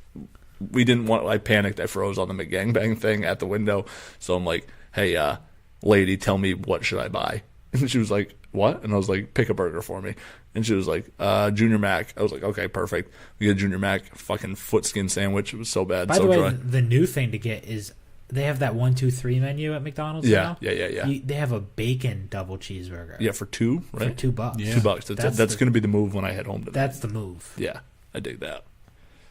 we didn't want. I panicked. I froze on the McGangbang thing at the window. So I'm like, hey, lady, tell me what should I buy? And she was like, what? And I was like, pick a burger for me. And she was like, Junior Mac. I was like, okay, perfect. We get a Junior Mac, fucking foot skin sandwich. It was so bad, By so the way, dry. the new thing to get is they have that 1, 2, 3 menu at McDonald's now. Yeah. They have a bacon double cheeseburger. Yeah, for $2, right? For $2. Yeah. $2. That's going to be the move when I head home today. That's the move. Yeah, I dig that.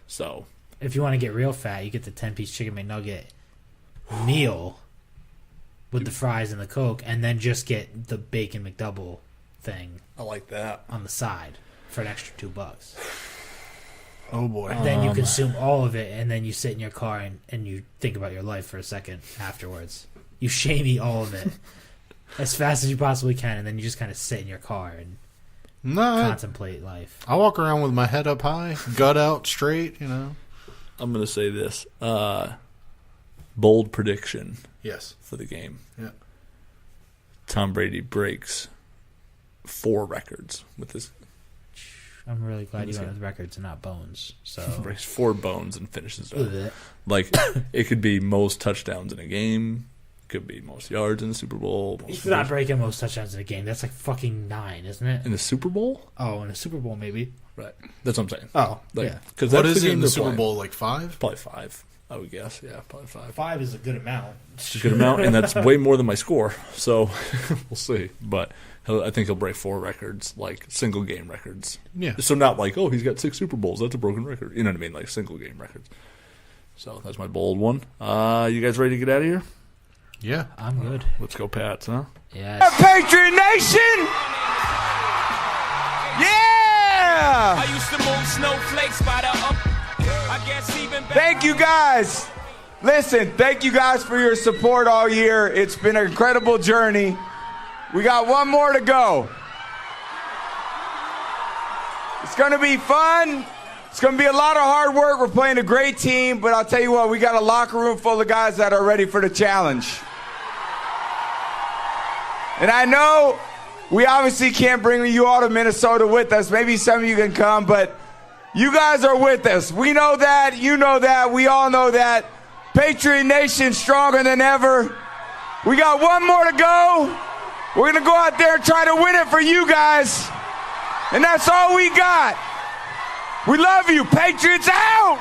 So, if you want to get real fat, you get the 10-piece chicken McNugget meal with the fries and the Coke, and then just get the bacon McDouble thing. I like that on the side for an extra $2. Oh boy! Then you consume all of it, and then you sit in your car and you think about your life for a second afterwards. You shame eat all of it as fast as you possibly can, and then you just kind of sit in your car and contemplate life. I walk around with my head up high, gut out straight. I'm going to say this: bold prediction. Yes, for the game. Yeah, Tom Brady breaks 4 records with this. I'm really glad you went with records and not bones. So breaks 4 bones and finishes it. Like, it could be most touchdowns in a game. It could be most yards in the Super Bowl. He's not breaking most touchdowns in a game. That's like fucking 9, isn't it? In the Super Bowl? Oh, in the Super Bowl maybe. Right. That's what I'm saying. Oh, like, yeah. Because what is it in the Super Bowl? Like 5? Probably 5. I would guess. Yeah, probably 5. 5 is a good amount. It's a good amount, and that's way more than my score. So we'll see. But I think he'll break 4 records, like single game records. Yeah. So not like, oh, he's got 6 Super Bowls. That's a broken record. You know what I mean? Like single game records. So that's my bold one. You guys ready to get out of here? Yeah. I'm good. Let's go, Pats, huh? Yes. Patriot Nation! Yeah! I used to move snowflakes by the I guess even better. Thank you guys. Listen, thank you guys for your support all year. It's been an incredible journey. We got one more to go. It's going to be fun. It's going to be a lot of hard work. We're playing a great team, but I'll tell you what, we got a locker room full of guys that are ready for the challenge. And I know we obviously can't bring you all to Minnesota with us. Maybe some of you can come, but you guys are with us. We know that. You know that. We all know that. Patriot Nation stronger than ever. We got one more to go. We're going to go out there and try to win it for you guys. And that's all we got. We love you. Patriots out!